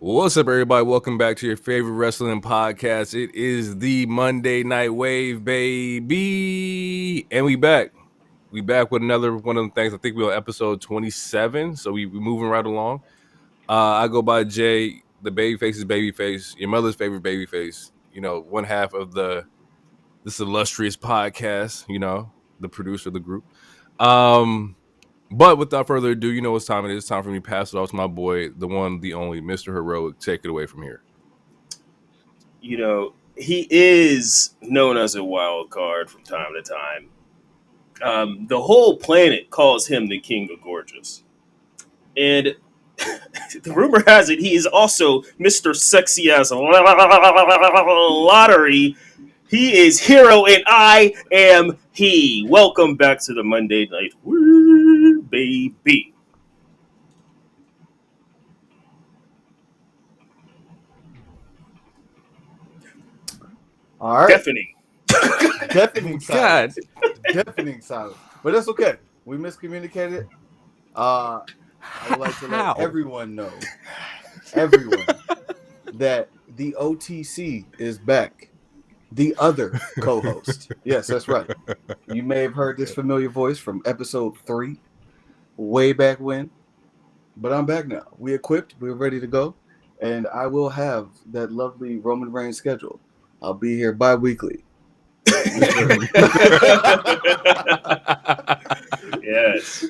What's up, everybody? Welcome back to your favorite wrestling podcast. It is the Monday Night Wav, baby. And we back. We back with another one of the things. I think we're on episode 27, so we're moving right along. I go by Jay, the babyface's babyface, your mother's favorite babyface, one half of this illustrious podcast, the producer of the group. But without further ado, you know what time it is. It's time for me to pass it off to my boy, the one, the only, Mr. Heroic. Take it away from here. He is known as a wild card from time to time. The whole planet calls him the King of Gorgeous. And the rumor has it he is also Mr. Sexy Ass Lottery. He is Hero and I am he. Welcome back to the Monday Night Wav, baby. All right. Deafening silence. Deafening silence. But that's okay. We miscommunicated. I would like to let everyone know, that the OTC is back. The other co-host. Yes, that's right. You may have heard this familiar voice from episode 3, way back when. But I'm back now. We're equipped. We're ready to go. And I will have that lovely Roman Reigns schedule. I'll be here bi-weekly. Yes.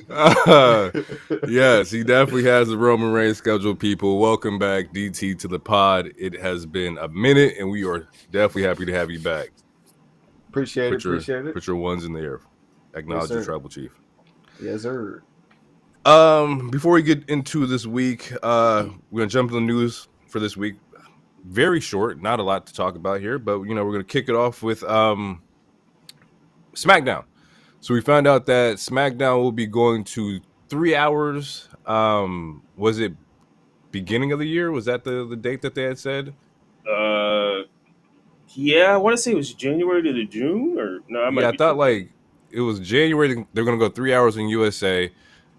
Yes, he definitely has the Roman Reigns schedule, people. Welcome back, DT, to the pod. It has been a minute, and we are definitely happy to have you back. Appreciate it. Put your ones in the air. Acknowledge the tribal chief. Yes, sir. Before we get into this week, we're going to jump into the news for this week. Very short, not a lot to talk about here, but, we're going to kick it off with Smackdown. So we found out that Smackdown will be going to 3 hours. Was it beginning of the year? Was that the date that they had said? Yeah, I want to say it was January to June, or no? I thought like it was January. They're going to go 3 hours in USA,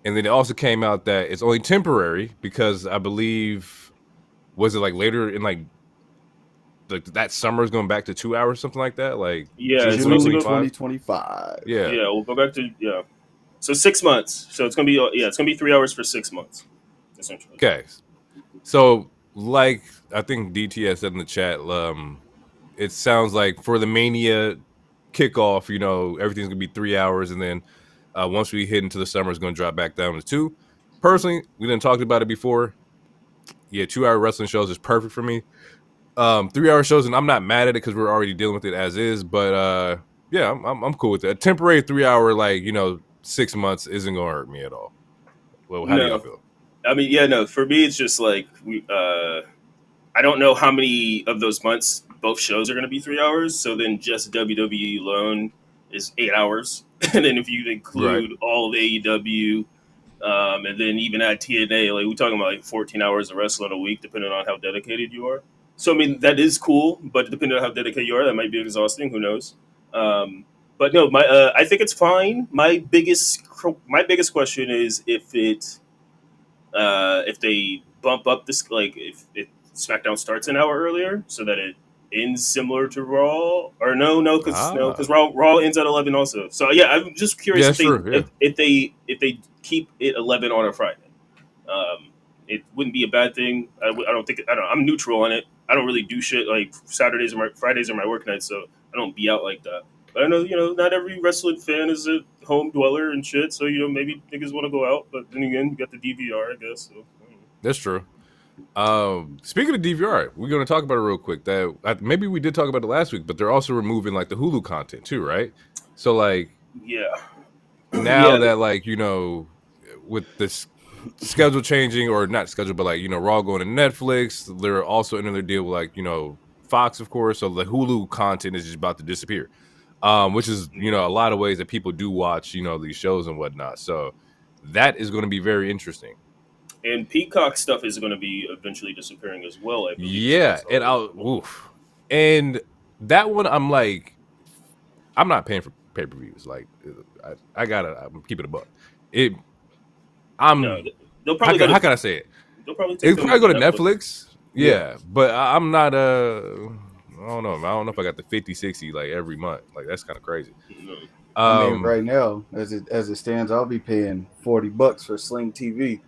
and then it also came out that it's only temporary because I believe was it like later in like that summer is going back to 2 hours, something like that. Like June 2025. Yeah, we'll go back to So 6 months. So it's gonna be 3 hours for 6 months, essentially. Okay. So like I think DT said in the chat, it sounds like for the Mania kickoff, everything's gonna be 3 hours, and then once we hit into the summer, it's gonna drop back down to 2. Personally, we didn't talk about it before. Yeah, 2-hour wrestling shows is perfect for me. 3-hour shows, and I'm not mad at it because we're already dealing with it as is. But yeah, I'm cool with that. A temporary 3-hour, 6 months isn't gonna hurt me at all. Well, how do y'all feel? I mean, for me, it's just like I don't know how many of those months both shows are going to be 3 hours. So then just WWE alone is 8 hours, and then if you include all of AEW, and then even add TNA, like we're talking about like 14 hours of wrestling a week, depending on how dedicated you are. So I mean that is cool, but depending on how dedicated you are, that might be exhausting. Who knows? But no, I think it's fine. My biggest question is if they bump up this, like if SmackDown starts an hour earlier so that it ends similar to Raw, or because Raw ends at 11 also. So yeah, I'm just curious if they keep it 11 on a Friday. It wouldn't be a bad thing. I'm neutral on it. I don't really do shit like Fridays are my work nights, so I don't be out like that. But I know, not every wrestling fan is a home dweller and shit, so maybe niggas want to go out. But then again, you got the DVR, I guess. So. That's true. Speaking of DVR, we're going to talk about it real quick. That maybe we did talk about it last week, but they're also removing like the Hulu content too, right? So like, now that like with this schedule changing, or not schedule, but like Raw going to Netflix, they're also in their deal with like Fox, of course. So the Hulu content is just about to disappear, which is a lot of ways that people do watch these shows and whatnot. So that is going to be very interesting. And Peacock stuff is going to be eventually disappearing as well, I believe. Yeah, and that one I'm like, I'm not paying for pay-per-views. Like I'm keeping it a buck. They'll probably how can I say it? They'll probably take go to Netflix. Yeah, but I'm not I don't know. I don't know if I got the 50, 60 like every month. Like that's kind of crazy. I mean, right now, as it stands, I'll be paying $40 for Sling TV,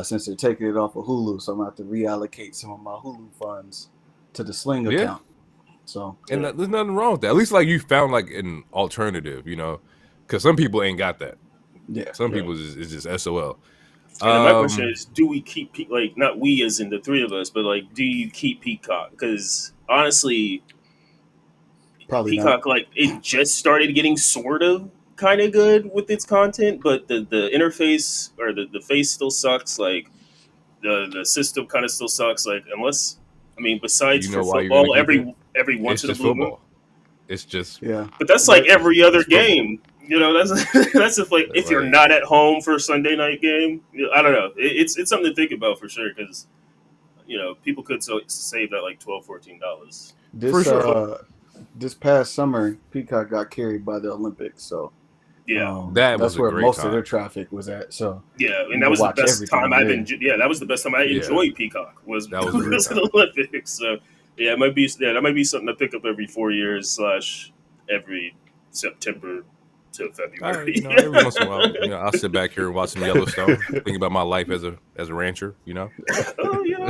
since they're taking it off of Hulu. So I'm gonna have to reallocate some of my Hulu funds to the Sling account. So, and there's nothing wrong with that. At least like you found like an alternative, you know, because some people ain't got that. Yeah, some people is just SOL. And my question is, do we keep like not we as in the three of us, but like, do you keep Peacock? Because honestly, probably Peacock not. like it just started getting sort of kind of good with its content, but the interface or the face still sucks. Like the system kind of still sucks. Like unless I mean, besides You for know why you're gonna football, keep it? every once It's in a just blue moon. football. It's just But that's like every other game. You know, that's that's if like if you're right. not at home for a Sunday night game. I don't know. It's something to think about for sure because you know people could save that like $12-14. This this past summer, Peacock got carried by the Olympics, so that was that's a where great most time. of their traffic was at. So yeah, and you that can was the watch best everything time on I've there. enjoyed. Yeah, that was the best time I enjoyed Peacock was that was a great time. the Olympics. So yeah, it might be that might be something to pick up every 4 years / every September to February. You know, every once in a while, you know, I'll sit back here and watch some Yellowstone, think about my life as a rancher. You know. Oh yeah,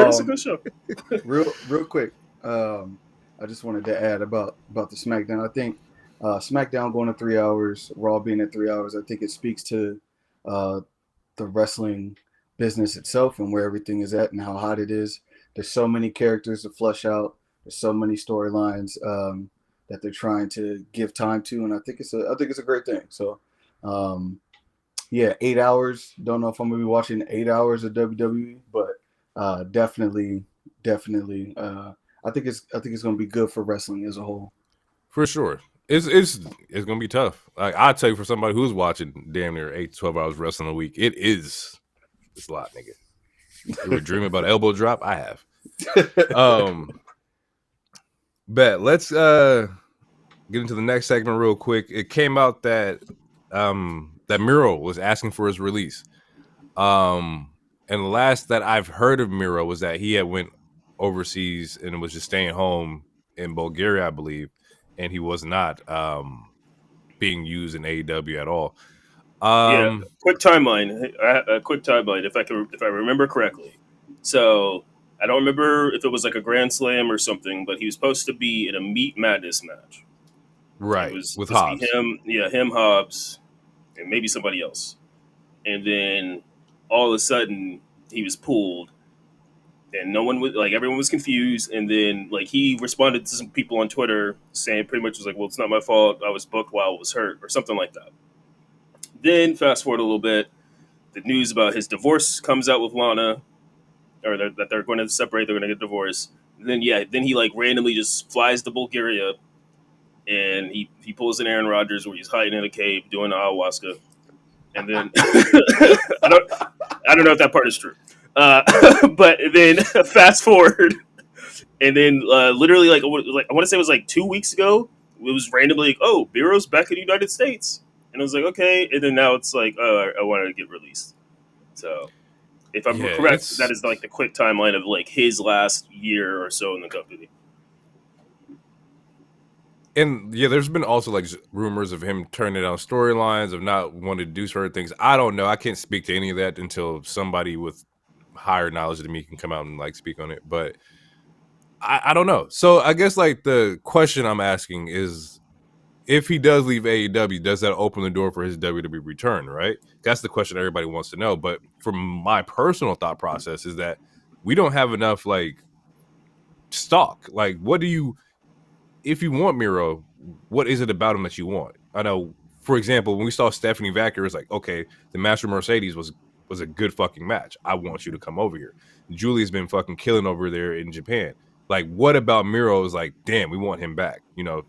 it's a good show. real quick, I just wanted to add about the SmackDown. I think SmackDown going to 3 hours, Raw being at 3 hours. I think it speaks to the wrestling business itself and where everything is at and how hot it is. There's so many characters to flush out. There's so many storylines that they're trying to give time to, and I think it's a great thing. So, yeah, 8 hours. Don't know if I'm gonna be watching 8 hours of WWE, but definitely. I think it's gonna be good for wrestling as a whole. For sure. It's gonna be tough. Like I tell you, for somebody who's watching damn near 8 to 12 hours wrestling a week, it's a lot, nigga. You ever dreaming about elbow drop? I have. Bet. Let's get into the next segment real quick. It came out that that Miro was asking for his release. And the last that I've heard of Miro was that he had went overseas and was just staying home in Bulgaria, I believe, and he was not being used in AEW at all. Yeah, quick timeline. A quick timeline, if I remember correctly. So I don't remember if it was like a Grand Slam or something, but he was supposed to be in a Meat Madness match. Right, It was with supposed to Hobbs. be him, Hobbs, and maybe somebody else. And then all of a sudden he was pulled, and no one was like everyone was confused. And then like he responded to some people on Twitter saying pretty much was like, "Well, it's not my fault. I was booked while I was hurt," or something like that. Then fast forward a little bit, the news about his divorce comes out with Lana, or that they're going to separate, they're going to get divorced. And then then he like randomly just flies to Bulgaria, and he pulls an Aaron Rodgers where he's hiding in a cave doing ayahuasca. And then I don't know if that part is true, but then fast forward, and then literally like I want to say it was like 2 weeks ago, it was randomly like, oh, Miro's back in the United States. And I was like, okay. And then now it's like, oh, I want to get released. So, if I'm correct, that is like the quick timeline of like his last year or so in the company. And yeah, there's been also like rumors of him turning down storylines, of not wanting to do certain things. I don't know. I can't speak to any of that until somebody with higher knowledge than me can come out and like speak on it. But I don't know. So I guess like the question I'm asking is, if he does leave AEW, does that open the door for his WWE return, right? That's the question everybody wants to know. But from my personal thought process is that we don't have enough like stock. Like, what do you, if you want Miro, what is it about him that you want? I know, for example, when we saw Stephanie Vacker, it's like, okay, the match with Mercedes was a good fucking match. I want you to come over here. Julie's been fucking killing over there in Japan. Like, what about Miro is like, damn, we want him back, you know?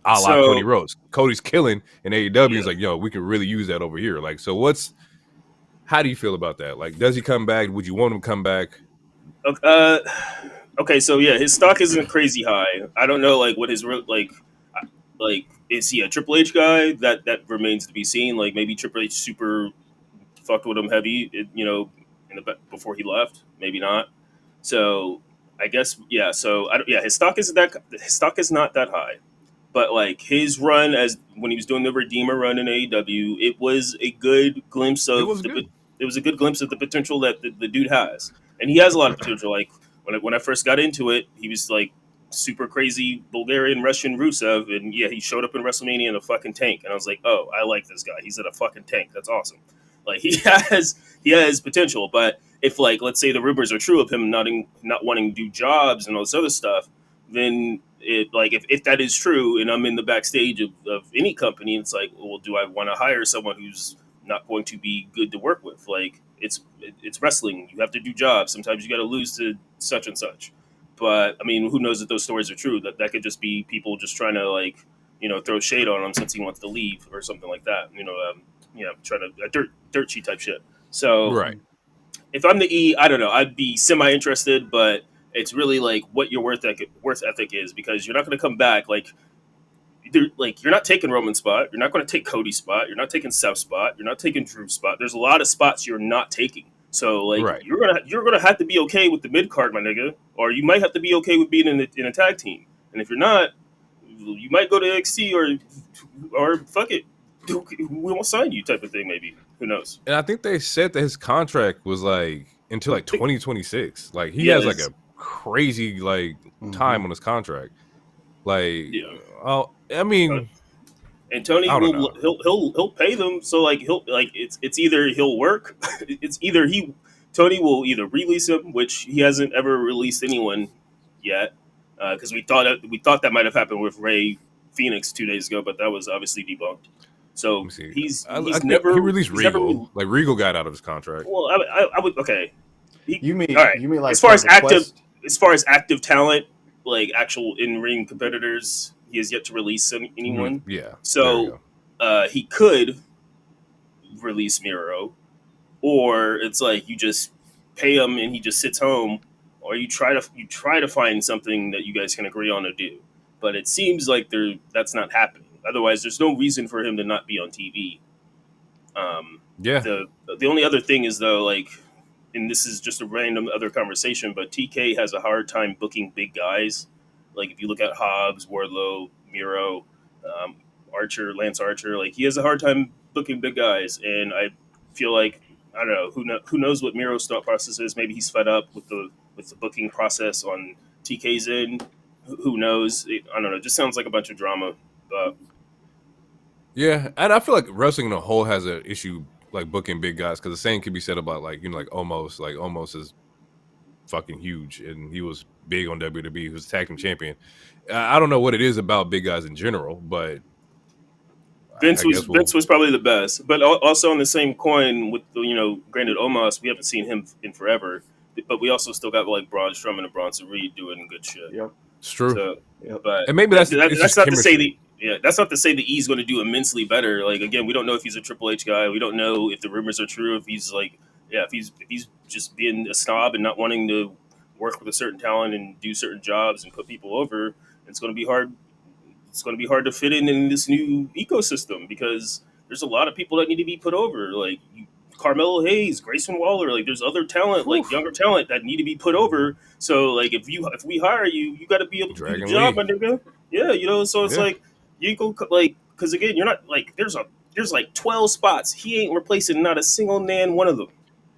A la Cody Rhodes. Cody's killing in AEW. Is like, yo, we could really use that over here. Like, so how do you feel about that? Like, does he come back? Would you want him to come back? Okay, so yeah, his stock isn't crazy high. I don't know, like, what his like, is he a Triple H guy? That remains to be seen. Like, maybe Triple H super fucked with him heavy, you know, before he left. Maybe not. So I guess So his stock is not that high. But like his run as when he was doing the Redeemer run in AEW, it was a good glimpse of it was a good glimpse of the potential that the dude has, and he has a lot of potential. Like when I first got into it, he was like super crazy Bulgarian Russian Rusev, and he showed up in WrestleMania in a fucking tank, and I was like, oh, I like this guy. He's in a fucking tank. That's awesome. Like he has potential, but if like let's say the rumors are true of him not wanting to do jobs and all this other stuff, then it like if that is true and I'm in the backstage of any company, it's like, well, do I want to hire someone who's not going to be good to work with? Like it's wrestling. You have to do jobs. Sometimes you got to lose to such and such. But I mean, who knows if those stories are true? That could just be people just trying to like throw shade on him since he wants to leave or something like that. Trying to dirt sheet type shit. So right. If I'm the E, I don't know. I'd be semi interested, but it's really like what your worth ethic is, because you're not going to come back like you're not taking Roman's spot, you're not going to take Cody's spot, you're not taking Seth's spot, you're not taking Drew's spot. There's a lot of spots you're not taking. So like you're gonna have to be okay with the mid card, my nigga, or you might have to be okay with being in a tag team. And if you're not, you might go to NXT or fuck it, we won't sign you type of thing. Maybe, who knows? And I think they said that his contract was like until like 2026. Like he has like a crazy like time on his contract. Like, I mean, and Tony he'll pay them. So like it's either he'll work, Tony will either release him, which he hasn't ever released anyone yet, because we thought that might have happened with Ray Phoenix 2 days ago, but that was obviously debunked. So he's never he released Regal. Like Regal got out of his contract. Well, I would okay. You mean like as far as active talent, like actual in-ring competitors, he has yet to release anyone. Yeah. So he could release Miro, or it's like you just pay him and he just sits home, or you try to find something that you guys can agree on to do. But it seems like that's not happening. Otherwise, there's no reason for him to not be on TV. The only other thing is though, like, and this is just a random other conversation, but TK has a hard time booking big guys. Like if you look at Hobbs, Wardlow, Miro, Lance Archer, like he has a hard time booking big guys. And I feel like, I don't know, who knows what Miro's thought process is. Maybe he's fed up with the booking process on TK's end. Who knows? I don't know. It just sounds like a bunch of drama. Yeah, and I feel like wrestling in a whole has an issue like booking big guys, because the same could be said about like like Omos. Like Omos is fucking huge, and he was big on WWE. He was tag team champion. I don't know what it is about big guys in general, but Vince was probably the best. But also on the same coin with granted Omos, we haven't seen him in forever, but we also still got like Braun Strowman and Bronson Reed doing good shit. Yep, it's true. So, but and maybe that's not to say that's not to say the E's going to do immensely better. Like again, we don't know if he's a Triple H guy. We don't know if the rumors are true. If he's like, if he's just being a snob and not wanting to work with a certain talent and do certain jobs and put people over, it's going to be hard. It's going to be hard to fit in this new ecosystem, because there's a lot of people that need to be put over. Like Carmelo Hayes, Grayson Waller. Like there's other talent, like younger talent that need to be put over. So like if we hire you, you got to be able to do the job, my nigga. Yeah, so it's like. You go like, because again, you're not like there's like 12 spots. He ain't replacing not a single one of them.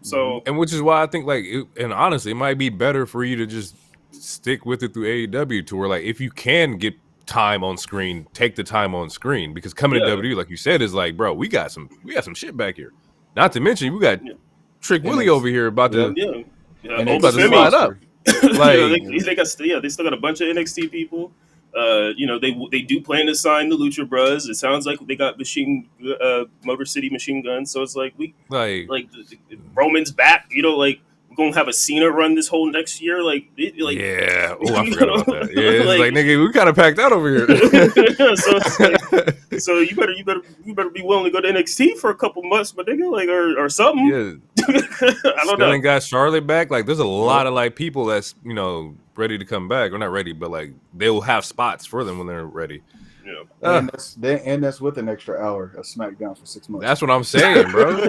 So, and which is why I think like, and honestly, it might be better for you to just stick with it through AEW, to where like if you can get time on screen, take the time on screen, because coming to WWE, like you said, is like, bro, we got some shit back here. Not to mention we got Trick Willie over here about to about to slide up. Like they still got a bunch of NXT people. They do plan to sign the Lucha Bros. It sounds like they got Motor City Machine Guns. So it's like Roman's back. Like we're gonna have a Cena run this whole next year. I forgot about that. Yeah, it's like nigga, we kind of packed out over here. So it's like, so you better be willing to go to NXT for a couple months, but nigga, like or something. Yeah, I don't know. Got Charlotte back. Like there's a lot of like people that's ready to come back, or not ready, but like they will have spots for them when they're ready. And that's with an extra hour of SmackDown for 6 months. That's what I'm saying, bro.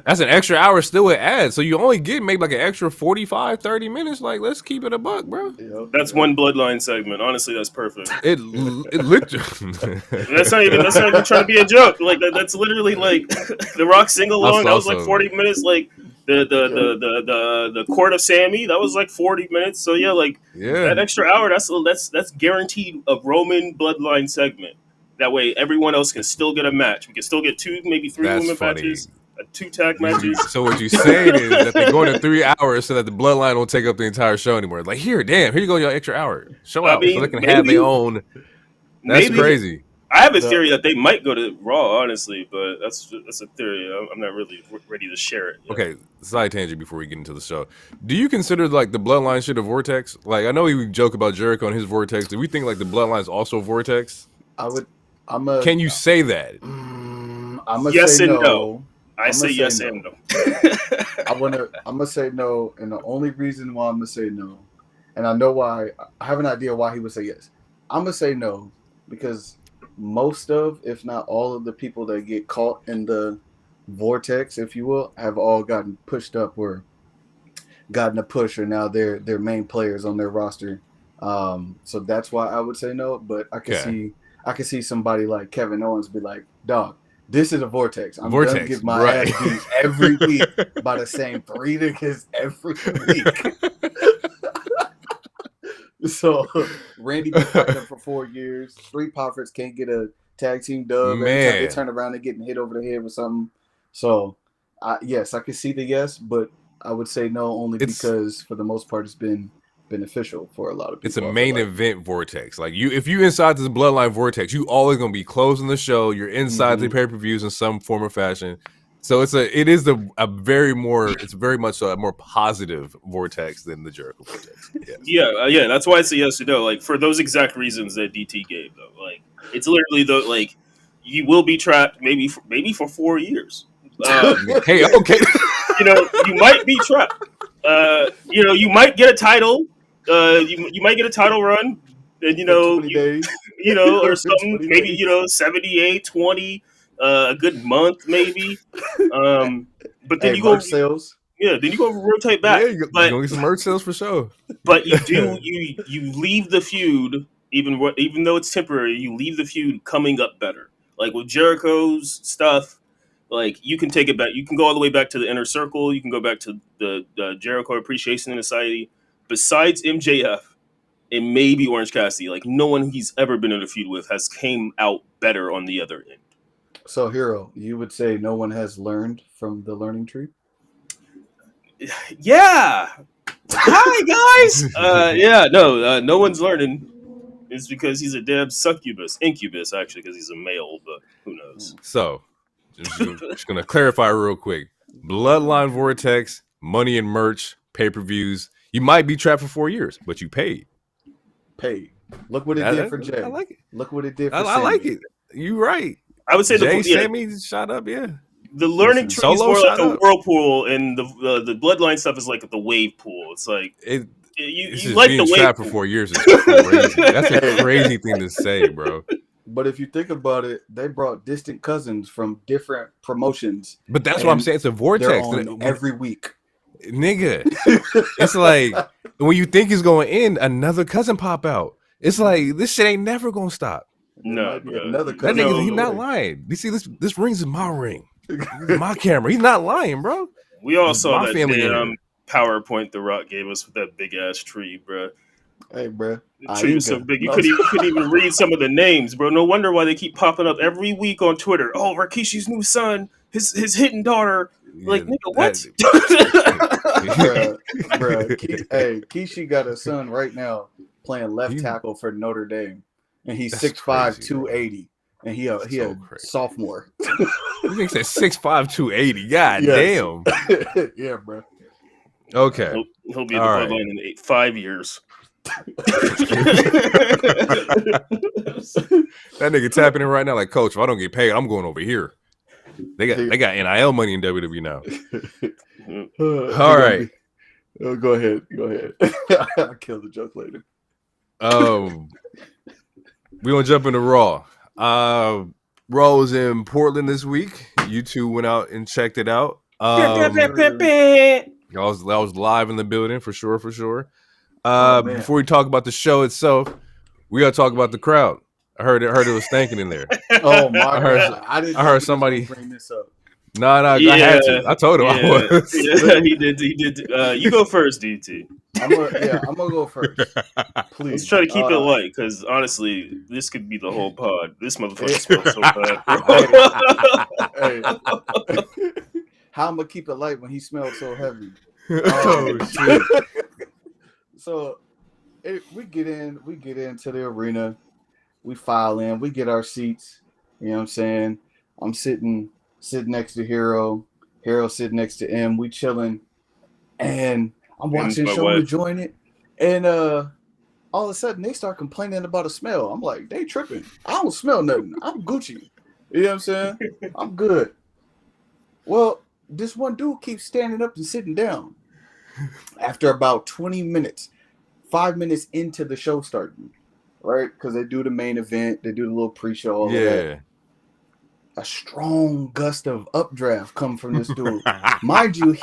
That's an extra hour still with ads. So you only get maybe like an extra 45, 30 minutes. Like, let's keep it a buck, bro. That's one Bloodline segment. Honestly, that's perfect. It literally. That's not even trying to be a joke. Like that's literally like the Rock single long. That was like 40 minutes. Like the Court of Sammy. That was like 40 minutes. So that extra hour. That's guaranteed a Roman Bloodline segment. That way, everyone else can still get a match. We can still get 2, maybe 3 women matches, 2 tag matches. So what you're saying is that they're going to 3 hours so that the Bloodline won't take up the entire show anymore. Like, here you go, your extra hour. Show out so they can have their own. That's crazy. I have a theory that they might go to Raw, honestly, but that's a theory. I'm not really ready to share it. Okay, side tangent before we get into the show. Do you consider like the Bloodline shit a vortex? Like, I know we joke about Jericho and his vortex. Do we think like the Bloodline is also a vortex? Can you say that? Yes and no. I say yes and no. I'm gonna say no, and the only reason why I'm gonna say no, and I know why. I have an idea why he would say yes. I'm gonna say no because most of, if not all of the people that get caught in the vortex, if you will, have all gotten pushed up or gotten a push, or now they're main players on their roster. So that's why I would say no. But I can see somebody like Kevin Owens be like, dog, this is a vortex. I'm going to get my ass beat every week by the same 3 niggas every week. So Randy been fighting for 4 years. Street Profits can't get a tag team dub. Every time they turn around, they're getting hit over the head with something. So, yes, I can see the yes, but I would say no only because for the most part it's been beneficial for a lot of people. It's a main event vortex. Like if you inside this Bloodline vortex, you always gonna be closing the show. You're inside the pay-per-views in some form or fashion. So it's very much a more positive vortex than the Jericho vortex. Yes. Yeah. That's why I say yes to no. Like for those exact reasons that DT gave, though. Like it's literally you will be trapped maybe for 4 years. Hey, okay. You might be trapped. You might get a title. You might get a title run, and 20 days. Or something. Maybe 78, 20. A good month, maybe. But then you go sales. Yeah, then you go rotate back. Yeah, you're gonna get some merch sales for sure. But you leave the feud, even though it's temporary. You leave the feud coming up better. Like with Jericho's stuff, like you can take it back. You can go all the way back to the Inner Circle. You can go back to the Jericho Appreciation Society. Besides MJF and maybe Orange Cassidy, like no one he's ever been in a feud with has came out better on the other end. So, Hero, you would say no one has learned from the learning tree? Yeah. Hi, guys. No one's learning. It's because he's a damn incubus, actually, because he's a male, but who knows? So, just going to clarify real quick. Bloodline vortex, money and merch, pay-per-views. You might be trapped for 4 years, but you paid. Look what it did for Jay. I like it. Look what it did for I like it. You're right. I would say Sammy shot up, yeah. The learning tree is more like a whirlpool, and the Bloodline stuff is like the wave pool. It's like you like the wave trapped pool. For 4 years is crazy. That's a crazy thing to say, bro. But if you think about it, they brought distant cousins from different promotions. But that's what I'm saying. It's a vortex every week, nigga. It's like when you think it's going to end, another cousin pop out. It's like this shit ain't never gonna stop. No, another that nigga, he's not lying. You see, this ring's in my ring. My camera. He's not lying, bro. We all saw that damn PowerPoint The Rock gave us with that big ass tree, bro. Hey, bro. The tree was so big you couldn't even read some of the names, bro. No wonder why they keep popping up every week on Twitter. Oh, Rikishi's new son, his hidden daughter. Like, nigga, what? Bruh. Hey, Kishi got a son right now playing left tackle for Notre Dame, and he's 6'5", 280, and he a sophomore. You think that 6'5", 280? God damn. Yeah, bro. Okay. He'll be in the Bloodline in 5 years. That nigga tapping in right now like, Coach, if I don't get paid, I'm going over here. They got NIL money in WWE now. All right. Go ahead. I'll kill the joke later. We gonna jump into Raw. Raw was in Portland this week. You two went out and checked it out. That was live in the building for sure. Before we talk about the show itself, we gotta talk about the crowd. I heard it was stinking in there. Oh my god! I heard somebody bring this up. No, yeah, I had to. I told him I was. Yeah, he did. You go first, DT. I'm gonna go first. Please. Let's try to keep it light, because honestly, this could be the whole pod. This motherfucker smells so bad. Hey. How I'm gonna keep it light when he smells so heavy? Shit. So we get into the arena, we file in, we get our seats. You know what I'm saying? I'm sitting next to Hero sitting next to M. We chilling, and I'm watching the show, enjoying it, and all of a sudden they start complaining about a smell. I'm like, they tripping. I don't smell nothing. I'm Gucci. You know what I'm saying? I'm good. Well, this one dude keeps standing up and sitting down. After about 20 minutes, 5 minutes into the show starting, right? Because they do the main event, they do the little pre-show, all of that. A strong gust of updraft come from this dude. Mind you,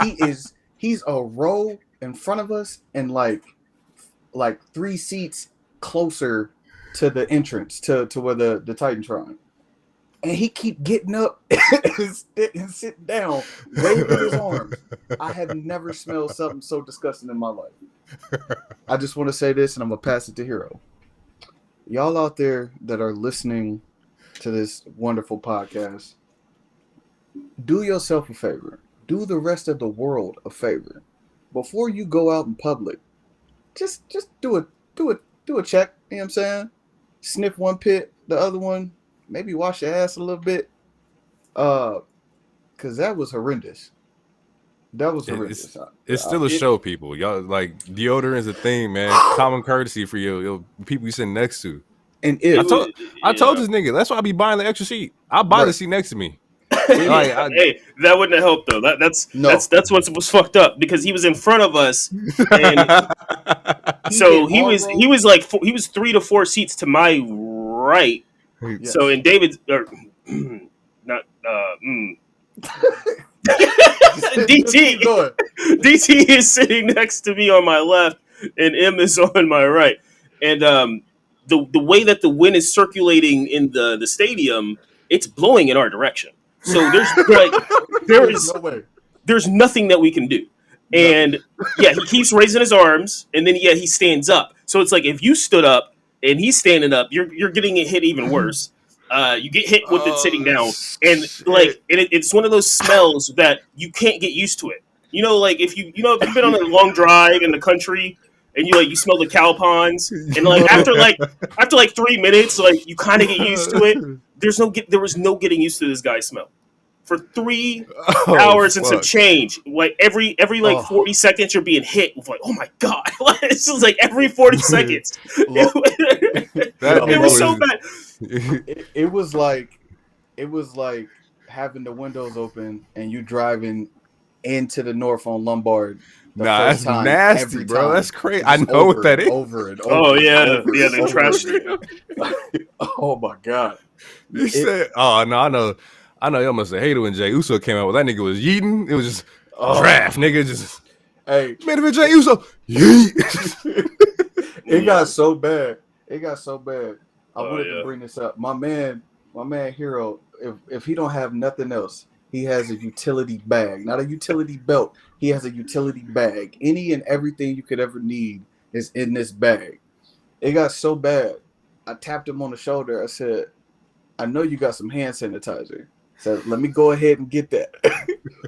he's a row in front of us and like 3 seats closer to the entrance to where the Titantron. And he keep getting up and sitting down, waving his arms. I have never smelled something so disgusting in my life. I just want to say this, and I'm going to pass it to Hero. Y'all out there that are listening to this wonderful podcast, do yourself a favor. Do the rest of the world a favor. Before you go out in public, just do a check. You know what I'm saying? Sniff one pit, the other one, maybe wash your ass a little bit. Because that was horrendous. That was horrendous. It's still a show, people. Y'all, like, deodorant is a thing, man. Common courtesy for your people you sitting next to. And I told this nigga, that's why I be buying the extra seat. I'll buy the seat next to me. Hey, that wouldn't have helped though. That's what was fucked up, because he was in front of us, and so he was 3 to 4 seats to my right. Yes. So in David's DT is sitting next to me on my left, and M is on my right, and the way that the wind is circulating in the stadium, it's blowing in our direction. So there's nothing that we can do. And he keeps raising his arms, and then he stands up. So it's like if you stood up and he's standing up, you're getting hit even worse. You get hit with it sitting down, and it's one of those smells that you can't get used to it. You know, like if you've been on a long drive in the country, and you smell the cow ponds, and after 3 minutes, you kind of get used to it. There was no getting used to this guy's smell for 3 hours and some change. Like every 40 seconds, you're being hit with oh my god! It's just like every 40 seconds. It was so bad. It was like having the windows open and you driving into the north on Lombard. That's nasty, bro. That's crazy. I know what that is. Over and over. Oh yeah, the trash. Oh my god. You said, "Oh no, I know y'all must have hated when Jey Uso came out. That nigga was yeeting. It was just draft, nigga. Just made him Jey Uso. Yeet. It got so bad. I wanted to bring this up. My man Hero. If he don't have nothing else, he has a utility bag, not a utility belt. He has a utility bag. Any and everything you could ever need is in this bag. It got so bad. I tapped him on the shoulder. I said, I know you got some hand sanitizer. So let me go ahead and get that.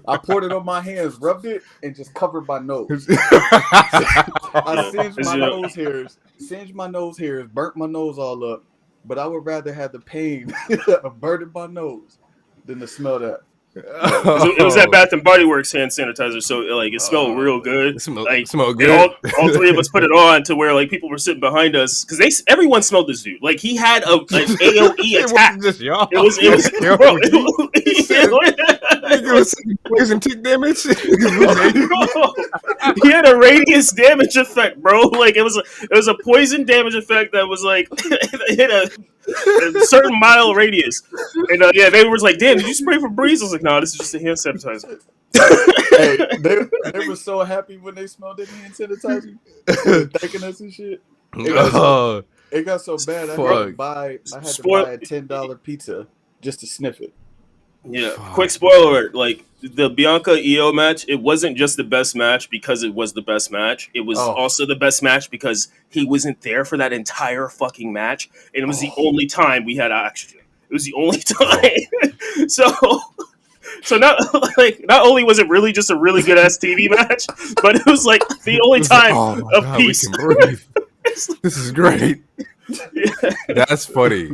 I poured it on my hands, rubbed it, and just covered my nose. I singed my nose hairs, burnt my nose all up. But I would rather have the pain of burning my nose than to smell that. It was that Bath and Body Works hand sanitizer, so it smelled real good. It smelled good. All 3 of us put it on to where people were sitting behind us, because everyone smelled this dude. Like he had an AOE attack. It wasn't just y'all. It was Nigga was taking poison tick damage. He had a radius damage effect, bro. Like it was a poison damage effect that was like it hit a certain mile radius. And yeah, they were like, "Damn, did you spray Febreze?" I was like, "No, this is just a hand sanitizer." Hey, they were so happy when they smelled that hand sanitizer. They were thanking us and shit. It got so bad. I had to buy a $10 pizza just to sniff it. Yeah. Quick spoiler alert: like the Bianca Io match, it wasn't just the best match because it was the best match. It was also the best match because he wasn't there for that entire fucking match, and it was the only time we had oxygen. It was the only time. So not only was it really just a really good ass TV match, but it was like the only time of peace. We can breathe. This is great. Yeah. That's funny.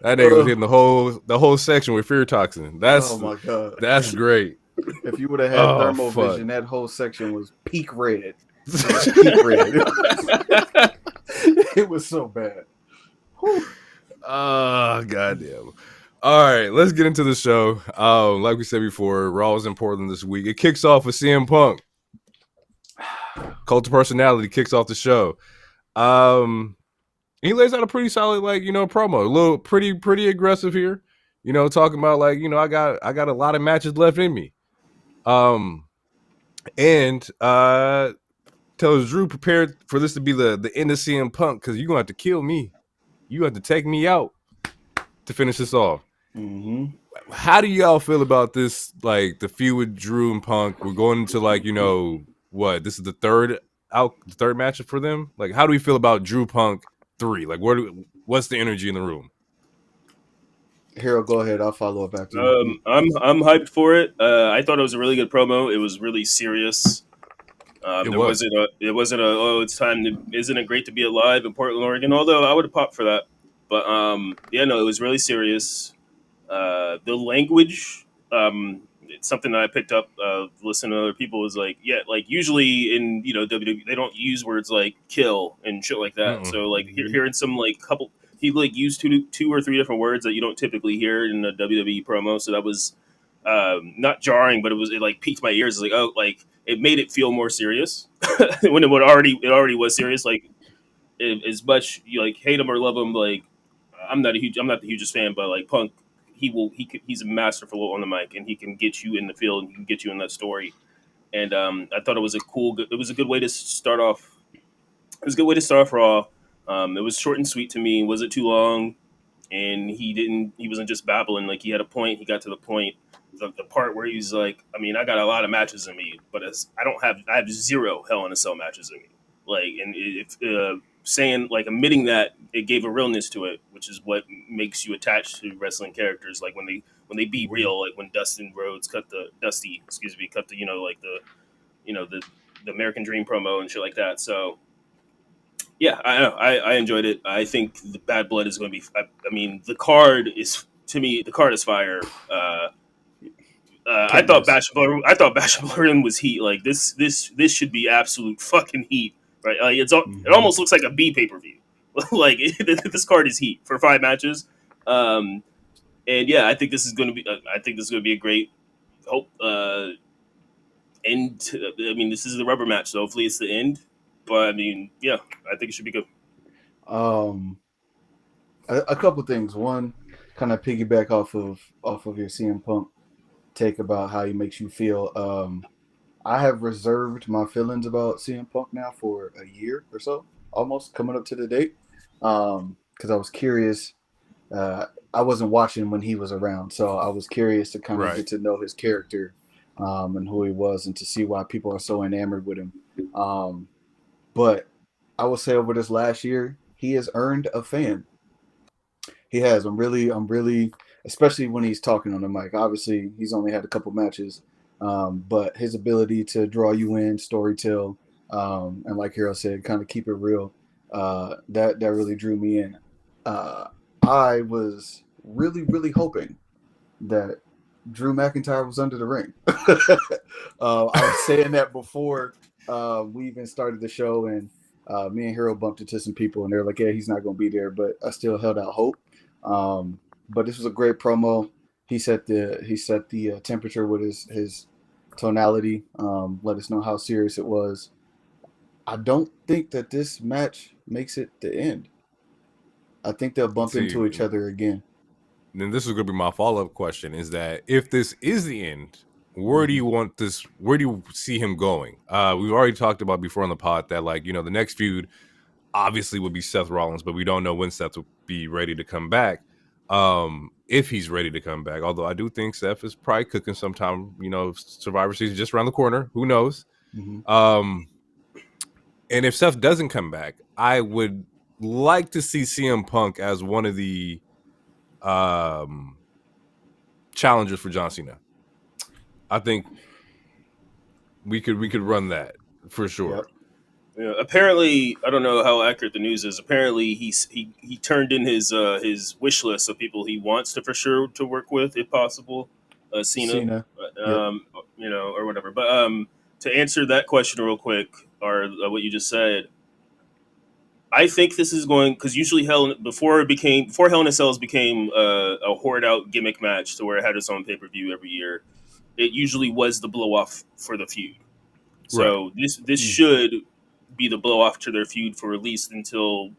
That nigga was hitting the whole section with fear toxin. Oh my god, that's great. If you would have had thermal vision, that whole section was peak red. Peak red. It was so bad. Oh goddamn. All right, let's get into the show. Like we said before, Raw was in Portland this week. It kicks off with CM Punk. Cult of Personality kicks off the show. He lays out a pretty solid, promo. A little pretty aggressive here. Talking about I got a lot of matches left in me. And tells Drew prepared for this to be the end of CM Punk because you're gonna have to kill me. You have to take me out to finish this off. Mm-hmm. How do y'all feel about this? Like the feud with Drew and Punk. We're going into what? This is the third matchup for them. Like, how do we feel about Drew Punk 3? Like, what's the energy in the room? Hero, go ahead. I'll follow up after you. I'm hyped for it. I thought it was a really good promo. It was really serious. It wasn't a it's time to, isn't it great to be alive in Portland, Oregon? Although I would have popped for that. But it was really serious. The language, it's something that I picked up listening to other people, is like, usually in WWE they don't use words like kill and shit like that. Mm-mm. So hearing some couple, he used two or three different words that you don't typically hear in a WWE promo. So that was not jarring, but it piqued my ears. It's it made it feel more serious when it already was serious. As much you hate him or love him, I'm not the hugest fan, but Punk, he's a masterful on the mic, and he can get you in the field, and he can get you in that story. And I thought it was a good way to start off. It was a good way to start off Raw. It was short and sweet to me. Wasn't too long, and he wasn't just babbling. He had a point. He got to the point. The part where he's like, I got a lot of matches in me, but I have 0 Hell in a Cell matches in me. And saying admitting that, it gave a realness to it, which is what makes you attached to wrestling characters. When they be real, when Dusty cut the the American Dream promo and shit like that. So yeah, I enjoyed it. I think the Bad Blood is going to be. The card is fire. I thought Bash Blurrin was heat. This should be absolute fucking heat, right? It almost looks like a B pay-per-view. This card is heat for 5 matches, and yeah, I think this is going to be a great hope. End. This is the rubber match, so hopefully it's the end. But yeah, I think it should be good. A couple things. One, kind of piggyback off of your CM Punk take about how he makes you feel. I have reserved my feelings about CM Punk now for a year or so, almost coming up to the date, because I was curious. I wasn't watching when he was around, so I was curious to kind of get to know his character and who he was, and to see why people are so enamored with him. But I will say over this last year, he has earned a fan. He has. I'm really, especially when he's talking on the mic. Obviously, he's only had a couple matches, but his ability to draw you in, storytell, and like Hero said, kind of keep it real, that really drew me in. I was really, really hoping that Drew McIntyre was under the ring. I was saying that before we even started the show, and me and Hero bumped into some people, and they're like, yeah, he's not going to be there, but I still held out hope. But this was a great promo. he set the temperature with his tonality. Let us know how serious it was. I don't think that this match makes it the end. I think they'll bump into each other again. Then this is going to be my follow-up question: is that if this is the end, where do you want this? Where do you see him going? We've already talked about before on the pod that, like, the next feud obviously would be Seth Rollins, but we don't know when Seth will be ready to come back. If he's ready to come back, although I do think Seth is probably cooking sometime. Survivor Season just around the corner. Who knows? And if Seth doesn't come back, I would like to see CM Punk as one of the challengers for John Cena. I think we could run that for sure. Yep. Yeah, apparently, I don't know how accurate the news is. Apparently, he turned in his wish list of people he wants to for sure to work with, if possible. Cena. Or whatever. But to answer that question real quick, or what you just said, I think this is going, because usually before Hell in a Cells became a hoard out gimmick match to where it had its own pay-per-view every year. It usually was the blow off for the feud. So this should be the blow off to their feud for at least until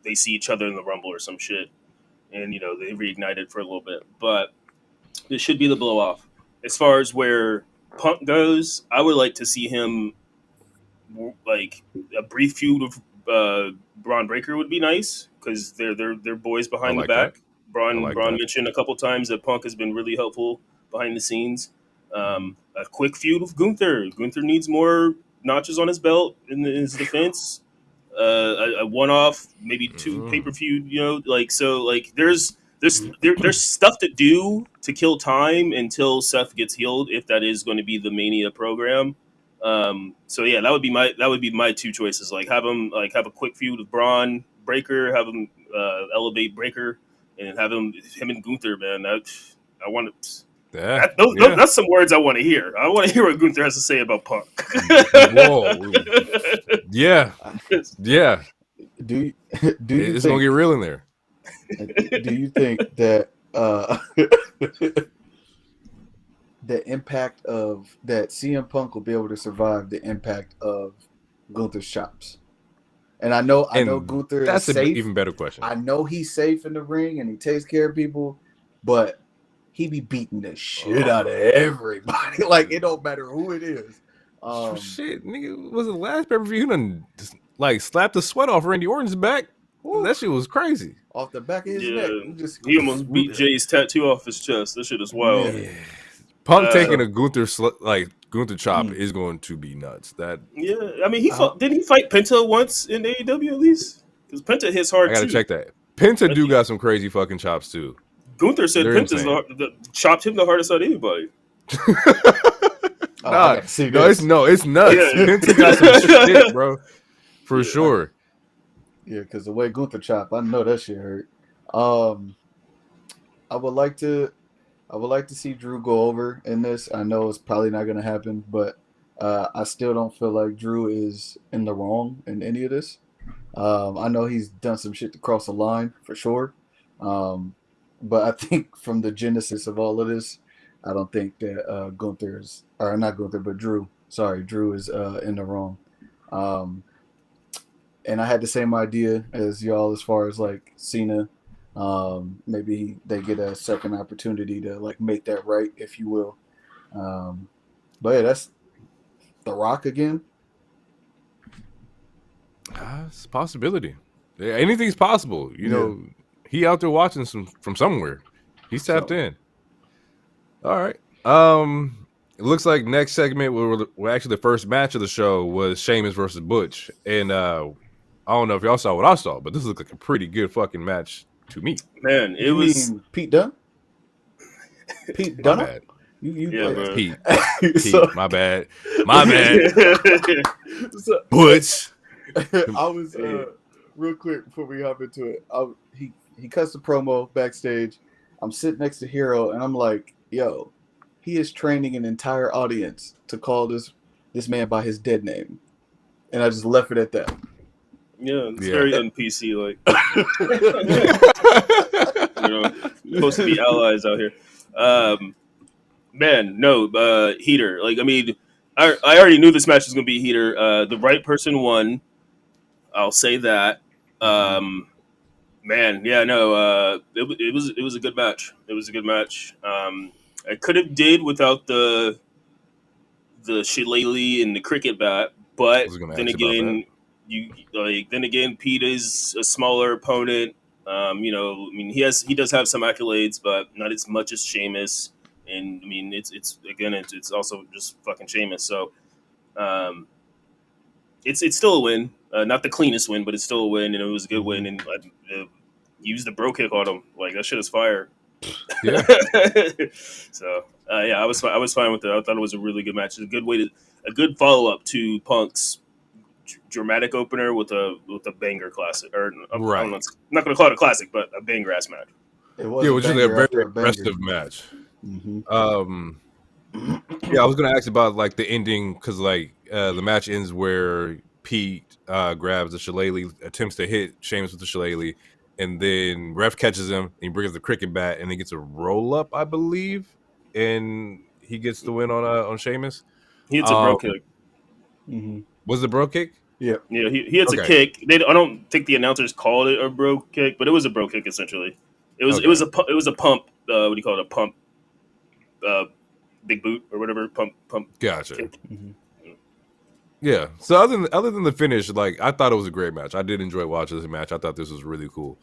they see each other in the Rumble or some shit, and they reignite it for a little bit. But this should be the blow off. As far as where Punk goes, I would like to see him, like, a brief feud with Braun Breaker would be nice, because they're boys behind the back. That. Braun mentioned a couple times that Punk has been really helpful behind the scenes. A quick feud with Gunther. Gunther needs more notches on his belt in his defense. A one-off, maybe two pay-per-view. There's stuff to do to kill time until Seth gets healed, if that is going to be the Mania program. That would be my two choices. Like, have him have a quick feud with Braun Breaker, have him elevate Breaker, and have him and Gunther. Man, I want to. Yeah, that's some words I want to hear. I want to hear what Gunther has to say about Punk. Whoa. Yeah. Yeah. Do you it's going to get real in there. Do you think that the impact of that CM Punk will be able to survive the impact of Gunther's chops? And I know Gunther is safe. That's an even better question. I know he's safe in the ring and he takes care of people, but he be beating the shit out of everybody. Like, it don't matter who it is. Shit, nigga, was it the last pay-per-view? He done slapped the sweat off Randy Orton's back. Ooh. That shit was crazy. Off the back of his neck. He almost beat Jay's tattoo off his chest. That shit is wild. Yeah. Punk taking a Gunther chop is going to be nuts. I mean, didn't he fight Penta once in AEW at least? Because Penta hits hard. I gotta check that. Penta do got some crazy fucking chops too. Gunther said Penta's chopped him the hardest out of anybody. It's nuts. Yeah. Penta got some shit, bro, for sure. Yeah, because the way Gunther chopped, I know that shit hurt. I would like to see Drew go over in this. I know it's probably not going to happen, but I still don't feel like Drew is in the wrong in any of this. I know he's done some shit to cross the line for sure. But I think from the genesis of all of this, I don't think that Drew is in the wrong. And I had the same idea as y'all as far as like Cena. Maybe they get a second opportunity to like make that right, if you will. But yeah, that's The Rock again. It's a possibility. Yeah, anything's possible. You know, he out there watching from somewhere. He's tapped in. All right. It looks like next segment, well, actually the first match of the show was Sheamus versus Butch, and I don't know if y'all saw what I saw, but this looked like a pretty good fucking match to me. Man, it was Pete Dunne. Pete Dunne. Bad. Bro. Pete. My bad. Butch. I was real quick before we hop into it. He cuts the promo backstage. I'm sitting next to Hero, and I'm like, yo, he is training an entire audience to call this man by his dead name, and I just left it at that. Yeah, it's very un-PC, like. Supposed to be allies out here. Man, no, heater. Like, I mean, I already knew this match was gonna be a heater. The right person won. I'll say that. Man, yeah, no, it was a good match. It was a good match. I could have did without the shillelagh and the cricket bat, I but was going to then ask you about that. Pete is a smaller opponent. I mean, he does have some accolades, but not as much as Sheamus. And I mean, it's also just fucking Sheamus. So, um, it's still a win. Not the cleanest win, but it's still a win, and it was a good win. And used the bro kick on him. Like, that shit is fire. Yeah. So yeah, I was fine with it. I thought it was a really good match. It's a good follow up to Punk's dramatic opener with a banger classic. Or Right. I'm not going to call it a classic, but a banger ass match. It was which is a very aggressive match. Mm-hmm. Yeah, I was gonna ask about like the ending because like the match ends where Pete grabs the shillelagh, attempts to hit Sheamus with the shillelagh, and then ref catches him and he brings the cricket bat and he gets a roll up, I believe, and he gets the win on Sheamus. He hits a bro kick. Mm-hmm. Was the bro kick? Yeah, he hits a kick. I don't think the announcers called it a bro kick, but it was a bro kick essentially. It was a pump. What do you call it? A pump. Big boot or whatever. Pump. Gotcha. Mm-hmm. Yeah. So other than the finish, like I thought it was a great match. I did enjoy watching this match. I thought this was really cool.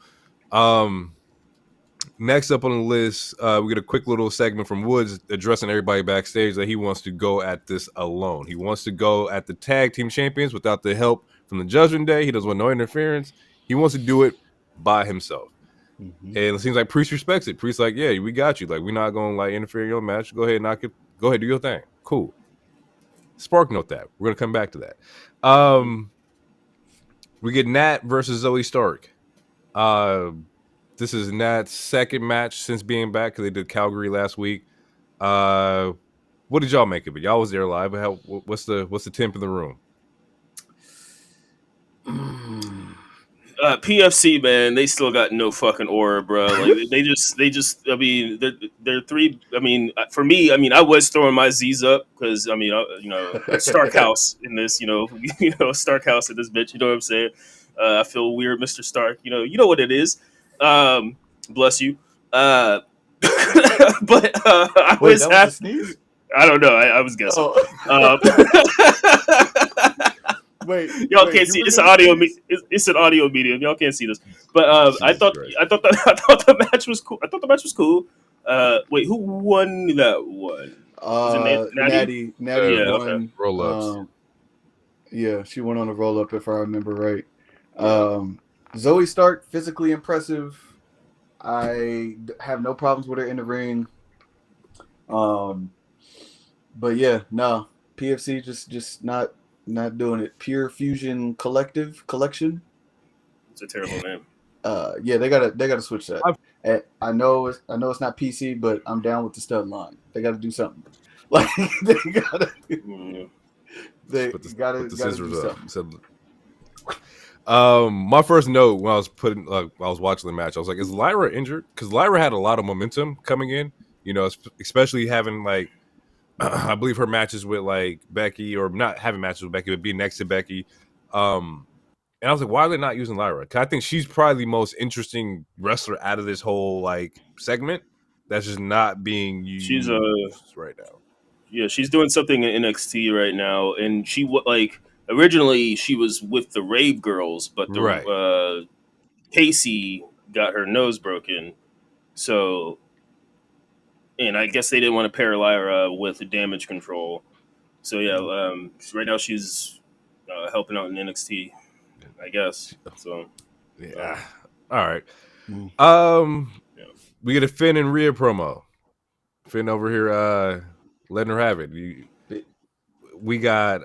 Next up on the list, we get a quick little segment from Woods addressing everybody backstage that he wants to go at this alone. He wants to go at the tag team champions without the help from the Judgment Day. He doesn't want no interference. He wants to do it by himself. Mm-hmm. And it seems like Priest respects it. Priest like, yeah, we got you. Like, we're not going to like interfere in your match. Go ahead, knock it. Go ahead, do your thing. Cool. Spark note that. We're going to come back to that. We get Nat versus Zoe Stark. This is Nat's second match since being back because they did Calgary last week. What did y'all make of it? Y'all was there live. What's the temp in the room? PFC, man, they still got no fucking aura, bro. Like they just. I mean, they're three. I mean, for me, I mean, I was throwing my Z's up because I mean, Stark House in this, Stark House in this bitch. You know what I'm saying? I feel weird, Mr. Stark. You know what it is. Bless you. But I was happy. Sneeze? I don't know. I was guessing. Wait, y'all can't see. It's an audio. It's an audio medium. Y'all can't see this. But I thought the match was cool. Wait, who won that one? Natty yeah, won. Okay. Roll ups. Yeah, she went on a roll up if I remember right. Zoe Stark, physically impressive. I have no problems with her in the ring. But yeah, no, PFC just not doing it. Pure Fusion Collection. It's a terrible name. Yeah, they gotta switch that. I know it's not PC, but I'm down with the stud line. They gotta do something. Like they gotta do something. My first note when I was watching the match, I was like, is Lyra injured? Because Lyra had a lot of momentum coming in, especially having like I believe her matches with like Becky, or not having matches with Becky, but being next to Becky. And I was like, why are they not using Lyra? Because I think she's probably the most interesting wrestler out of this whole like segment that's just not being used she's right now. Yeah, she's doing something in NXT right now, and she originally she was with the Rave Girls, but Casey got her nose broken, so. And I guess they didn't want to pair Lyra with Damage Control. So, yeah, right now she's helping out in NXT, I guess. So, yeah. All right. Yeah. We get a Finn and Rhea promo. Finn over here letting her have it. We got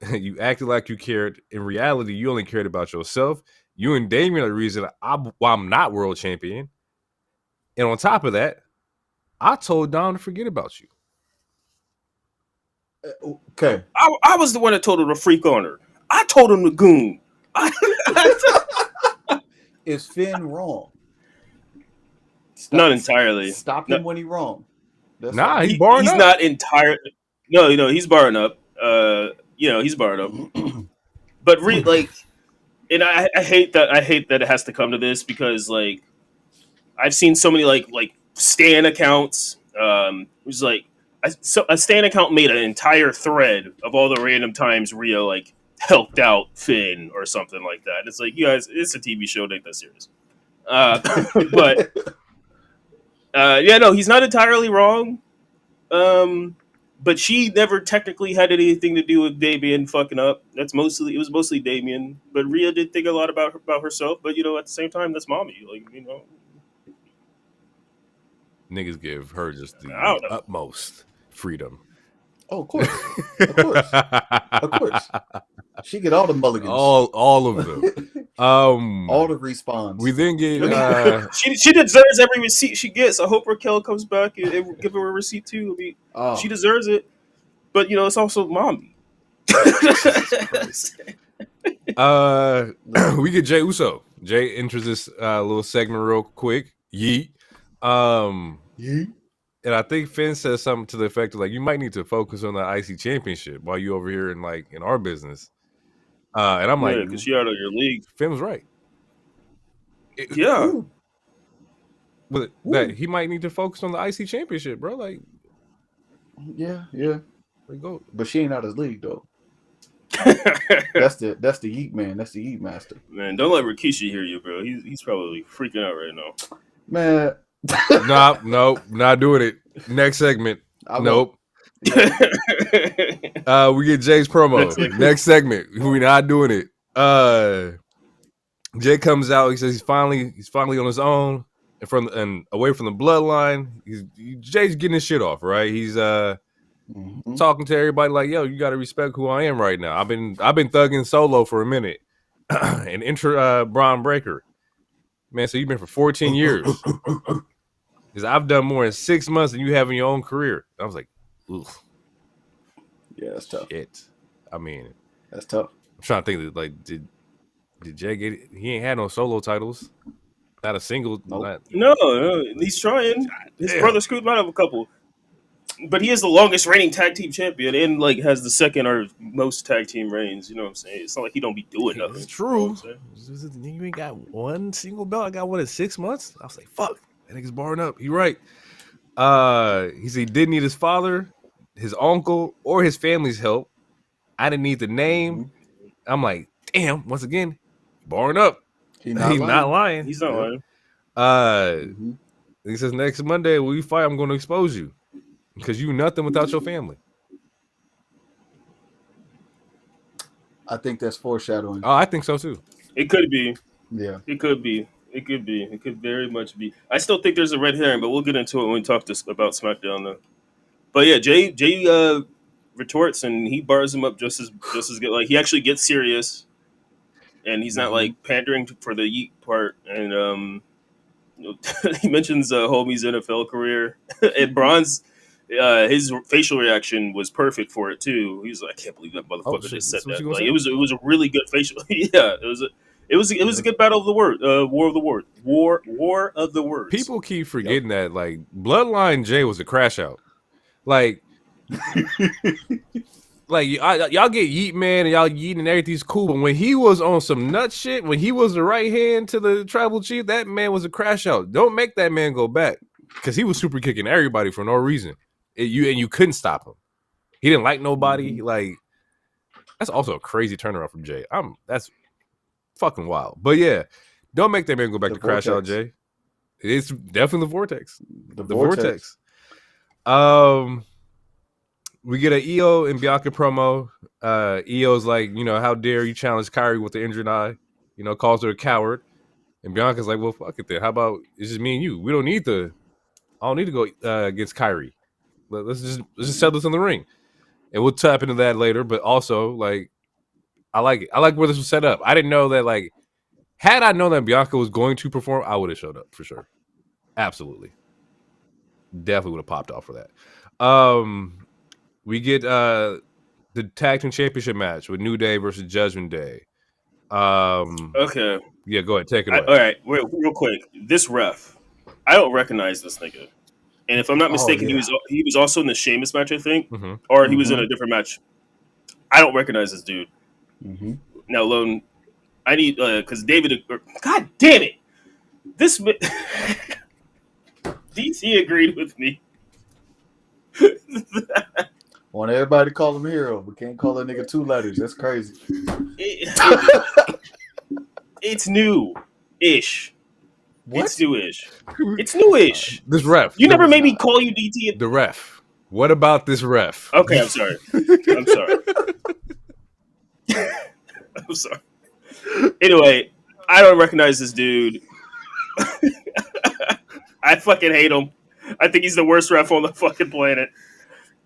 you acted like you cared. In reality, you only cared about yourself. You and Damian are the reason why I'm not world champion. And on top of that, I told Dom to forget about you. Okay. I was the one that told her to freak on her. I told him to goon. Is Finn wrong? Not entirely. Stop him when he's wrong. He's barring up. He's not entirely. No, he's barring up. He's barring up. But and I hate that. I hate that it has to come to this because like I've seen so many like Stan accounts. Which like a Stan account made an entire thread of all the random times Rhea like helped out Finn or something like that. It's like, you guys, it's a TV show, ain't that serious. But he's not entirely wrong. But she never technically had anything to do with Damian fucking up. It was mostly Damian. But Rhea did think a lot about herself. But at the same time, that's mommy. Niggas give her just the utmost freedom. Oh, of course. Of course. She get all the mulligans. All of them. All the respawns. We then get she deserves every receipt she gets. I hope Raquel comes back and give her a receipt too. She deserves it. But it's also mommy. We get Jey Uso. Jey enters this little segment real quick. Yeet. Yeet. And I think Finn says something to the effect of like, you might need to focus on the IC championship while you over here in our business. And I'm like, because you're out of your league. Finn was right. But that he might need to focus on the IC championship, bro. Like, yeah. Like, go. But she ain't out of his league though. That's the Yeet man. That's the Yeet master. Man, don't let Rikishi hear you, bro. He's probably freaking out right now. Man. Nope, not doing it. Next segment. Nope. We get Jay's promo. Next segment. We not doing it. Jay comes out. He says he's finally on his own and away from the bloodline. Jay's getting his shit off, right? He's talking to everybody like, yo, you got to respect who I am right now. I've been thugging solo for a minute and enter Braun Breaker. Man, so you've been for 14 years. Because I've done more in 6 months than you have in your own career. I was like, oof. Yeah, that's tough. Shit. I mean, that's tough. I'm trying to think, like, did Jay get it? He ain't had no solo titles. Not a single. Nope. No, he's trying. His brother Scoot might have a couple. But he is the longest reigning tag team champion and like has the second or most tag team reigns. You know what I'm saying? It's not like he don't be doing nothing. It's true. You know you ain't got one single belt. I got one in 6 months. I was like, fuck. That nigga's barring up. He right. He said he didn't need his father, his uncle, or his family's help. I didn't need the name. Mm-hmm. I'm like, damn, once again, barring up. He's not lying. He's not lying. He says next Monday when we fight, I'm going to expose you. Because you nothing without your family. I think that's foreshadowing. Oh, I think so too. It could be. Yeah. It could be. It could be. It could very much be. I still think there's a red herring, but we'll get into it when we talk about SmackDown though. But yeah, Jay retorts and he bars him up just as good. Like he actually gets serious, and he's not like pandering for the yeet part. And he mentions homie's NFL career and Braun's. His facial reaction was perfect for it too. He was like, "I can't believe that motherfucker just said that." Like, it was a really good facial. Yeah, it was a good battle of the word. War of the words. People keep forgetting that like Bloodline Jay was a crash out. Like, y'all get yeet man and y'all yeeting and everything's cool, but when he was on some nut shit, when he was the right hand to the tribal chief, that man was a crash out. Don't make that man go back because he was super kicking everybody for no reason. You couldn't stop him. He didn't like nobody. Like that's also a crazy turnaround from Jay. That's fucking wild. But yeah, don't make that man go back to crash out, Jay. It's definitely the vortex. The vortex. We get an Io and Bianca promo. Io's like, how dare you challenge Kyrie with the injured eye? Calls her a coward. And Bianca's like, well, fuck it then. How about it's just me and you? I don't need to go against Kyrie. Let's just settle this in the ring, and we'll tap into that later. But also, like, I like it. I like where this was set up. I didn't know that. Like, had I known that Bianca was going to perform, I would have showed up for sure. Absolutely, definitely would have popped off for that. We get the tag team championship match with New Day versus Judgment Day. Okay. Yeah, go ahead. Take it away. All right, real quick. This ref, I don't recognize this nigga. And if I'm not mistaken, he was also in the Sheamus match, I think, or he was in a different match. I don't recognize this dude. Now, Lone, I need because David. God damn it! This DC agreed with me. Want everybody to call him Hero, but can't call that nigga 2 letters. That's crazy. It's new-ish. What? It's new-ish. It's new-ish. This ref. You never made me call you DT. The ref. What about this ref? Okay, I'm sorry. I'm sorry. I'm sorry. Anyway, I don't recognize this dude. I fucking hate him. I think he's the worst ref on the fucking planet.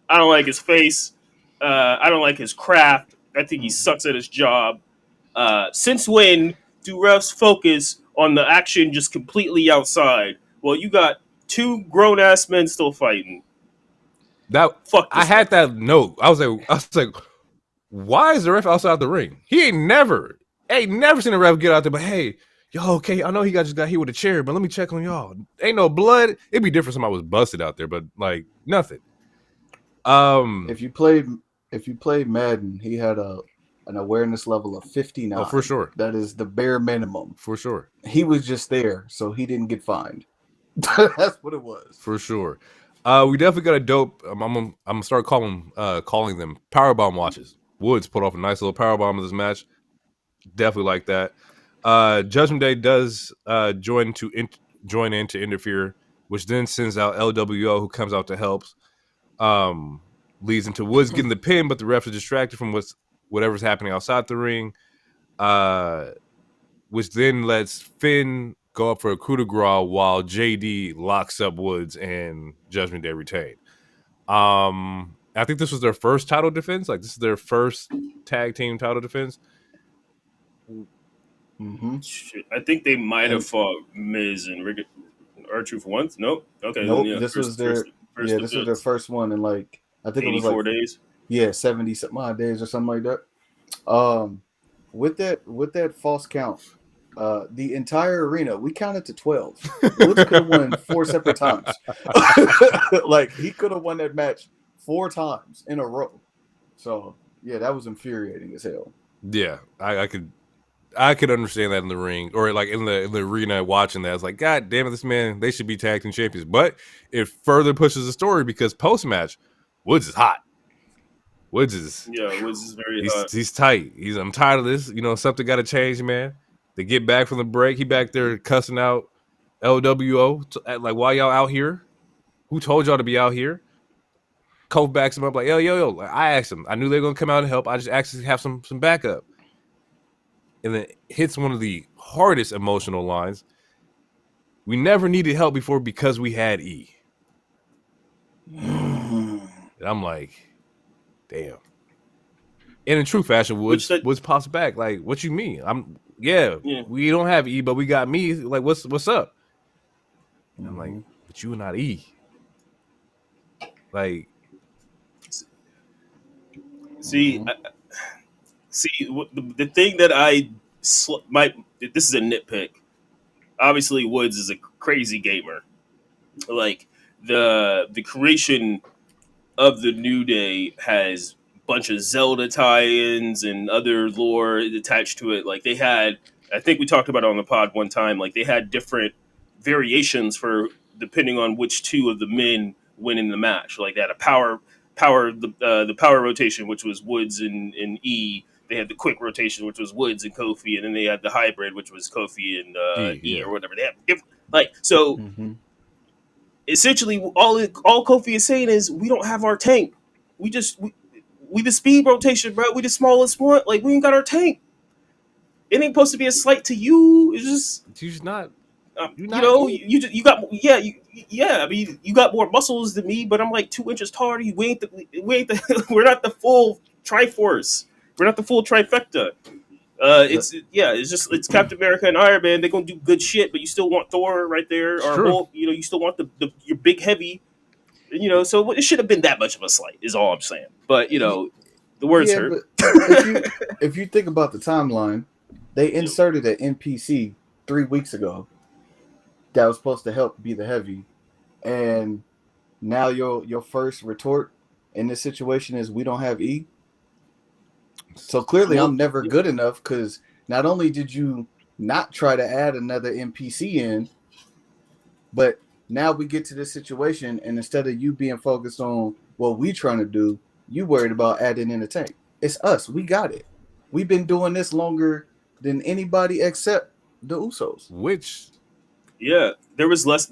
I don't like his face. I don't like his craft. I think he sucks at his job. Since when do refs focus on the action just completely outside? Well, you got 2 grown-ass men still fighting. I had that note. I was like, why is the ref outside the ring? He ain't never seen a ref get out there, but hey, yo, okay, I know he just got hit with a chair, but let me check on y'all. Ain't no blood. It'd be different if somebody was busted out there, but like nothing. If you played Madden, he had an awareness level of 59. Oh, for sure. That is the bare minimum. For sure. He was just there, so he didn't get fined. That's what it was. For sure. We definitely got a dope. I'm gonna start calling them powerbomb watches. Woods put off a nice little powerbomb in this match. Definitely like that. Judgment Day does join in to interfere, which then sends out LWO, who comes out to help. Leads into Woods getting the pin, but the refs are distracted from whatever's happening outside the ring, which then lets Finn go up for a coup de grace while JD locks up Woods and Judgment Day retain. I think this was their first title defense. Like, this is their first tag team title defense. I think they might have fought Miz and R-Truth once. Nope. Okay. Nope. Yeah, this was their first one in like, I think 84 it was like days. Yeah, 70 something odd days or something like that. With that false count, the entire arena, we counted to 12. Woods could have won 4 separate times. Like, he could have won that match 4 times in a row. So yeah, that was infuriating as hell. Yeah, I could understand that in the ring or like in the arena watching that. It's like, God damn it, this man, they should be tag team champions. But it further pushes the story because post match, Woods is hot. Woods is very hot. He's tight. I'm tired of this. Something got to change, man. They get back from the break. He back there cussing out LWO. Like, why y'all out here? Who told y'all to be out here? Cole backs him up like, yo. I asked him. I knew they were going to come out and help. I just asked to have some backup. And then hits one of the hardest emotional lines. We never needed help before because we had E. And I'm like, damn. And in true fashion, Woods pops back. Like, what you mean? We don't have E, but we got me. Like, what's up? And I'm like, but you are not E. Like, see, the thing that this is a nitpick. Obviously, Woods is a crazy gamer. Like, the creation of the New Day has a bunch of Zelda tie-ins and other lore attached to it. Like, they had, I think we talked about it on the pod one time, like they had different variations for depending on which 2 of the men win in the match. Like, they had the power rotation, which was Woods and E. They had the quick rotation, which was Woods and Kofi, and then they had the hybrid, which was Kofi and E or whatever. They have essentially all Kofi is saying is we don't have our tank. We the speed rotation, bro. We the smallest one. Like, we ain't got our tank. It ain't supposed to be a slight to you. It's just you're not. I mean, you got more muscles than me, but I'm like 2 inches taller. We're not the full Triforce. We're not the full trifecta. It's Captain America and Iron Man. They're gonna do good shit, but you still want Thor right there, or Hulk. You still want your big heavy. So it should have been that much of a slight. Is all I'm saying. But the words hurt. If you think about the timeline, they inserted an NPC 3 weeks ago. that was supposed to help be the heavy, and now your first retort in this situation is we don't have E. So clearly I'm never good enough, because not only did you not try to add another NPC in, but now we get to this situation, and instead of you being focused on what we trying to do, you worried about adding in a tank. It's us. We got it. We've been doing this longer than anybody except the Usos. Which, yeah, there was less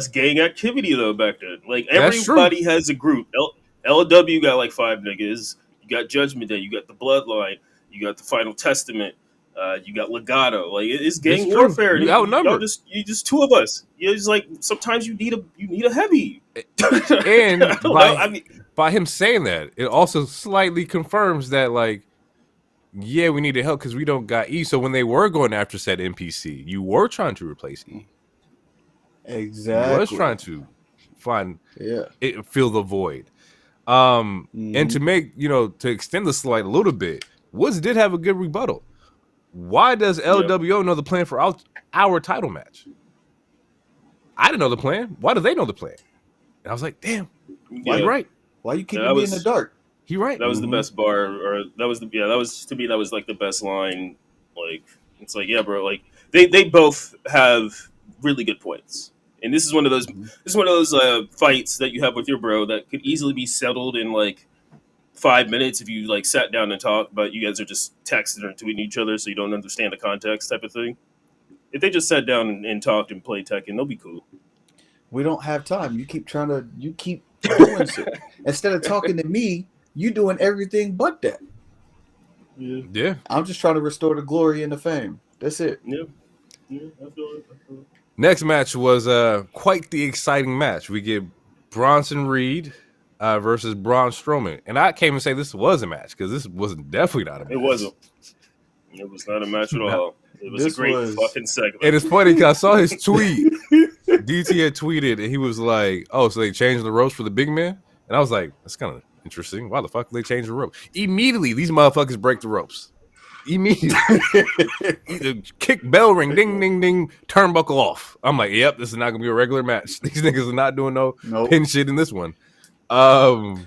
gang activity though back then. Like everybody has a group. LW got like 5 niggas. You got Judgment Day. You got the Bloodline. You got the Final Testament. You got Legato. Like it's gang warfare. You outnumbered. You just 2 of us. You just like sometimes you need a heavy. And by him saying that, it also slightly confirms that like, yeah, we need to help because we don't got E. So when they were going after said NPC, you were trying to replace E. Exactly. You was trying to fill the void. And to make, to extend the slide a little bit, Woods did have a good rebuttal. Why does LWO know the plan for our title match? I didn't know the plan. Why do they know the plan? And I was like, damn, you're right. Why you keeping me in the dark? He right. That was the best bar, or that was to me that was like the best line. Like it's like, yeah, bro. Like they both have really good points, and this is one of those fights that you have with your bro that could easily be settled in like 5 minutes if you like sat down and talked, but you guys are just texting or tweeting each other, so you don't understand the context type of thing. If they just sat down and talked and played Tekken, they'll be cool. We don't have time. You keep doing shit. Instead of talking to me, you doing everything but that. Yeah. I'm just trying to restore the glory and the fame. That's it. Yeah, I feel it. Next match was quite the exciting match. We get Bronson Reed versus Braun Strowman. And I can't even say this was a match because this was definitely not a match. It wasn't. It was not a match at all. It was a great fucking segment. And it's funny because I saw his tweet. DT had tweeted and he was like, oh, so they changed the ropes for the big man? And I was like, that's kind of interesting. Why the fuck did they change the rope? Immediately, these motherfuckers break the ropes. Immediately. Kick, bell ring, ding, ding, ding, turnbuckle off. I'm like, yep, this is not going to be a regular match. These niggas are not doing no pin shit in this one. I'm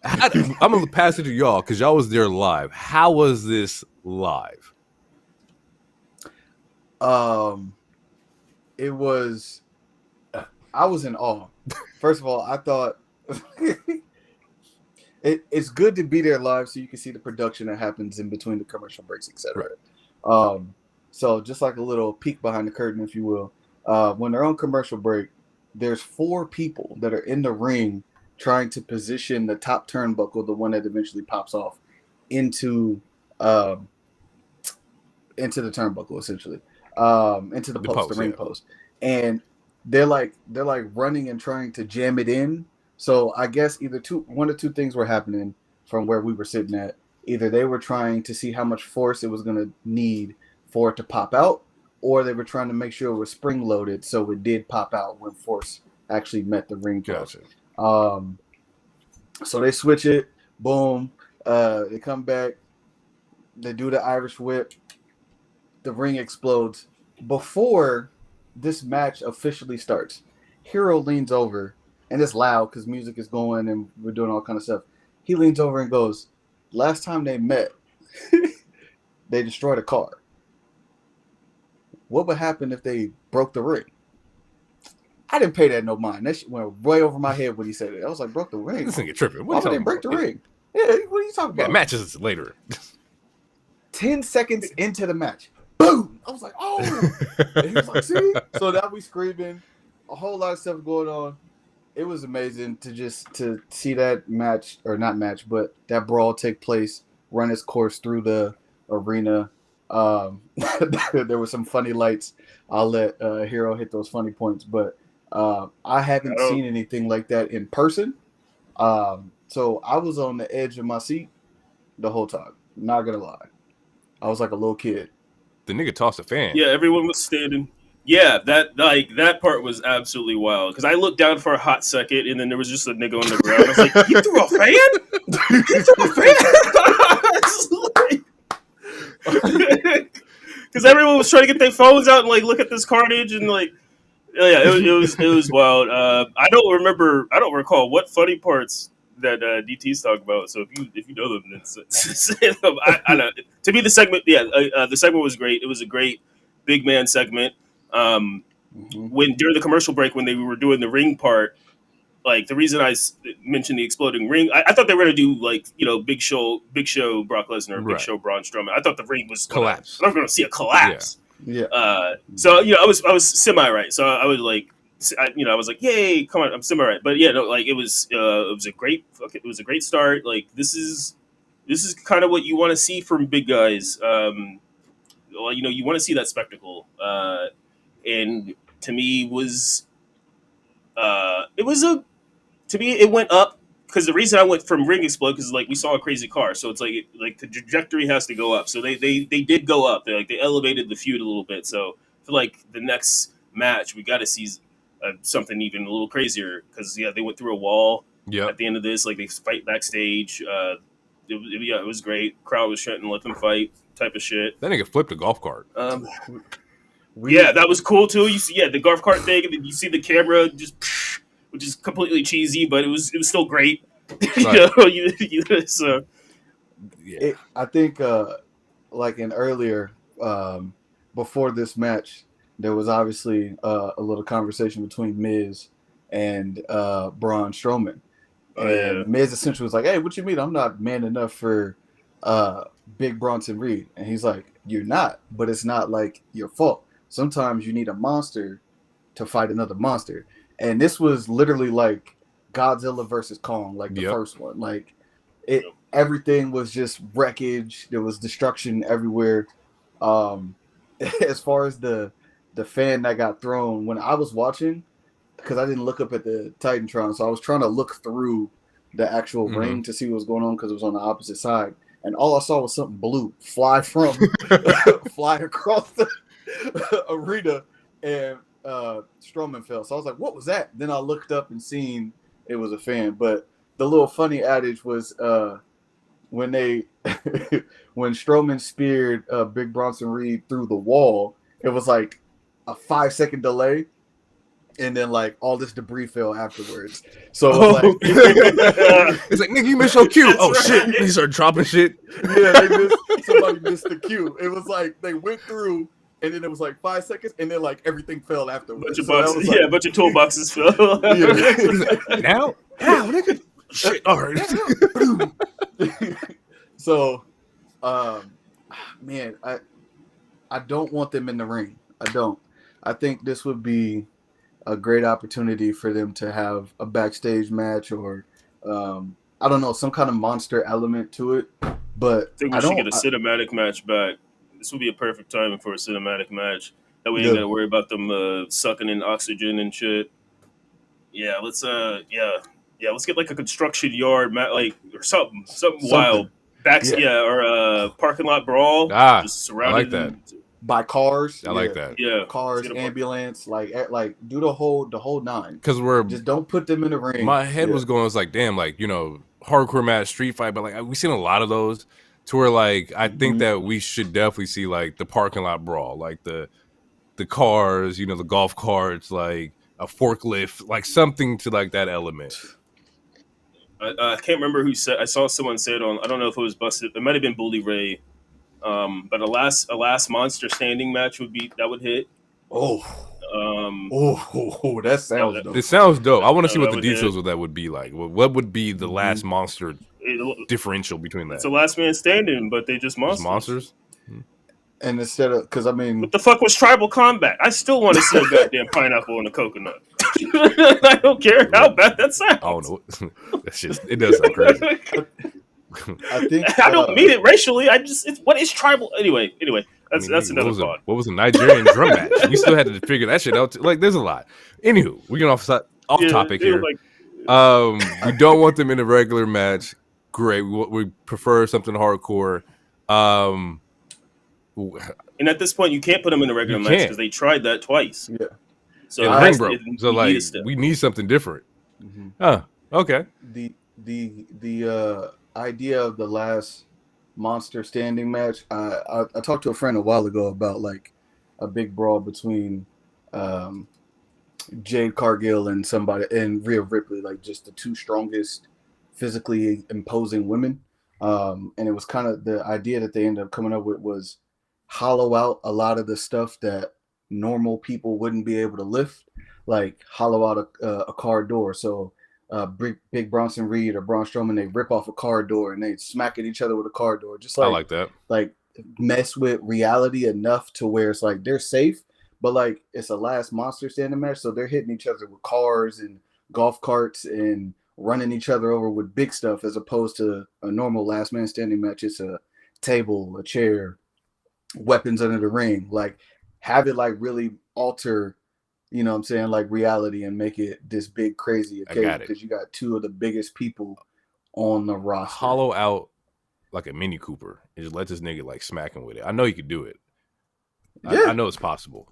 going to pass it to y'all because y'all was there live. How was this live? It was, I was in awe. First of all, I thought it's good to be there live so you can see the production that happens in between the commercial breaks, etc. Right. So just like a little peek behind the curtain, if you will, when they're on commercial break, there's 4 people that are in the ring trying to position the top turnbuckle, the one that eventually pops off, into the turnbuckle, essentially, into the post, the ring post, and they're like running and trying to jam it in. So I guess one of two things were happening from where we were sitting at. Either they were trying to see how much force it was going to need for it to pop out, or they were trying to make sure it was spring loaded so it did pop out when force actually met the ring post. Gotcha. So they switch it, boom, they come back, they do the Irish whip, the ring explodes. Before this match officially starts, Hero leans over, and it's loud because music is going and we're doing all kind of stuff. He leans over and goes, last time they met, they destroyed a car. What would happen if they broke the ring? I didn't pay that no mind. That shit went way over my head when he said it. I was like, broke the ring? This nigga tripping. Why would they break the ring? Yeah, what are you talking about? Yeah, matches later. 10 seconds into the match, boom! I was like, oh! And he was like, see? So now we screaming, a whole lot of stuff going on. It was amazing to see that match, or not match, but that brawl take place, run its course through the arena. There were some funny lights. I'll let Hero hit those funny points, but I haven't seen anything like that in person. So I was on the edge of my seat the whole time. Not gonna lie, I was like a little kid. The nigga tossed a fan. Yeah, everyone was standing. Yeah, that part was absolutely wild. Because I looked down for a hot second, and then there was just a nigga on the ground. I was like, "You threw a fan? You threw a fan?" because everyone was trying to get their phones out and like look at this carnage and like, yeah, it was wild. I don't recall what funny parts that DT's talking about. So if you know them, then say them. I know. To me, the segment, the segment was great. It was a great big man segment. When during the commercial break, when they were doing the ring part, like the reason I mentioned the exploding ring, I thought they were gonna do like Big Show Brock Lesnar, Big Show Braun Strowman. I thought the ring was collapse. I'm gonna see a collapse. Yeah. So I was semi right. So I was like, I was like, yay, come on, I'm semi right. But yeah, no, like it was a great start. Like this is kind of what you want to see from big guys. Well, you want to see that spectacle. And to me it went up because the reason I went from ring explode because like we saw a crazy car, so it's like the trajectory has to go up. So they did go up. They elevated the feud a little bit. So I feel like the next match we got to see something even a little crazier because they went through a wall at the end of this. Like they fight backstage. It was great. Crowd was shouting, let them fight type of shit. That nigga flipped a golf cart. That was cool too. You see, the golf cart thing, and then you see the camera just, which is completely cheesy, but it was still great. Right. So I think like in earlier before this match, there was obviously a little conversation between Miz and Braun Strowman. And Miz essentially was like, "Hey, what you mean? I'm not man enough for Big Bronson Reed." And he's like, "You're not, but it's not like your fault. Sometimes you need a monster to fight another monster." And this was literally like Godzilla versus Kong, like the first one. Like everything was just wreckage. There was destruction everywhere. As far as the fan that got thrown, when I was watching, because I didn't look up at the Titantron, so I was trying to look through the actual ring to see what was going on because it was on the opposite side. And all I saw was something blue fly across the arena, and Strowman fell. So I was like, what was that? Then I looked up and seen it was a fan. But the little funny adage was when when Strowman speared Big Bronson Reed through the wall, it was like a 5-second delay. And then, like, all this debris fell afterwards. So it's like, nigga, you missed your cue. Oh, right. Shit. They started dropping shit. Yeah, somebody missed the cue. It was like they went through, and then it was like 5 seconds, and then, like, everything fell afterwards. A bunch of toolboxes fell. Now, nigga. Shit, all right. So, man, I don't want them in the ring. I don't. I think this would be a great opportunity for them to have a backstage match or I don't know, some kind of monster element to it. But I think we should get a cinematic match back. This would be a perfect timing for a cinematic match. That we ain't gotta worry about them sucking in oxygen and shit. Yeah, let's get like a construction yard or something wild. Or parking lot brawl. Just surrounded. I like that. By cars. I like that. Yeah. Cars, ambulance, like do the whole nine. Because we're just don't put them in the ring. My head was going, I was like, damn, like, hardcore match, street fight, but like we've seen a lot of those to where like I think that we should definitely see like the parking lot brawl, like the cars, the golf carts, like a forklift, like something to like that element. I can't remember who said. I saw someone say it on. I don't know if it was Busted. It might have been Bully Ray. But a last monster standing match would hit. That sounds dope. It sounds dope. I want to see what the details of that would be like. What would be the last monster differential between that? It's a last man standing, but they just monsters. And instead of, because I mean, what the fuck was tribal combat? I still want to see a goddamn pineapple and a coconut. I don't care how bad that sounds. I don't know. It does sound crazy. I think I don't mean it racially. What is tribal? Anyway, that's another thought. What was a Nigerian drum match? We still had to figure that shit out. Like, there's a lot. Anywho, we get off topic here. We don't want them in a regular match. Great. We prefer something hardcore. And at this point, you can't put them in a regular match because they tried that twice. Yeah. So ring broke. So like, we need something different. Mm-hmm. Huh. Okay. The idea of the last monster standing match. I talked to a friend a while ago about like a big brawl between Jade Cargill and Rhea Ripley, like just the two strongest physically imposing women. And it was kind of the idea that they ended up coming up with was hollow out a lot of the stuff that normal people wouldn't be able to lift, like hollow out a car door. So Big Bronson Reed or Braun Strowman, they rip off a car door and they smack at each other with a car door. Just like, I like that. Like mess with reality enough to where it's like they're safe, but like it's a last monster standing match, so they're hitting each other with cars and golf carts and running each other over with big stuff, as opposed to a normal last man standing match. It's a table, a chair, weapons under the ring. Like have it like really alter, you know what I'm saying, like reality and make it this big crazy occasion because you got two of the biggest people on the roster. Hollow out like a Mini Cooper and just let this nigga like smack him with it. I know he could do it. Yeah. I know it's possible.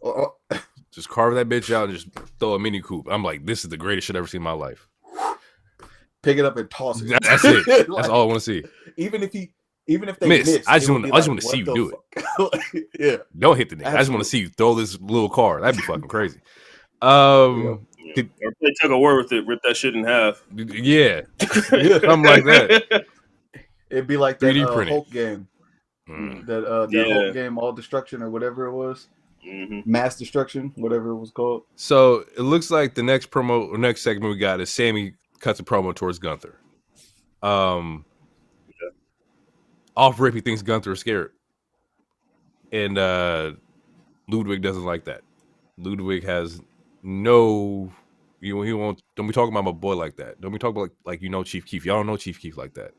Just carve that bitch out and just throw a Mini Coupe. I'm like, this is the greatest shit I've ever seen in my life. Pick it up and toss it. That's it. That's like, all I want to see. Even if they miss, I just want to see you do it. Yeah. Don't hit the nigga. Absolutely. I just want to see you throw this little car. That'd be fucking crazy. Or play tug of war with it, rip that shit in half. Yeah. Something like that. It'd be like that Hulk game. That Hulk game, All Destruction or whatever it was. Mm-hmm. Mass Destruction, whatever it was called. So it looks like the next next segment we got is Sammy cuts a promo towards Gunther. Off rip, he thinks Gunther is scared. And Ludwig doesn't like that. Ludwig has no, he won't, don't be talking about my boy like that. Don't be talking about like Chief Keef. Y'all don't know Chief Keef like that.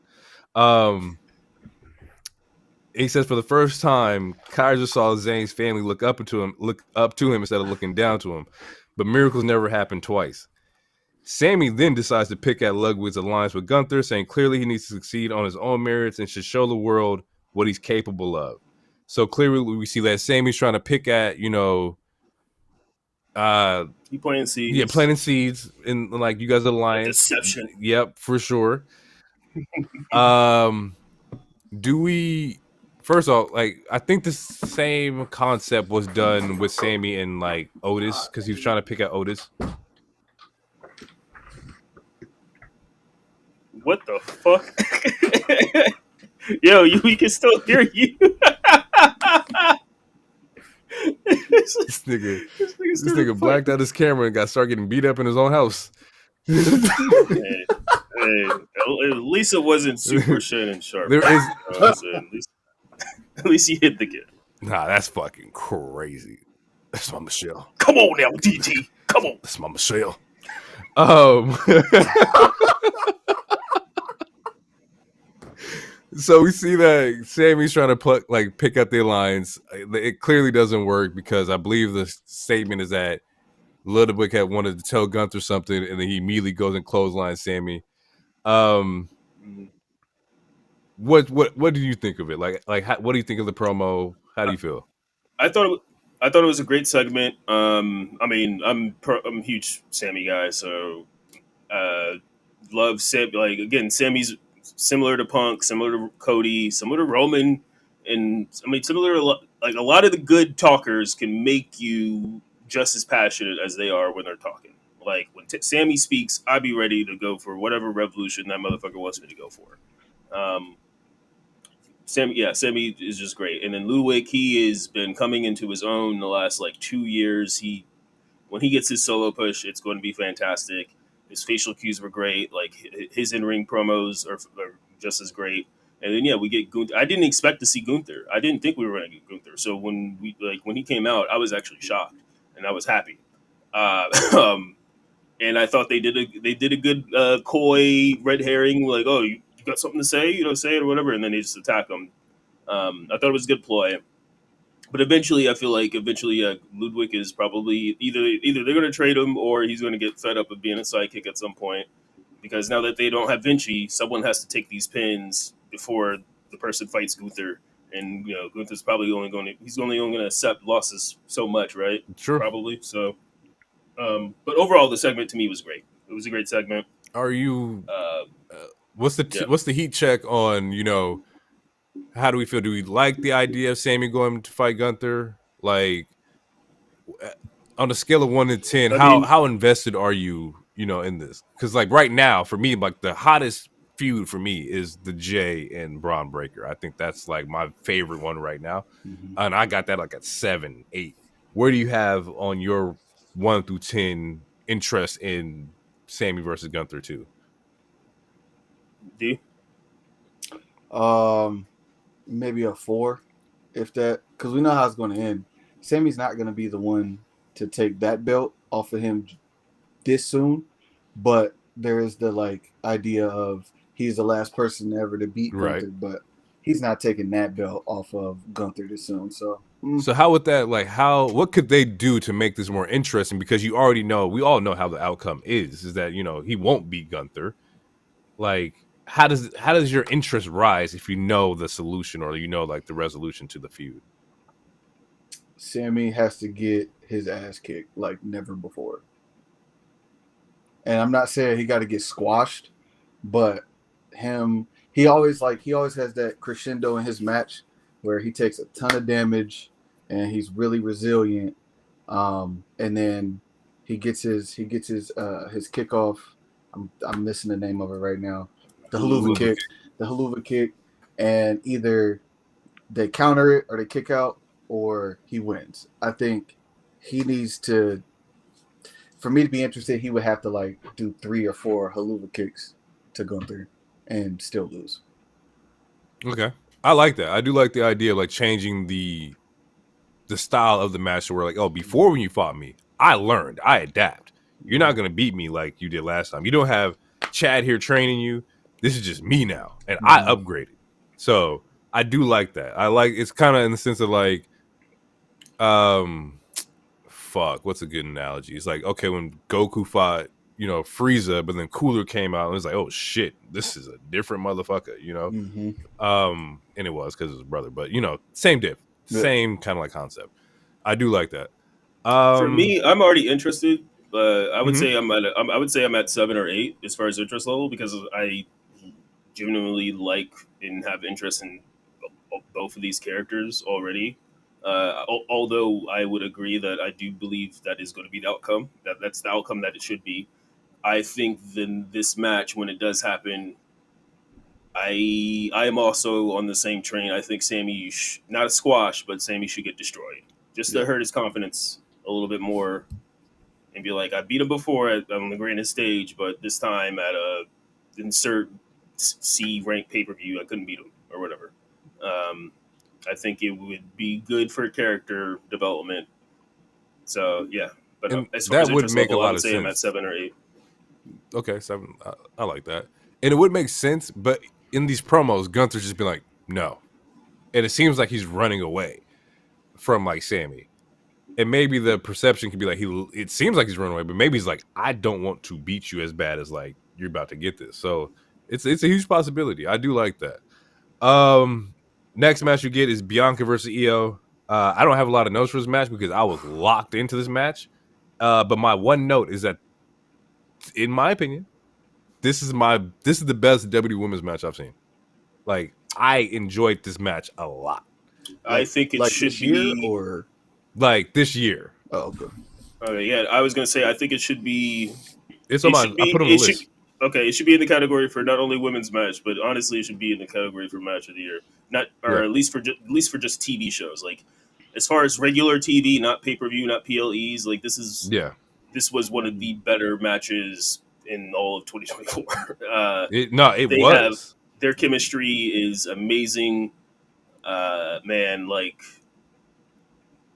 He says for the first time, Kaiser saw Zayn's family look up to him instead of looking down to him. But miracles never happen twice. Sammy then decides to pick at Ludwig's alliance with Gunther, saying clearly he needs to succeed on his own merits and should show the world what he's capable of. So clearly we see that Sammy's trying to pick at, he planting seeds. Yeah, planting seeds in like you guys are alliance. Deception. Yep, for sure. Do we first off, like I think the same concept was done with Sammy and like Otis because he was trying to pick at Otis. What the fuck? Yo, we can still hear you. This nigga blacked out his camera and started getting beat up in his own house. Hey, at least it wasn't super Shannon Sharp. There is at least he hit the kid. Nah, that's fucking crazy. That's my Michelle. Come on now, DT. Come on. That's my Michelle. So we see that Sammy's trying to pick up the alliance. It clearly doesn't work because I believe the statement is that Ludwig had wanted to tell Gunther something, and then he immediately goes and clotheslines Sammy. What do you think of it? What do you think of the promo? How do you feel? I thought it was a great segment. I mean, I'm a huge Sammy guy, so love Sammy. Like again, Sammy's similar to Punk, similar to Cody, similar to Roman, and I mean similar to like a lot of the good talkers can make you just as passionate as they are when they're talking. Like when Sammy speaks, I'd be ready to go for whatever revolution that motherfucker wants me to go for. Sammy is just great. And then Ludwig, he has been coming into his own the last 2 years. When he gets his solo push, it's going to be fantastic. His facial cues were great. Like his in-ring promos are just as great. And then we get Gunther. I didn't expect to see Gunther. I didn't think we were going to get Gunther. So when he came out, I was actually shocked and I was happy. And I thought they did a good coy red herring, like, oh, you got something to say, say it or whatever, and then they just attack him. I thought it was a good ploy. But eventually, I feel like Ludwig is probably either they're going to trade him or he's going to get fed up of being a sidekick at some point. Because now that they don't have Vinci, someone has to take these pins before the person fights Gunther. And, Gunther's probably only going to accept losses so much, right? Sure. Probably. So, but overall, the segment to me was great. It was a great segment. Are you, what's the heat check on, How do we feel? Do we like the idea of Sammy going to fight Gunther? Like, on a scale of 1 to 10, I mean, how invested are you, in this? Because like right now, for me, like the hottest feud for me is the Jay and Braun Breaker. I think that's like my favorite one right now, and I got that like at 7, 8. Where do you have on your 1 through 10 interest in Sammy versus Gunther too? D? Maybe a 4, if that, because we know how it's going to end. Sammy's not going to be the one to take that belt off of him this soon, but there is the like idea of he's the last person ever to beat Right. Gunther, but he's not taking that belt off of Gunther this soon. So how would that, like, what could they do to make this more interesting? Because we all know how the outcome is that, he won't beat Gunther. Like, how does your interest rise if you know the solution or like the resolution to the feud? Sammy has to get his ass kicked like never before. And I'm not saying he got to get squashed, but he always has that crescendo in his match where he takes a ton of damage and he's really resilient. And then he gets his kickoff. I'm missing the name of it right now. The haluva kick, and either they counter it or they kick out or he wins. I think he needs to. For me to be interested, he would have to like do 3 or 4 haluva kicks to Gunther and still lose. Okay, I like that. I do like the idea of like changing the style of the match. So we're like, oh, before when you fought me, I learned, I adapt. You're not gonna beat me like you did last time. You don't have Chad here training you. This is just me now, and I upgraded. So I do like that. I like it's kind of in the sense of like, what's a good analogy? It's like, okay, when Goku fought, Frieza, but then Cooler came out and it was like, oh shit, this is a different motherfucker, and it was because it was his brother, but same kind of like concept. I do like that. For me, I'm already interested, but I would Mhm. say I'm at 7 or 8 as far as interest level because I genuinely like and have interest in both of these characters already. Although I would agree that I do believe that is going to be the outcome. That's the outcome that it should be. I think then this match, when it does happen, I am also on the same train. I think Sammy, not a squash, but Sammy should get destroyed just to hurt his confidence a little bit more and be like, I beat him before on the grandest stage, but this time at a insert C rank pay per view, I couldn't beat him or whatever. I think it would be good for character development. So yeah, but And as far that as would interest make a level, I lot would of say I'm at sense. 7 or 8. Okay, 7. I like that, and it would make sense. But in these promos, Gunther's just been like, no, and it seems like he's running away from like Sammy. And maybe the perception could be like it seems like he's running away, but maybe he's like, I don't want to beat you as bad as like you're about to get this. So it's a huge possibility. I do like that. Next match you get is Bianca versus Io. I don't have a lot of notes for this match because I was locked into this match. But my one note is that, in my opinion, this is the best WWE women's match I've seen. Like, I enjoyed this match a lot. I think it like should this year be or like this year. Oh, okay. Okay, yeah, I was gonna say I think it should be. It's on I put on the list. It should be in the category for not only women's match, but honestly, it should be in the category for match of the year. Not or at least for just TV shows. Like as far as regular TV, not pay per view, not PLEs. Like this was one of the better matches in all of 2024. It They have was. their chemistry is amazing. Man, like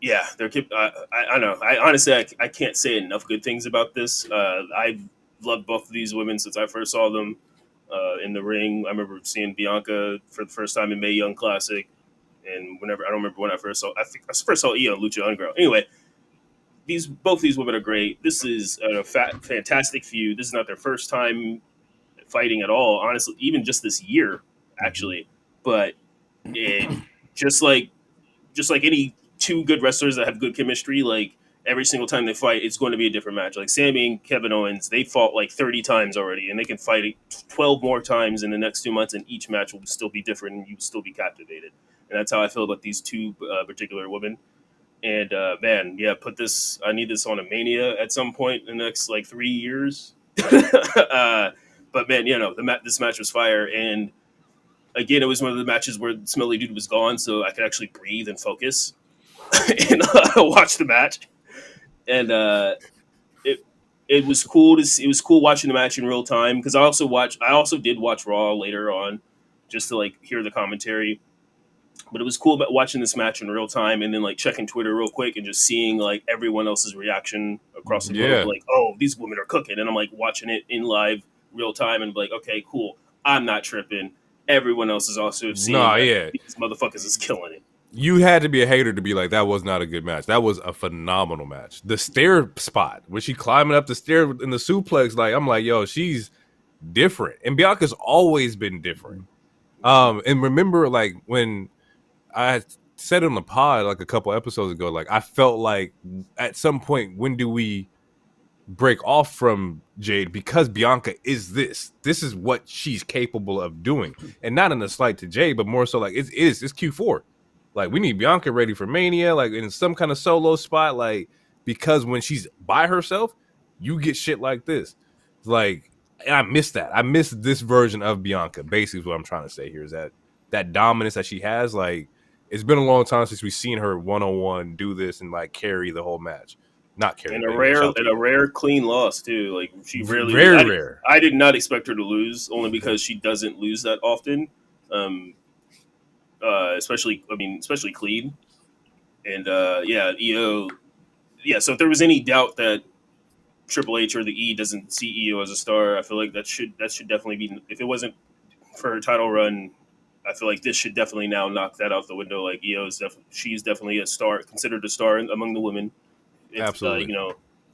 yeah, I know. I honestly, I can't say enough good things about this. I've loved both of these women since I first saw them in the ring. I remember seeing Bianca for the first time in Mae Young Classic, and I don't remember when I first saw. I think I first saw Io Lucha Underground. Anyway, both these women are great. This is a fantastic feud. This is not their first time fighting at all. Honestly, even just this year, actually. But it just like any two good wrestlers that have good chemistry, like every single time they fight, it's going to be a different match. Like Sammy and Kevin Owens, they fought like 30 times already, and they can fight 12 more times in the next 2 months, and each match will still be different, and you will still be captivated. And that's how I feel about these two particular women. And man, yeah, I need this on a Mania at some point in the next like 3 years. But man, this match was fire, and again, it was one of the matches where the smelly dude was gone, so I could actually breathe and focus and watch the match. And it was cool to see. It was cool watching the match in real time, because I also did watch Raw later on, just to like hear the commentary. But it was cool about watching this match in real time, and then like checking Twitter real quick and just seeing like everyone else's reaction across the globe. Like, oh, these women are cooking, and I'm like watching it in live real time and like, okay, cool. I'm not tripping. Everyone else is also seeing. These motherfuckers is killing it. You had to be a hater to be like, that was not a good match. That was a phenomenal match. The stair spot, when she climbing up the stair in the suplex, like, I'm like, yo, she's different. And Bianca's always been different. And remember, like, when I said on the pod, like, a couple episodes ago, like, I felt like at some point, when do we break off from Jade? Because Bianca is this. This is what she's capable of doing. And not in a slight to Jade, but more so, like, it's Q4. Like, we need Bianca ready for Mania, like in some kind of solo spot, like, because when she's by herself, you get shit like this. Like, and I miss that. I miss this version of Bianca. Basically, is what I'm trying to say here, is that dominance that she has. Like, it's been a long time since we've seen her 1-on-1 do this and like carry the whole match. Not carry, and a rare clean loss too. Like, she really rare. I did not expect her to lose, only because she doesn't lose that often. Especially clean. And EO. Yeah, so if there was any doubt that Triple H or the E doesn't see EO as a star, I feel like that should definitely be. If it wasn't for her title run, I feel like this should definitely now knock that out the window. Like, she's definitely a star, considered a star among the women. Absolutely.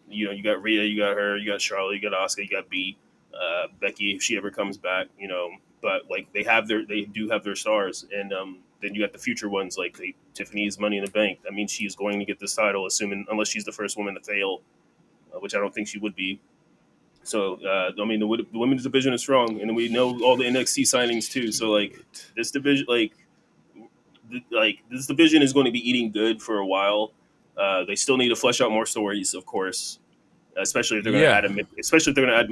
You got Rhea, you got her, you got Charlotte, you got Asuka, you got B, Becky if she ever comes back. But like they do have their stars, and then you got the future ones like Tiffany's Money in the Bank. I mean, she's going to get this title, unless she's the first woman to fail, which I don't think she would be. So I mean, the women's division is strong, and we know all the NXT signings too. So like this division, this division is going to be eating good for a while. They still need to flesh out more stories, of course. Especially if they're going to add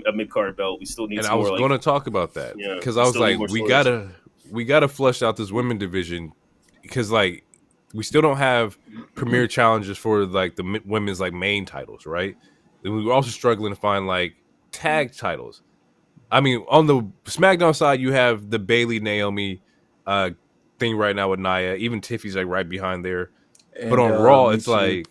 a mid card belt, we still need. And some I was more, going to talk about that, because I was like, we gotta flesh out this women division, because like we still don't have premier challenges for like the women's like main titles, right? And we were also struggling to find like tag titles. I mean, on the SmackDown side, you have the Bayley Naomi thing right now with Nia. Even Tiffy's like right behind there. And, but on Raw, it's like.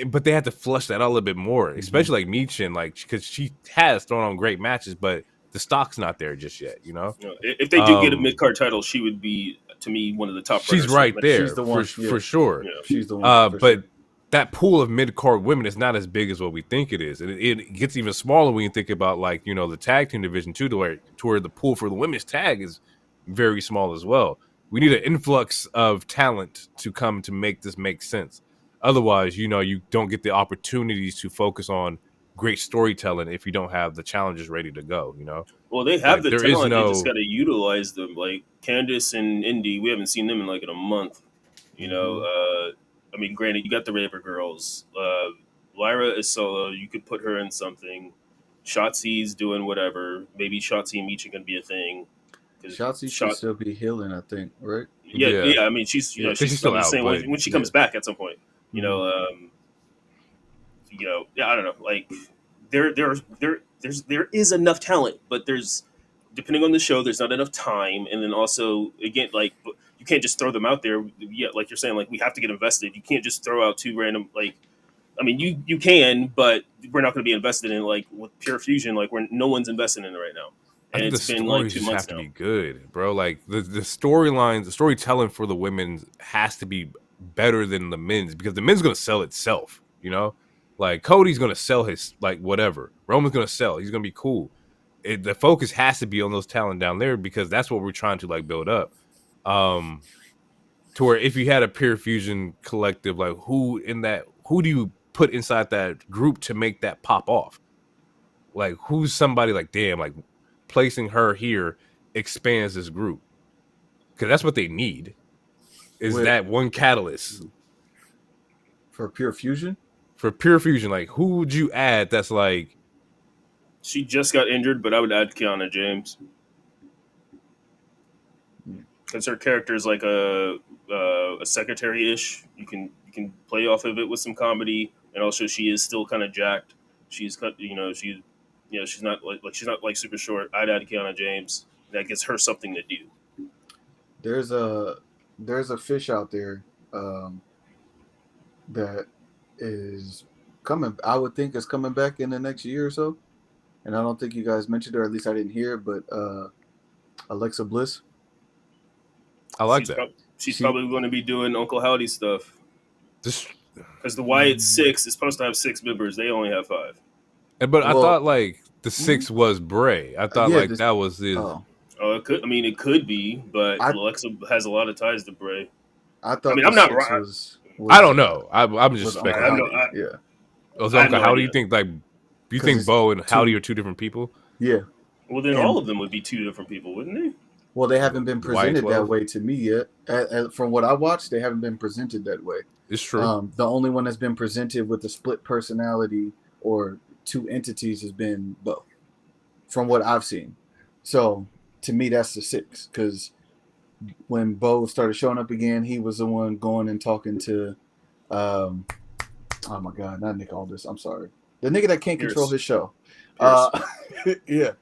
But they had to flush that out a little bit more, especially like Michin, like, because she has thrown on great matches, but the stock's not there just yet, If they do get a mid card title, she would be, to me, one of the top. She's right there. She's the one for sure. Yeah. She's the one. But that pool of mid card women is not as big as what we think it is, and it gets even smaller when you think about like the tag team division too, to where the pool for the women's tag is very small as well. We need an influx of talent to come to make this make sense. Otherwise, you don't get the opportunities to focus on great storytelling if you don't have the challenges ready to go, Well, they have the talent. They just got to utilize them. Like Candice and Indy, we haven't seen them in like a month. I mean, granted, you got the Raver girls. Lyra is solo. You could put her in something. Shotzi's doing whatever. Maybe Shotzi and Michin can be a thing. Shotzi should still be healing, I think, right? Yeah. I mean, she's she's still out, saying when she comes back at some point. I don't know. Like there is enough talent, but there's, depending on the show, there's not enough time. And then also, again, like, you can't just throw them out there. Yeah, like you're saying, like, we have to get invested. You can't just throw out two random, like, I mean, you can, but we're not going to be invested in, like, with Pure Fusion. Like, no one's invested in it right now. And it's been like 2 months now. Have to be good, bro. Like the storylines, the storytelling for the women has to be better than the men's, because the men's gonna sell itself, like Cody's gonna sell his, like, whatever. Roman's gonna sell, he's gonna be cool. The focus has to be on those talent down there, because that's what we're trying to like build up, to where if you had a Pure Fusion collective, like who do you put inside that group to make that pop off? Like, who's somebody like, damn, like placing her here expands this group? Because that's what they need. Is that one catalyst for pure fusion? For pure fusion, like who would you add? That's like she just got injured, but I would add Kiana James because her character is like a secretary-ish. You can play off of it with some comedy, and also she is still kind of jacked. She's she's not like super short. I'd add Kiana James. That gives her something to do. There's a fish out there that is coming. I would think is coming back in the next year or so, and I don't think you guys mentioned her. At least I didn't hear. But Alexa Bliss. I like that. She's probably going to be doing Uncle Howdy stuff. Because the Wyatt 6 is supposed to have 6 members. They only have 5. But I thought like the 6 was Bray. I thought that was his. Oh, it could. I mean, it could be, but Alexa has a lot of ties to Bray. I thought. I mean, I'm not right. I don't know. I'm just speculating. Yeah. How do you think? Like, do you think Bo and Howdy are 2 different people? Yeah. Well, then all of them would be 2 different people, wouldn't they? Well, they haven't been presented that way to me yet. From what I watched, they haven't been presented that way. It's true. The only one that's been presented with a split personality or 2 entities has been Bo, from what I've seen. So to me, that's the 6. Because when Bo started showing up again, he was the one going and talking to, oh my God, not Nick Aldis. I'm sorry, the nigga that can't control his show. Yeah,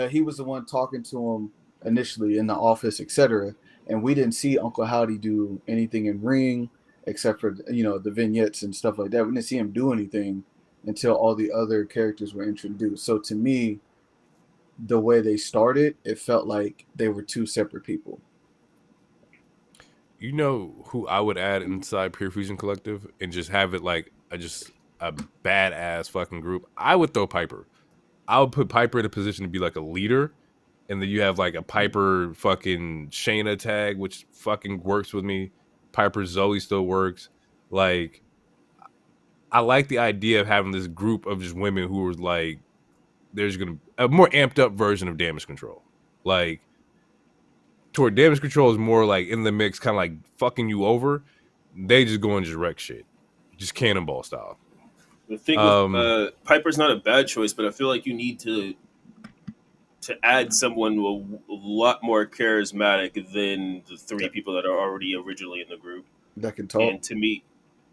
he was the one talking to him initially in the office, etc. And we didn't see Uncle Howdy do anything in ring except for the vignettes and stuff like that. We didn't see him do anything until all the other characters were introduced. So to me, the way they started, it felt like they were 2 separate people. You know who I would add inside Pure Fusion Collective and just have it like a badass fucking group? I would throw Piper. I would put Piper in a position to be like a leader. And then you have like a Piper fucking Shayna tag, which fucking works with me. Piper Zoe still works. Like, I like the idea of having this group of just women who are like, there's gonna a more amped up version of Damage Control. Like, toward Damage Control is more like in the mix, kind of like fucking you over. They just go and just wreck shit, just cannonball style. The thing with Piper's not a bad choice, but I feel like you need to add someone a lot more charismatic than the 3 people that are already originally in the group that can talk. And to me,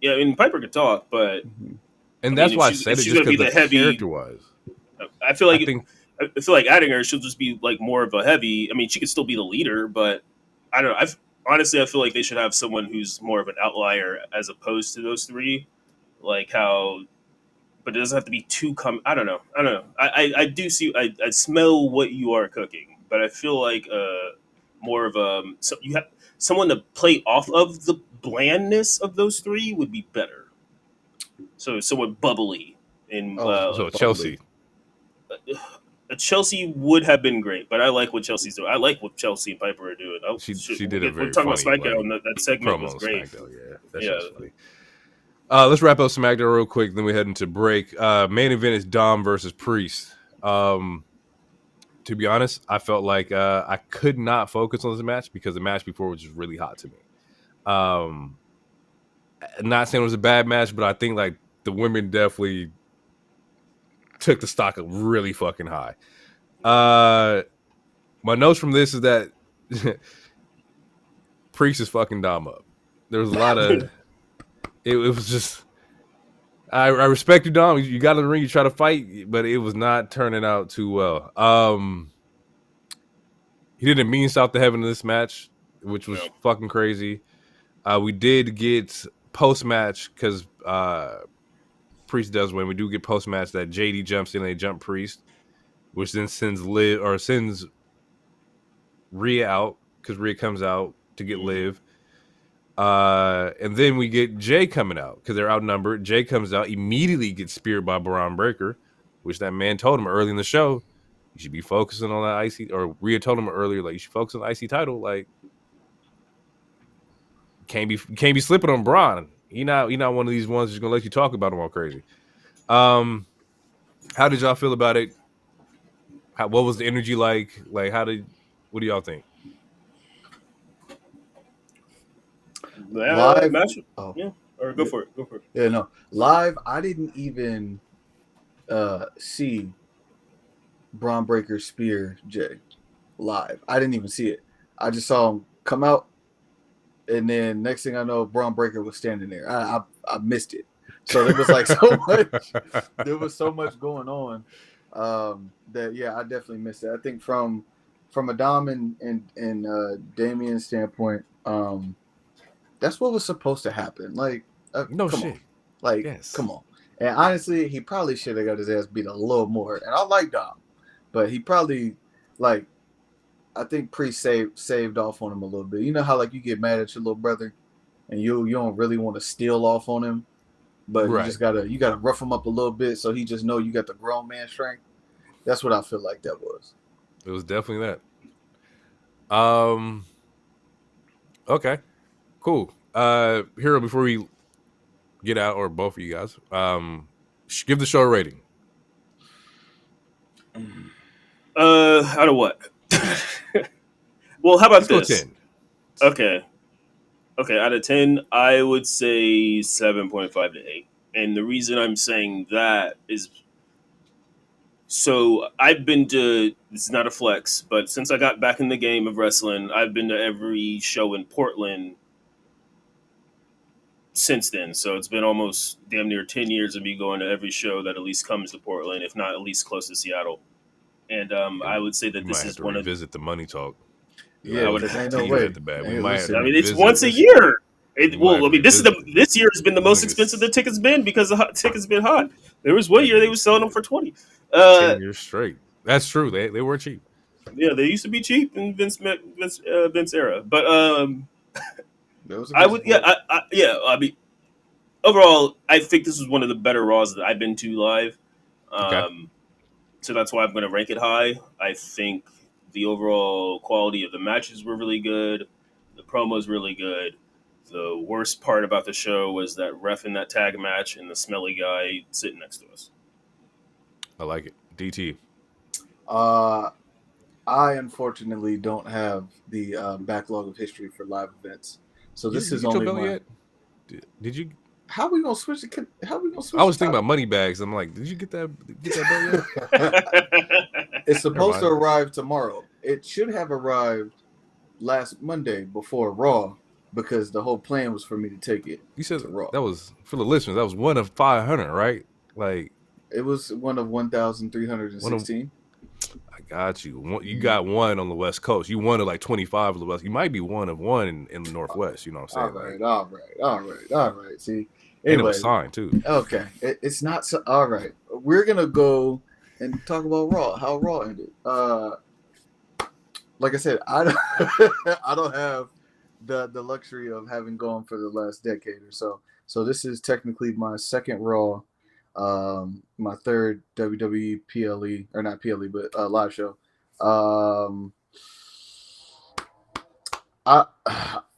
yeah, I mean Piper can talk, but and that's why I said it just because the character-wise. I feel like adding her, she'll just be like more of a heavy. I mean, she could still be the leader, but I don't know. Honestly, I feel like they should have someone who's more of an outlier as opposed to those 3, like how. But it doesn't have to be too I don't know. I do see. I smell what you are cooking, but I feel like more of so you have someone to play off of the blandness of those 3 would be better. So someone bubbly and so Chelsea. Chelsea would have been great, but I like what Chelsea's doing. I like what Chelsea and Piper are doing. She did a very we're talking funny, about Smackdown. That segment was great. That's funny. Let's wrap up SmackDown real quick, then we head into break. Main event is Dom versus Priest. To be honest, I felt like I could not focus on this match because the match before was just really hot to me. Not saying it was a bad match, but I think like the women definitely took the stock up really fucking high. My notes from this is that Priest is fucking Dom up. There was a lot of... It was just, I respect you, Dom. You got in the ring, you try to fight, but it was not turning out too well. He did a mean south to heaven in this match, which was fucking crazy. We did get post match because Priest does win. We do get post match that JD jumps in and they jump Priest, which then sends Rhea out because Rhea comes out to get Liv. And then we get Jay coming out because they're outnumbered. Jay comes out, immediately gets speared by Braun Breaker, which that man told him early in the show, you should be focusing on that IC, or Rhea told him earlier, like, you should focus on the IC title. Like, can't be slipping on Braun. He not one of these ones that's gonna let you talk about him all crazy. How did y'all feel about it? What was the energy like? Like, what do y'all think? Live match? Yeah, or go for it. Yeah, no. Live, I didn't even see Braun Breaker spear Jay live. I didn't even see it. I just saw him come out, and then next thing I know, Braun Breaker was standing there. I missed it. So there was like so much. There was so much going on that I definitely missed it. I think from a Dom and Damien's standpoint, that's what was supposed to happen. Like, no come shit. on. Like, yes. Come on. And honestly, he probably should have got his ass beat a little more. And I like Dom, but he probably, like, I think saved off on him a little bit. You know how, like, you get mad at your little brother and you don't really want to steal off on him, but you just gotta rough him up a little bit so he just know you got the grown man strength. That's what I feel like that was. It was definitely that. Okay. Cool. Hero, before we get out, or both of you guys, give the show a rating. Out of what? Well, how about Let's this? Go 10. Okay. Out of 10, I would say 7.5 to 8. And the reason I'm saying that is, so I've been to, it's not a flex, but since I got back in the game of wrestling, I've been to every show in Portland since then. So it's been almost damn near 10 years of me going to every show that at least comes to Portland, if not at least close to Seattle. And I would say that this is one of visit the money talk. Yeah, I would have no way. It's once a year. This year has been the most expensive the tickets been because the tickets been hot. There was one year they were selling them for 20. 10 years straight. That's true. They were cheap. Yeah, they used to be cheap in Vince era. But I mean, overall, I think this is one of the better Raws that I've been to live. So that's why I'm going to rank it high. I think the overall quality of the matches were really good. The promos really good. The worst part about the show was that ref in that tag match and the smelly guy sitting next to us. I like it. DT. I unfortunately don't have the backlog of history for live events. So this is only one. Yet? Did you? How are we gonna switch? I was thinking about money bags. I'm like, did you get that belt yet? It's supposed to arrive tomorrow. It should have arrived last Monday before Raw because the whole plan was for me to take it. You said Raw. That was for the listeners. That was one of 500, right? Like it was one of 1,316. I got you. You got one on the West Coast. You won at like 25 on the West. You might be one of one in the Northwest. You know what I'm saying? All right. See. Anyway, and it was signed too. Okay, it's not so. All right, we're gonna go and talk about Raw. How Raw ended. Like I said, I don't have the luxury of having gone for the last decade or so. So this is technically my second Raw, my third WWE PLE or not PLE but live show. I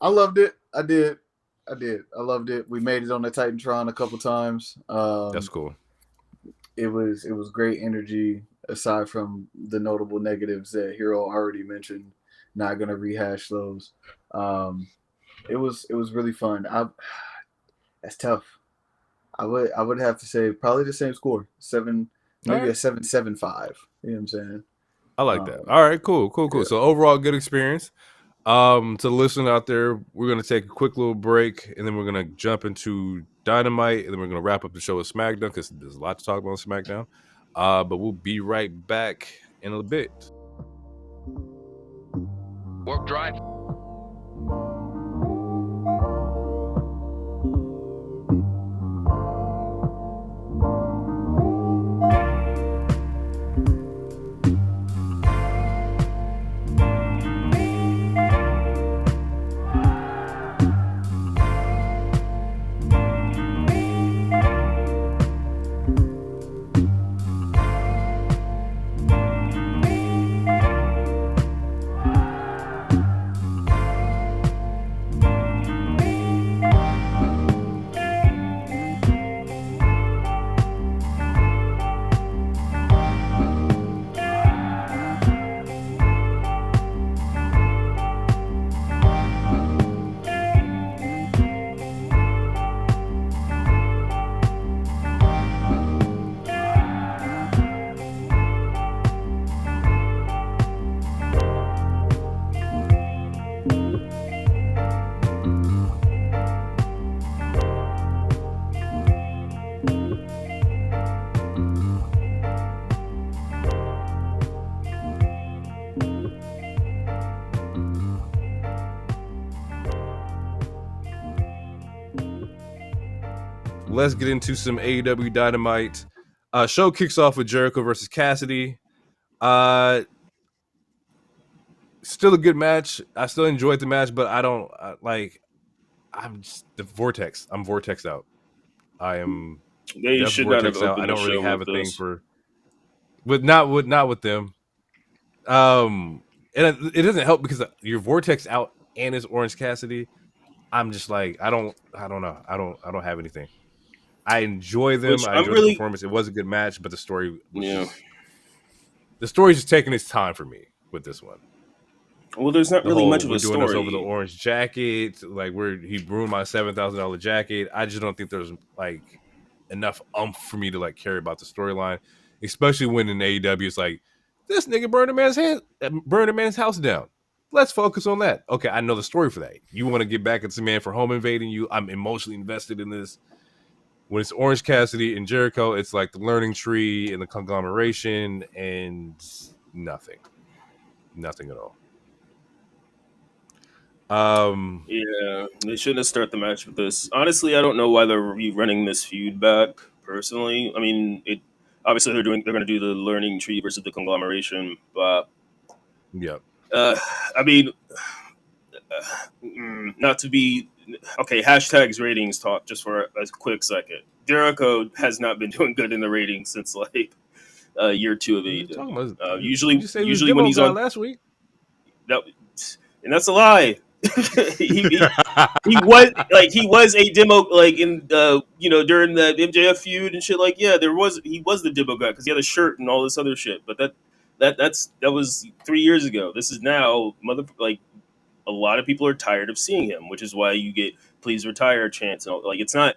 loved it. I did. I loved it. We made it on the Titantron a couple times. That's cool. It was great energy. Aside from the notable negatives that Hero already mentioned, not gonna rehash those. It was really fun. That's tough. I would have to say probably the same score, 7, maybe a 7.75. You know what I'm saying? I like that. All right, cool. Yeah. So overall, good experience. To the listener out there, we're going to take a quick little break, and then we're going to jump into Dynamite, and then we're going to wrap up the show with Smackdown, because there's a lot to talk about on Smackdown. But we'll be right back in a bit. Warp drive. let's get into some AEW Dynamite. Show kicks off with Jericho versus Cassidy. Still a good match. I still enjoyed the match, but I don't I'm just the Vortex. I'm Vortex out. I am They definitely should not have Vortex out. I opened the don't really show have with a thing this. for not with them. And it doesn't help because your Vortex out and it's Orange Cassidy. I'm just like I don't know. I don't have anything. I enjoy them. Which I I'm enjoy the really, performance. It was a good match, but the story was yeah. just the story's just taking its time for me with this one. Well, there's not The really much whole of we're a doing this over the story. orange jacket, like he ruined my $7,000 jacket. I just don't think there's like enough for me to like care about the storyline, especially when in AEW it's like this nigga burned a man's house down. Let's focus on that. Okay, I know the story for that. You want to get back at some man for home invading you. I'm emotionally invested in this. When it's Orange Cassidy and Jericho, it's like the learning tree and the conglomeration and nothing at all. Yeah, they shouldn't have started the match with this. Honestly, I don't know why they're running this feud back. Personally, I mean, it obviously they're going to do the learning tree versus the conglomeration, but Yep. I mean, not to be okay. Hashtags ratings talk just for a quick second. Jericho has not been doing good in the ratings since like year 2 of What are you talking AEW. about? You Usually, just said he was usually when demo he's guy on last week. that, and that's a lie. He was a demo like in during the MJF feud and shit, like he was the demo guy because he had a shirt and all this other shit, but that was 3 years ago. This is now a lot of people are tired of seeing him, which is why you get please retire chants and all. Like it's not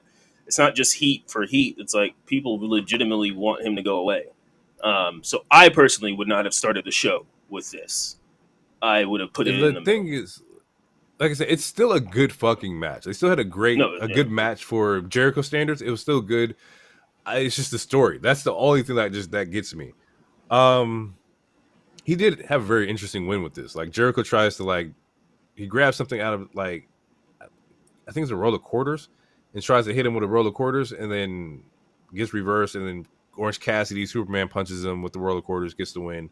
just heat for heat. It's like people legitimately want him to go away. So I personally would not have started the show with this. I would have put it in The the middle. thing is, like I said, it's still a good fucking match. They still had a No, good match for Jericho standards. It was still good. It's just the story. That's the only thing that gets me. He did have a very interesting win with this. Like Jericho tries to he grabs something out of I think it's a roll of quarters and tries to hit him with a roll of quarters and then gets reversed and then Orange Cassidy Superman punches him with the roll of quarters, gets the win.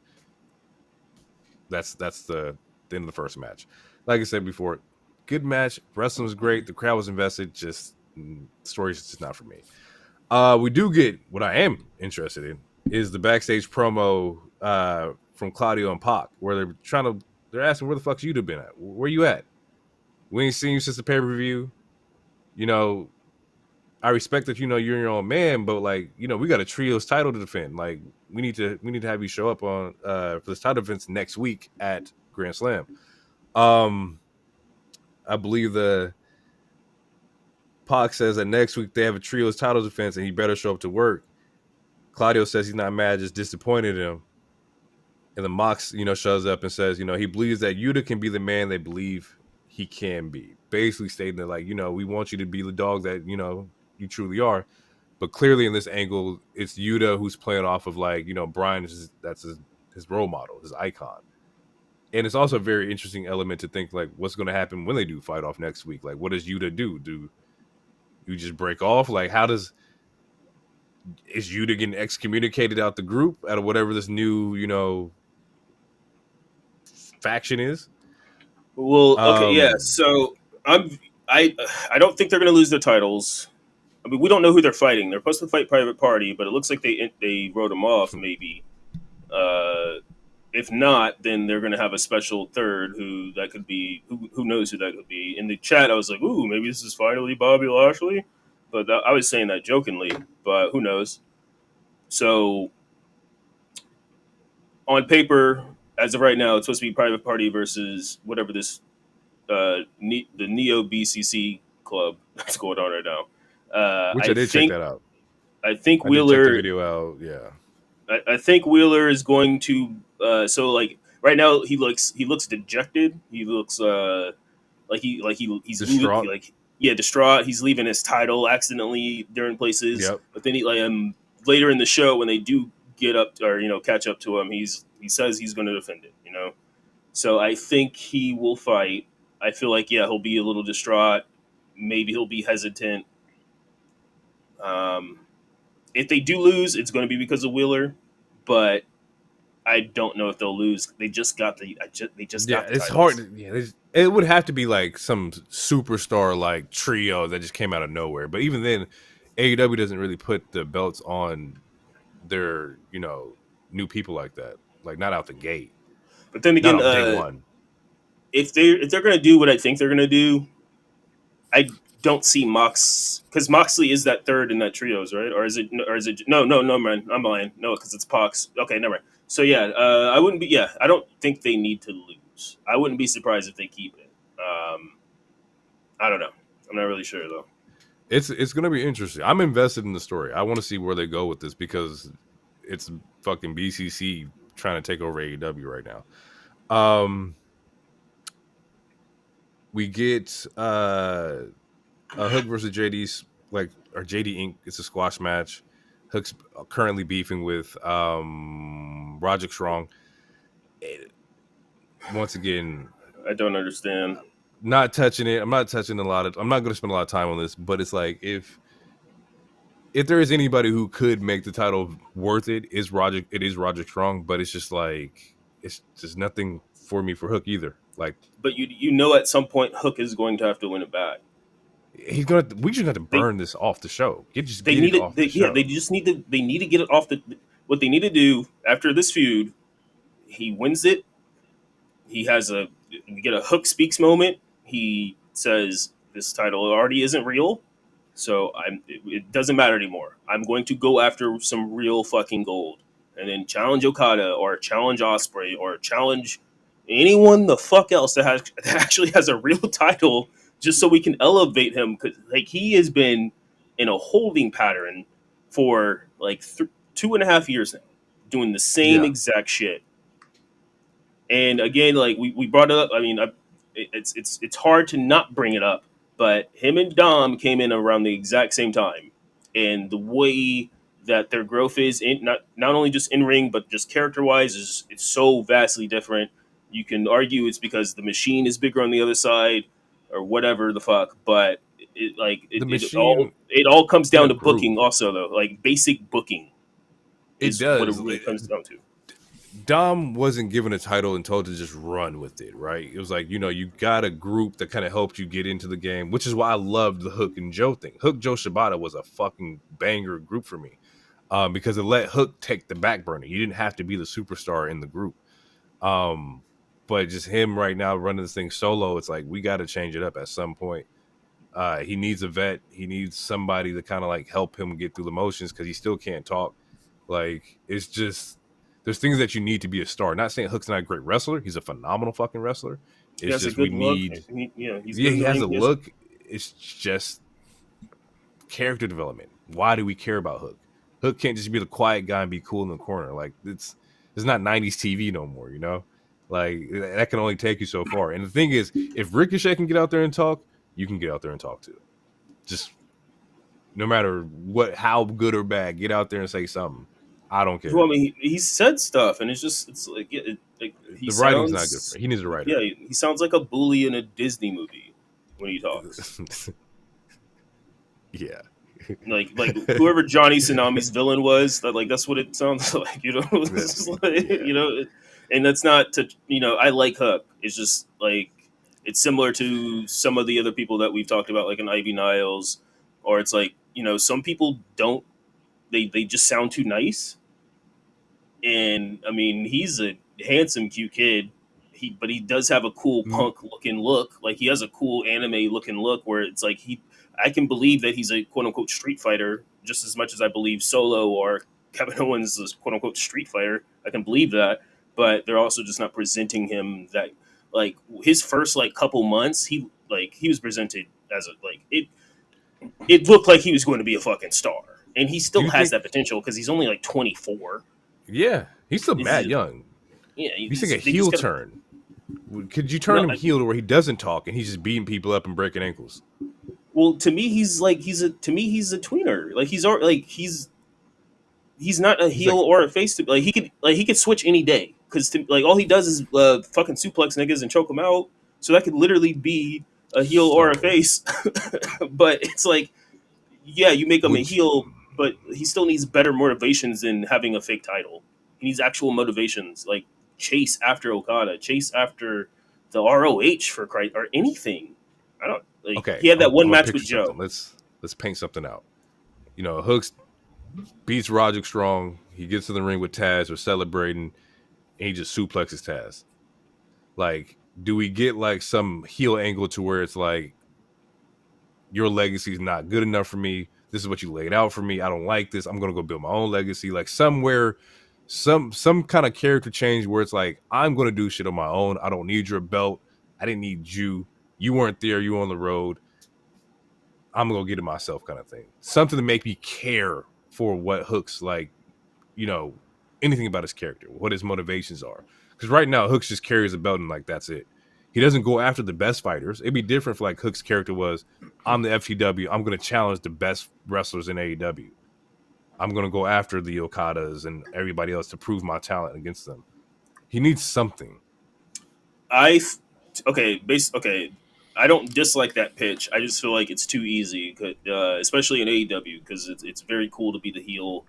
That's the end of the first match. Like I said before, good match. Wrestling was great. The crowd was invested. Just story's just not for me. We do get what I am interested in is the backstage promo from Claudio and Pac, where they're asking where the fuck's you been at? Where you at? We ain't seen you since the pay-per-view. You know, I respect that you're your own man, but we got a trios title to defend. Like we need to have you show up on for this title defense next week at Grand Slam. I believe the Pac says that next week they have a trios title defense and he better show up to work. Claudio says he's not mad, just disappointed in him. And then Mox, shows up and says, he believes that Yuta can be the man they believe he can be. Basically stating that, we want you to be the dog that, you truly are. But clearly in this angle, it's Yuta who's playing off of Brian that's his role model, his icon. And it's also a very interesting element to think what's going to happen when they do fight off next week. Like, what does Yuta do? Do you just break off? Like, is Yuta getting excommunicated out the group out of whatever this new, faction is? Well, okay, yeah. So I don't think they're going to lose their titles. I mean, we don't know who they're fighting. They're supposed to fight Private Party, but it looks like they wrote them off. Maybe. If not, then they're going to have a special third who that could be. Who knows who that could be? In the chat, I was like, "Ooh, maybe this is finally Bobby Lashley," but I was saying that jokingly. But who knows? So on paper, as of right now, it's supposed to be Private Party versus whatever this the Neo BCC club that's going on right now. Which I did check that out. I think I did check Wheeler the video out. Yeah, I think Wheeler is going to. So right now he looks dejected. He looks he's distraught. Distraught. He's leaving his title accidentally during places. Yep. But then later in the show when they do get up or catch up to him, he says he's going to defend it. So I think he will fight. I feel like he'll be a little distraught. Maybe he'll be hesitant. If they do lose, it's going to be because of Wheeler, but I don't know if they'll lose. They just got the got the it's titles. hard. It would have to be like some superstar like trio that just came out of nowhere. But even then, AEW doesn't really put the belts on their new people like that. Like not out the gate. But then Not again, on day one. If they're going to do what I think they're going to do, I don't see because Moxley is that third in that trios, right? Or is it no, man, I'm lying. No, because it's Pox. Okay, never mind. So yeah, I wouldn't be. Yeah, I don't think they need to lose. I wouldn't be surprised if they keep it. I don't know. I'm not really sure though. It's gonna be interesting. I'm invested in the story. I want to see where they go with this because it's fucking BCC trying to take over AEW right now. We get a Hook versus JD's or JD Inc. It's a squash match. Hook's currently beefing with Roderick Strong. Once again, I don't understand. Not touching it. I'm not touching I'm not going to spend a lot of time on this, but it's like if there is anybody who could make the title worth it is Roderick Strong, but it's just like it's just nothing for me for Hook either. Like, but at some point Hook is going to have to win it back. We just got to burn this off the show. They just need to get it off the. What they need to do after this feud, he wins it. We get a Hook speaks moment. He says this title already isn't real, so it doesn't matter anymore. I'm going to go after some real fucking gold, and then challenge Okada or challenge Ospreay or challenge anyone the fuck else that actually has a real title, just so we can elevate him, because he has been in a holding pattern for 2.5 years now, doing the same exact shit. And again, we brought it up. I mean, it's hard to not bring it up, but him and Dom came in around the exact same time, and the way that their growth is not only just in ring but just character wise it's so vastly different. You can argue it's because the machine is bigger on the other side, or whatever the fuck, but it all comes down to booking. Also, though, basic booking is what it really comes down to. Dom wasn't given a title and told to just run with it, right? It was like, you got a group that kind of helped you get into the game, which is why I loved the Hook and Joe thing. Hook, Joe, Shibata was a fucking banger group for me, because it let Hook take the back burner. You didn't have to be the superstar in the group. But just him right now running this thing solo, it's like, we got to change it up at some point. He needs a vet. He needs somebody to kind of help him get through the motions, because he still can't talk. It's just... There's things that you need to be a star. Not saying Hook's not a great wrestler. He's a phenomenal fucking wrestler. It's just he has a look. It's just character development. Why do we care about Hook? Hook can't just be the quiet guy and be cool in the corner. It's not 90s TV no more, that can only take you so far. And the thing is, if Ricochet can get out there and talk, you can get out there and talk too. Just no matter how good or bad, get out there and say something. I don't care. Well, I mean, he said stuff, and the writing's not good for him. He needs a writer. Yeah, he sounds like a bully in a Disney movie when he talks. Yeah. Like whoever Johnny Tsunami's villain was, that's what it sounds like, and that's not to, I like Hook. It's just it's similar to some of the other people that we've talked about, like an Ivy Niles, or it's some people don't, they just sound too nice. And I mean, he's a handsome, cute kid. But he does have a cool punk looking look. He has a cool anime looking look where it's I can believe that he's a quote unquote street fighter just as much as I believe Solo or Kevin Owens is quote unquote street fighter. I can believe that, but they're also just not presenting him that his first couple months. He was presented as it looked like he was going to be a fucking star, and he still has that potential because he's only 24. Yeah, he's still mad young. Yeah, he's like a heel turn. Could you turn him heel to where he doesn't talk and he's just beating people up and breaking ankles? Well, to me, he's a tweener. He's not a heel or a face. He could switch any day, because all he does is fucking suplex niggas and choke them out. So that could literally be a heel or a face. But it's you make him a heel, but he still needs better motivations than having a fake title. He needs actual motivations, like chase after Okada, chase after the ROH for Christ, or anything. I don't like. Okay, He had that one I'm gonna match with picture Joe. something. Let's paint something out. Hooks beats Roderick Strong. He gets in the ring with Taz. They're celebrating, and he just suplexes Taz. Like, do we get like some heel angle to where it's like, your legacy is not good enough for me. This is what you laid out for me. I don't like this. I'm gonna go build my own legacy. Like somewhere, some kind of character change where it's like, I'm gonna do shit on my own. I don't need your belt. I didn't need you. You weren't there. You were on the road. I'm gonna get it myself, kind of thing. Something to make me care for what Hooks like. Anything about his character, what his motivations are. Because right now, Hooks just carries a belt and like that's it. He doesn't go after the best fighters. It'd be different if like Hook's character was, I'm the FTW. I'm going to challenge the best wrestlers in AEW. I'm going to go after the Okadas and everybody else to prove my talent against them. He needs something. Okay. I don't dislike that pitch. I just feel like it's too easy, especially in AEW, because it's very cool to be the heel,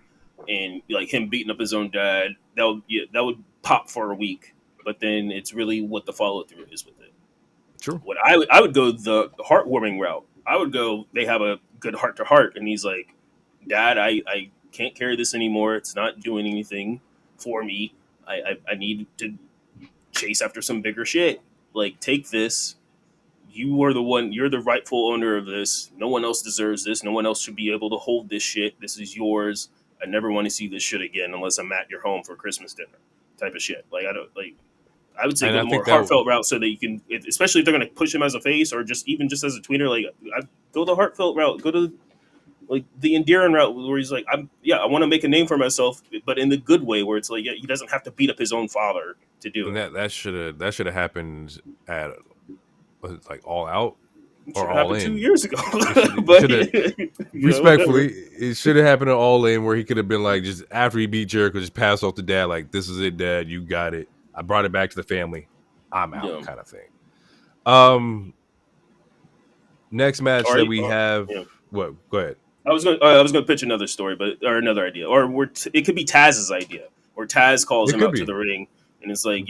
and like him beating up his own dad. That would pop for a week, but then it's really what the follow through is with it. True. What I would go the heartwarming route. I would go. They have a good heart to heart, and he's like, "Dad, I can't carry this anymore. It's not doing anything for me. I need to chase after some bigger shit. Like, take this. You're the rightful owner of this. No one else deserves this. No one else should be able to hold this shit. This is yours. I never want to see this shit again unless I'm at your home for Christmas dinner," type of shit. Like, I would say go the more heartfelt route so that you can, especially if they're going to push him as a face or just even as a tweener, like, go the heartfelt route. Go to like the endearing route where he's like, I want to make a name for myself, but in the good way, where it's like, he doesn't have to beat up his own father to do it. That should have happened at like All Out or All All In. In 2 years ago. Respectfully, it should have happened at All In, where he could have been like, just after he beat Jericho, just pass off to Dad, like, this is it, Dad, you got it. I brought it back to the family. I'm out, kind of thing. Next match that we have. Yeah. What? Go ahead. I was going to pitch another story, or another idea, or it could be Taz's idea, or Taz calls him out to the ring, and it's like,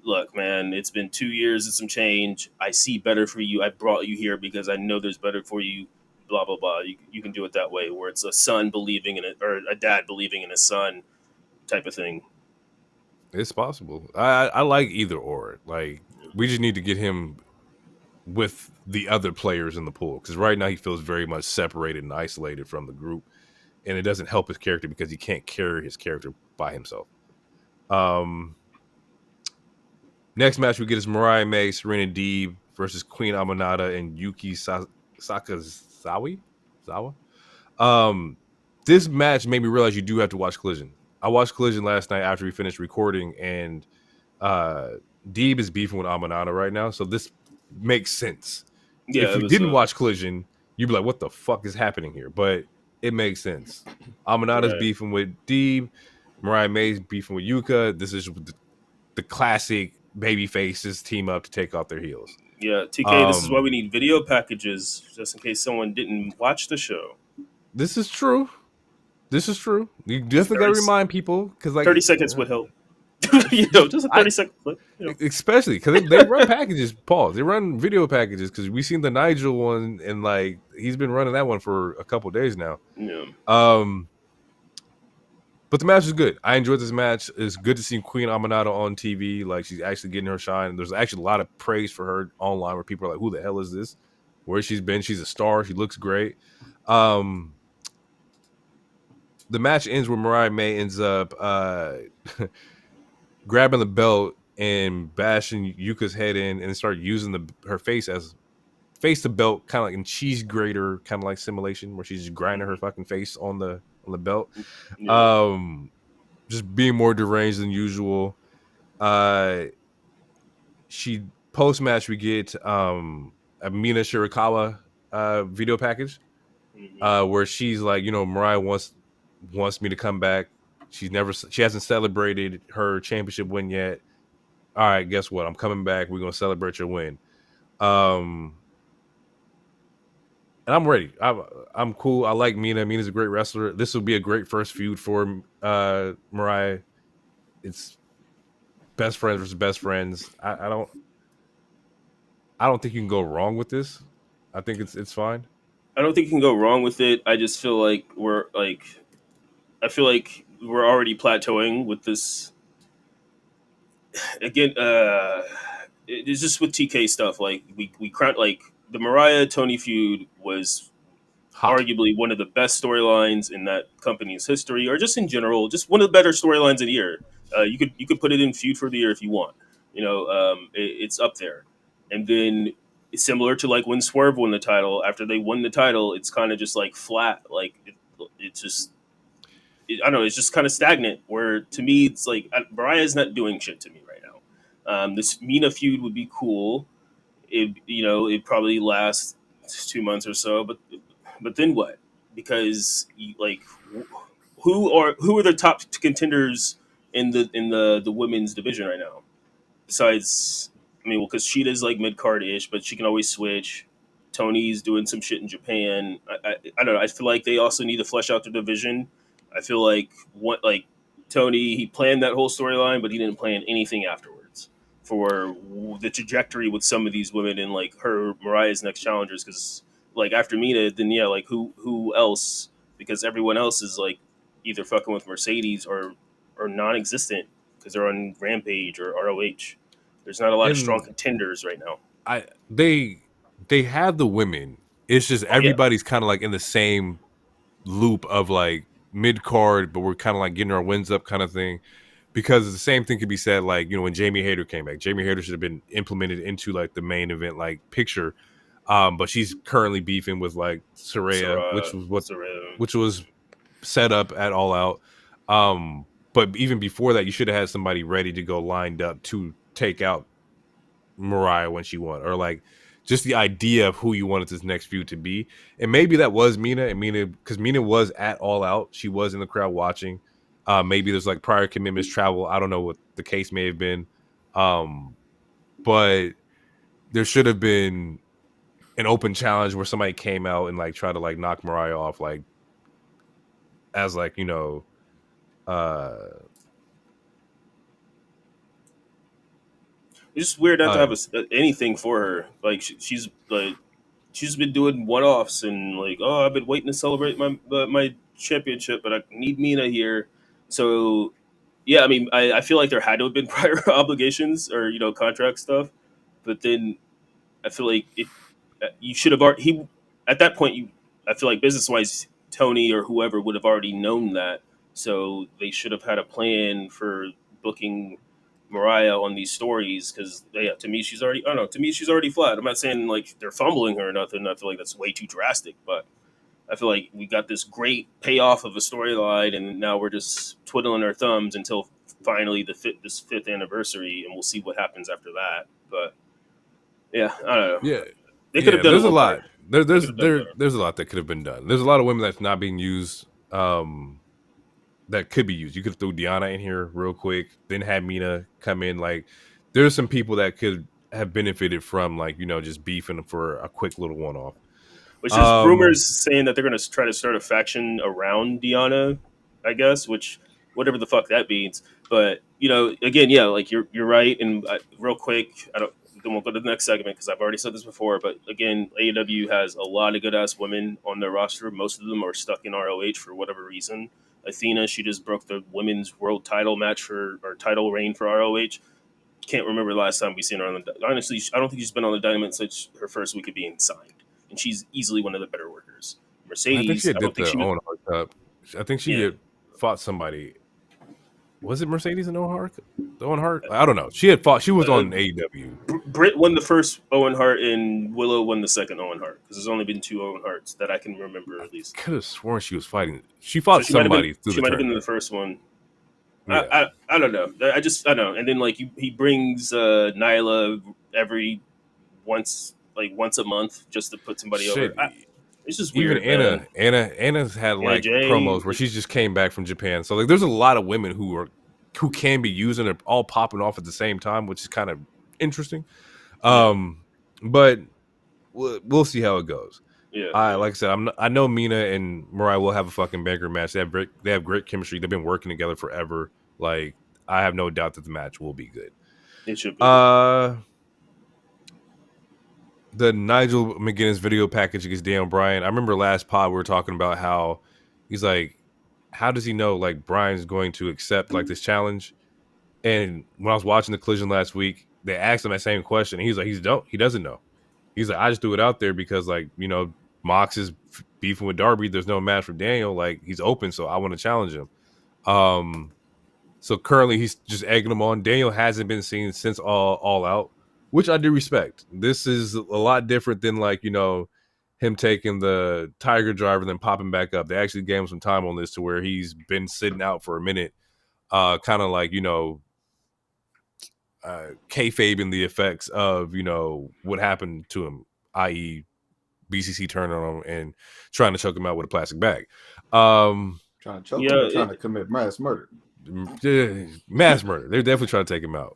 look, man, it's been 2 years and some change. I see better for you. I brought you here because I know there's better for you. Blah blah blah. You can do it that way, where it's a son believing in it, or a dad believing in his son, type of thing. It's possible. I like either or. Like, we just need to get him with the other players in the pool, because right now he feels very much separated and isolated from the group, and it doesn't help his character because he can't carry his character by himself. Next match we get is Mariah May, Serena Deeb versus Queen Aminata and Yuki Sakazawa. This match made me realize you do have to watch Collision. I watched Collision last night after we finished recording, and Deeb is beefing with Aminata right now, so this makes sense. Yeah, if you didn't watch Collision, you'd be like, what the fuck is happening here? But it makes sense. Aminata's beefing with Deeb. Mariah May's beefing with Yuka. This is the classic baby faces team up to take off their heels. Yeah, TK, this is why we need video packages, just in case someone didn't watch the show. This is true. You definitely got to remind people, because like 30 seconds would help. Just a 30-second clip. Especially because they run packages, Paul. They run video packages, because we've seen the Nigel one, and like he's been running that one for a couple days now. Yeah. But the match is good. I enjoyed this match. It's good to see Queen Aminata on TV. Like, she's actually getting her shine. There's actually a lot of praise for her online, where people are like, who the hell is this? Where she's been. She's a star. She looks great. The match ends where Mariah May ends up grabbing the belt and bashing Yuka's head in, and start using her face as the belt, kind of like in cheese grater, kind of like simulation, where she's just grinding her fucking face on the belt. Yeah. Just being more deranged than usual. She post match we get a Mina Shirakawa video package, where she's like, Mariah wants me to come back. She hasn't celebrated her championship win yet. All right, guess what? I'm coming back. We're gonna celebrate your win. And I'm ready. I'm cool. I like Mina. Mina's a great wrestler. This will be a great first feud for Mariah. It's best friends versus best friends. I don't think you can go wrong with this. I think it's fine. I don't think you can go wrong with it. I just feel like I feel like we're already plateauing with this again. It's just with TK stuff. Like we crown like the Mariah Tony feud was Hot. arguably one of the best storylines in that company's history, or just in general, just one of the better storylines of the year. You could put it in feud for the year if you want. It's up there. And then it's similar to like when Swerve won the title. After they won the title, it's kind of just like flat. Like it's just I don't know. It's just kind of stagnant. Where to me, it's like Mariah's not doing shit to me right now. This Mina feud would be cool. It probably lasts 2 months or so, but then what? Because like who are the top contenders in the women's division right now? Besides, I mean, well, because Sheeta's like mid card ish, but she can always switch. Tony's doing some shit in Japan. I don't know. I feel like they also need to flesh out the division. I feel like Tony, he planned that whole storyline, but he didn't plan anything afterwards for the trajectory with some of these women and like Mariah's next challengers. Because like after Mina, then yeah, like who else? Because everyone else is like either fucking with Mercedes or non-existent because they're on Rampage or ROH. There's not a lot of strong contenders right now. They have the women. It's just everybody's kind of like in the same loop of like mid card, but we're kind of like getting our wins up kind of thing. Because the same thing could be said, like, when Jamie Hayter came back. Jamie Hayter should have been implemented into like the main event like picture. But she's currently beefing with like Saraya, which was set up at All Out. But even before that, you should have had somebody ready to go lined up to take out Mariah when she won, or like just the idea of who you wanted this next feud to be. And maybe that was Mina, because Mina was at All Out. She was in the crowd watching. Maybe there's like prior commitments, travel. I don't know what the case may have been. But there should have been an open challenge where somebody came out and like tried to like knock Mariah off, like as like, it's just weird not to have anything for her. Like she's been doing one-offs and like, oh, I've been waiting to celebrate my championship, but I need Mina here. So yeah, I mean, I feel like there had to have been prior obligations or contract stuff, but then I feel like you should have already at that point. I feel like business-wise, Tony or whoever would have already known that, so they should have had a plan for booking Mariah on these stories because to me she's already flat. I'm not saying like they're fumbling her or nothing. I feel like that's way too drastic, but I feel like we got this great payoff of a storyline, and now we're just twiddling our thumbs until finally this fifth anniversary, and we'll see what happens after that. But yeah, I don't know. Yeah, they could have done there's a lot. There's a lot that could have been done. There's a lot of women that's not being used. That could be used. You could throw Deanna in here real quick, then have Mina come in. Like, there's some people that could have benefited from like just beefing for a quick little one-off. Which is rumors saying that they're going to try to start a faction around Deanna, I guess, which whatever the fuck that means. But again, yeah, like you're right. And real quick, then we'll go to the next segment because I've already said this before. But again, AEW has a lot of good ass women on their roster. Most of them are stuck in ROH for whatever reason. Athena, she just broke the women's world title match or title reign for ROH. Can't remember the last time we seen her on honestly, I don't think she's been on the Dynamite since her first week of being signed. And she's easily one of the better workers. Mercedes, I think she had fought somebody. Was it Mercedes and Owen Hart? Owen Hart? I don't know. She had fought. She was on AEW. Britt won the first Owen Hart, and Willow won the second Owen Hart. Because there's only been 2 Owen Harts that I can remember at least. I could have sworn she was fighting. She fought somebody. She might have been in the first one. Yeah. I don't know. I don't know. And then like he brings Nyla once a month just to put somebody over. It's just weird. Even Anna's had like promos where she just came back from Japan. So like, there's a lot of women who can be used and they're all popping off at the same time, which is kind of interesting. But we'll see how it goes. Yeah. Like I said, I know Mina and Mariah will have a fucking banger match. They have great chemistry. They've been working together forever. Like, I have no doubt that the match will be good. It should be. The Nigel McGuinness video package against Daniel Bryan. I remember last pod we were talking about how he's like, how does he know like Bryan's going to accept like this challenge? And when I was watching the collision last week, they asked him that same question. And he's like, he doesn't know. He's like, I just threw it out there because like, you know, Mox is beefing with Darby. There's no match for Daniel. Like, he's open, so I want to challenge him. So currently he's just egging him on. Daniel hasn't been seen since all out, which I do respect. This is a lot different than like, you know, him taking the Tiger Driver and then popping back up. They actually gave him some time on this to where he's been sitting out for a minute, kind of like, you know, kayfabing the effects of, you know, what happened to him, i.e. BCC turning on him and trying to choke him out with a plastic bag. Trying to choke him or trying to commit mass murder? Mass murder. They're definitely trying to take him out.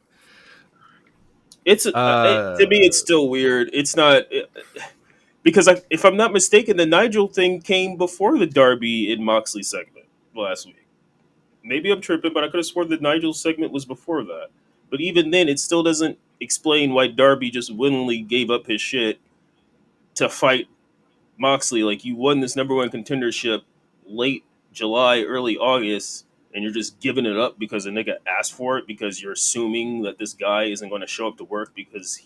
To me, it's still weird. It's not because if I'm not mistaken, the Nigel thing came before the Darby and Moxley segment last week. Maybe I'm tripping, but I could have sworn the Nigel segment was before that. But even then, it still doesn't explain why Darby just willingly gave up his shit to fight Moxley. Like, you won this number one contendership late July, early August, and you're just giving it up because a nigga asked for it because you're assuming that this guy isn't going to show up to work because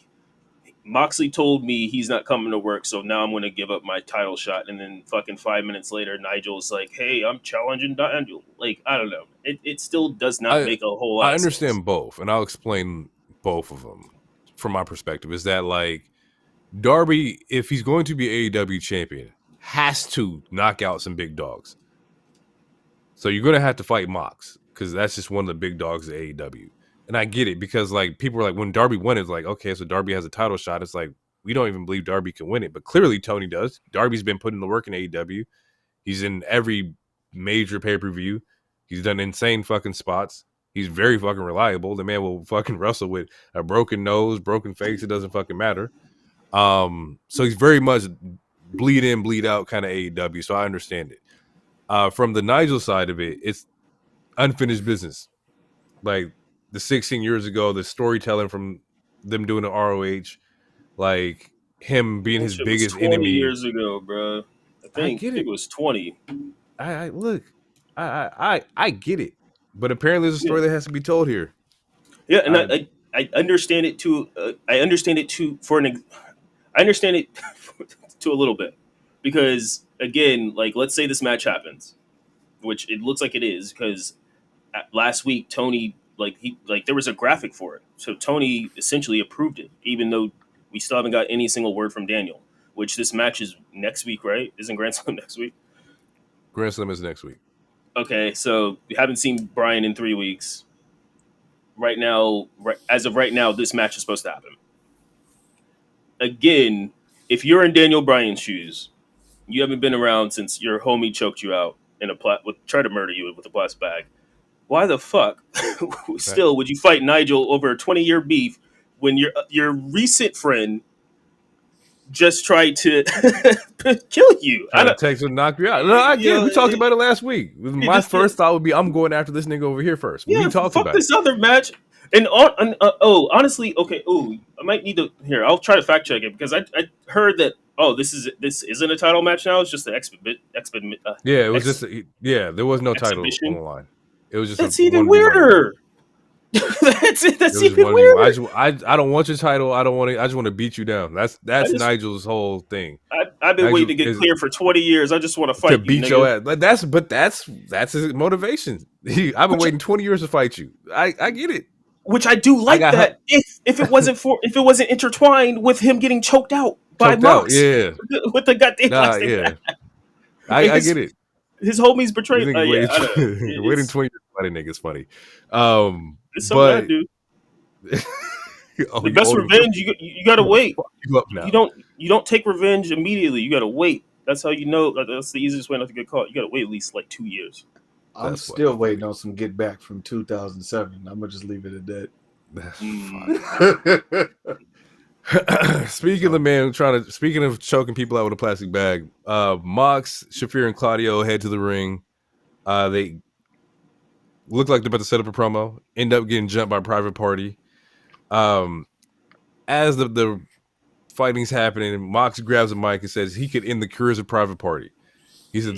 Moxley told me he's not coming to work, so now I'm going to give up my title shot. And then fucking 5 minutes later, Nigel's like, hey, I'm challenging Daniel. Like, I don't know. It still does not make a whole lot of sense. I understand both, and I'll explain both of them from my perspective. Is that, like, Darby, if he's going to be AEW champion, has to knock out some big dogs. So you're going to have to fight Mox, because that's just one of the big dogs of AEW. And I get it, because like people are like, when Darby won, it's like, okay, so Darby has a title shot. It's like, we don't even believe Darby can win it. But clearly Tony does. Darby's been putting the work in AEW. He's in every major pay-per-view. He's done insane fucking spots. He's very fucking reliable. The man will fucking wrestle with a broken nose, broken face. It doesn't fucking matter. So he's very much bleed in, bleed out kind of AEW. So I understand it. From the Nigel side of it, it's unfinished business. Like, the 16 years ago, the storytelling from them doing the ROH, like him being his biggest 20 enemy. Years ago, bro. I think it was 20. I get it, but apparently there's a story that has to be told here. Yeah, and I understand it too. I understand it too I understand it to a little bit because again, like let's say this match happens, which it looks like it is because last week Tony. There was a graphic for it. So Tony essentially approved it, even though we still haven't got any single word from Daniel, which this match is next week, right? Isn't Grand Slam next week? Grand Slam is next week. Okay, so we haven't seen Bryan in 3 weeks. Right now, as of right now, this match is supposed to happen. Again, if you're in Daniel Bryan's shoes, you haven't been around since your homie choked you out in tried to murder you with a plastic bag. Why the fuck still would you fight Nigel over a 20-year beef when your recent friend just tried to kill you? I text to knock you out. No, I get it. We talked about it last week. My first thought would be, I'm going after this nigga over here first. Yeah, we talked fuck about this other match. And honestly, okay. I might need to here. I'll try to fact check it because I heard that. This isn't a title match now. It's just an it was just there was no title on the line. It was just that's even weirder. That's even weirder. I don't want your title. I don't want it. I just want to beat you down. That's Nigel's whole thing. I've been waiting to get clear for 20 years. I just want to fight to beat your ass. That's his motivation. I've been waiting 20 years to fight you. I get it. Which I do like that. If it wasn't intertwined with him getting choked out by Mox, with the goddamn plastic. I get it. His homies betrayed. Waiting 20 years to fight a nigga is funny. It's something I do. The best revenge, you gotta wait. You don't take revenge immediately. You gotta wait. That's how you know. That's the easiest way not to get caught. You gotta wait at least like 2 years. I'm still waiting on some get back from 2007. I'm gonna just leave it at that. That's fine. Speaking of the man speaking of choking people out with a plastic bag, Mox, Shafir, and Claudio head to the ring. They look like they're about to set up a promo. End up getting jumped by a private party. As the fighting's happening, Mox grabs a mic and says he could end the careers of private party. He said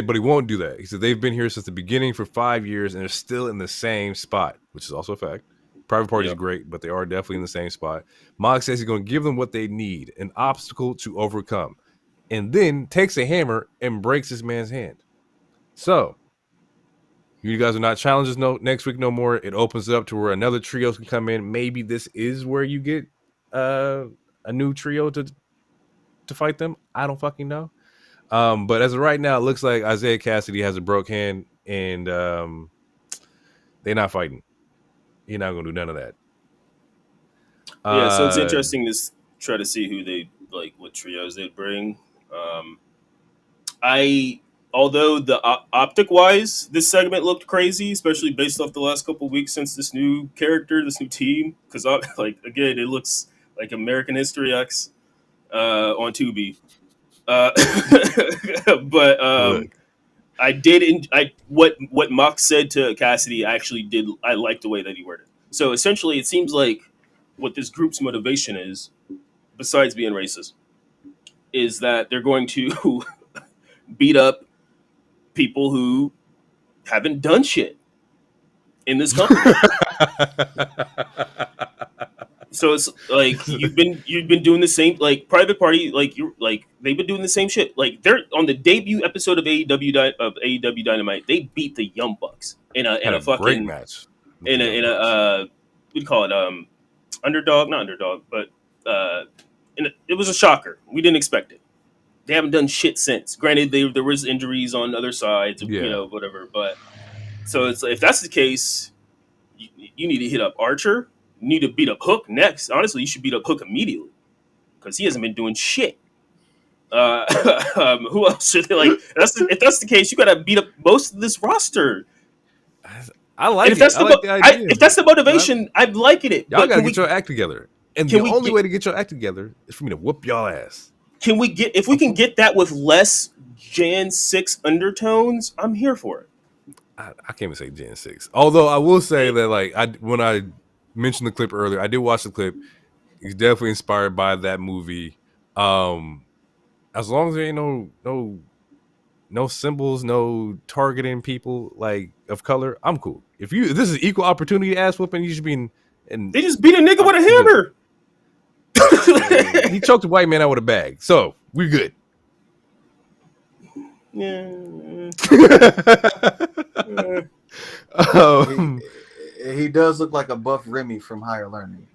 but he won't do that. He said they've been here since the beginning for 5 years and they're still in the same spot, which is also a fact. Private Party is great, but they are definitely in the same spot. Mox says he's going to give them what they need, an obstacle to overcome, and then takes a hammer and breaks this man's hand. So, you guys are not challengers next week no more. It opens it up to where another trio can come in. Maybe this is where you get a new trio to fight them. I don't fucking know. But as of right now, it looks like Isaiah Cassidy has a broke hand, and they're not fighting. You're not gonna do none of that. So it's interesting to try to see who they like, what trios they'd bring. Although the optic wise, this segment looked crazy, especially based off the last couple of weeks since this new character, this new team. Because like again, it looks like American History X on Tubi. But what Mox said to Cassidy, I liked the way that he worded it. So essentially, it seems like what this group's motivation is, besides being racist, is that they're going to beat up people who haven't done shit in this company. So it's like you've been doing the same, like Private Party, like they've been doing the same shit. Like they're on the debut episode of AEW Dynamite, they beat the Young Bucks in a fucking great match. In a we'd call it underdog, not underdog, but it was a shocker. We didn't expect it. They haven't done shit since. Granted, there was injuries on other sides, whatever. But so it's if that's the case, you need to hit up Archer. You need to beat up Hook next. Honestly, you should beat up Hook immediately because he hasn't been doing shit. Who else should they like? If that's the case, you got to beat up most of this roster. I like it. If that's the motivation, I'm liking it. Y'all got to get your act together. And the only way to get your act together is for me to whoop y'all ass. If we can get that with less Jan 6 undertones, I'm here for it. I can't even say Jan 6. Although I will say that when I mentioned the clip earlier, I did watch the clip. He's definitely inspired by that movie. As long as there ain't no symbols, no targeting people like of color, I'm cool. If this is equal opportunity ass whooping, you should be in. They just beat a nigga with a hammer. He choked a white man out with a bag, so we're good. Yeah. He does look like a buff Remy from Higher Learning.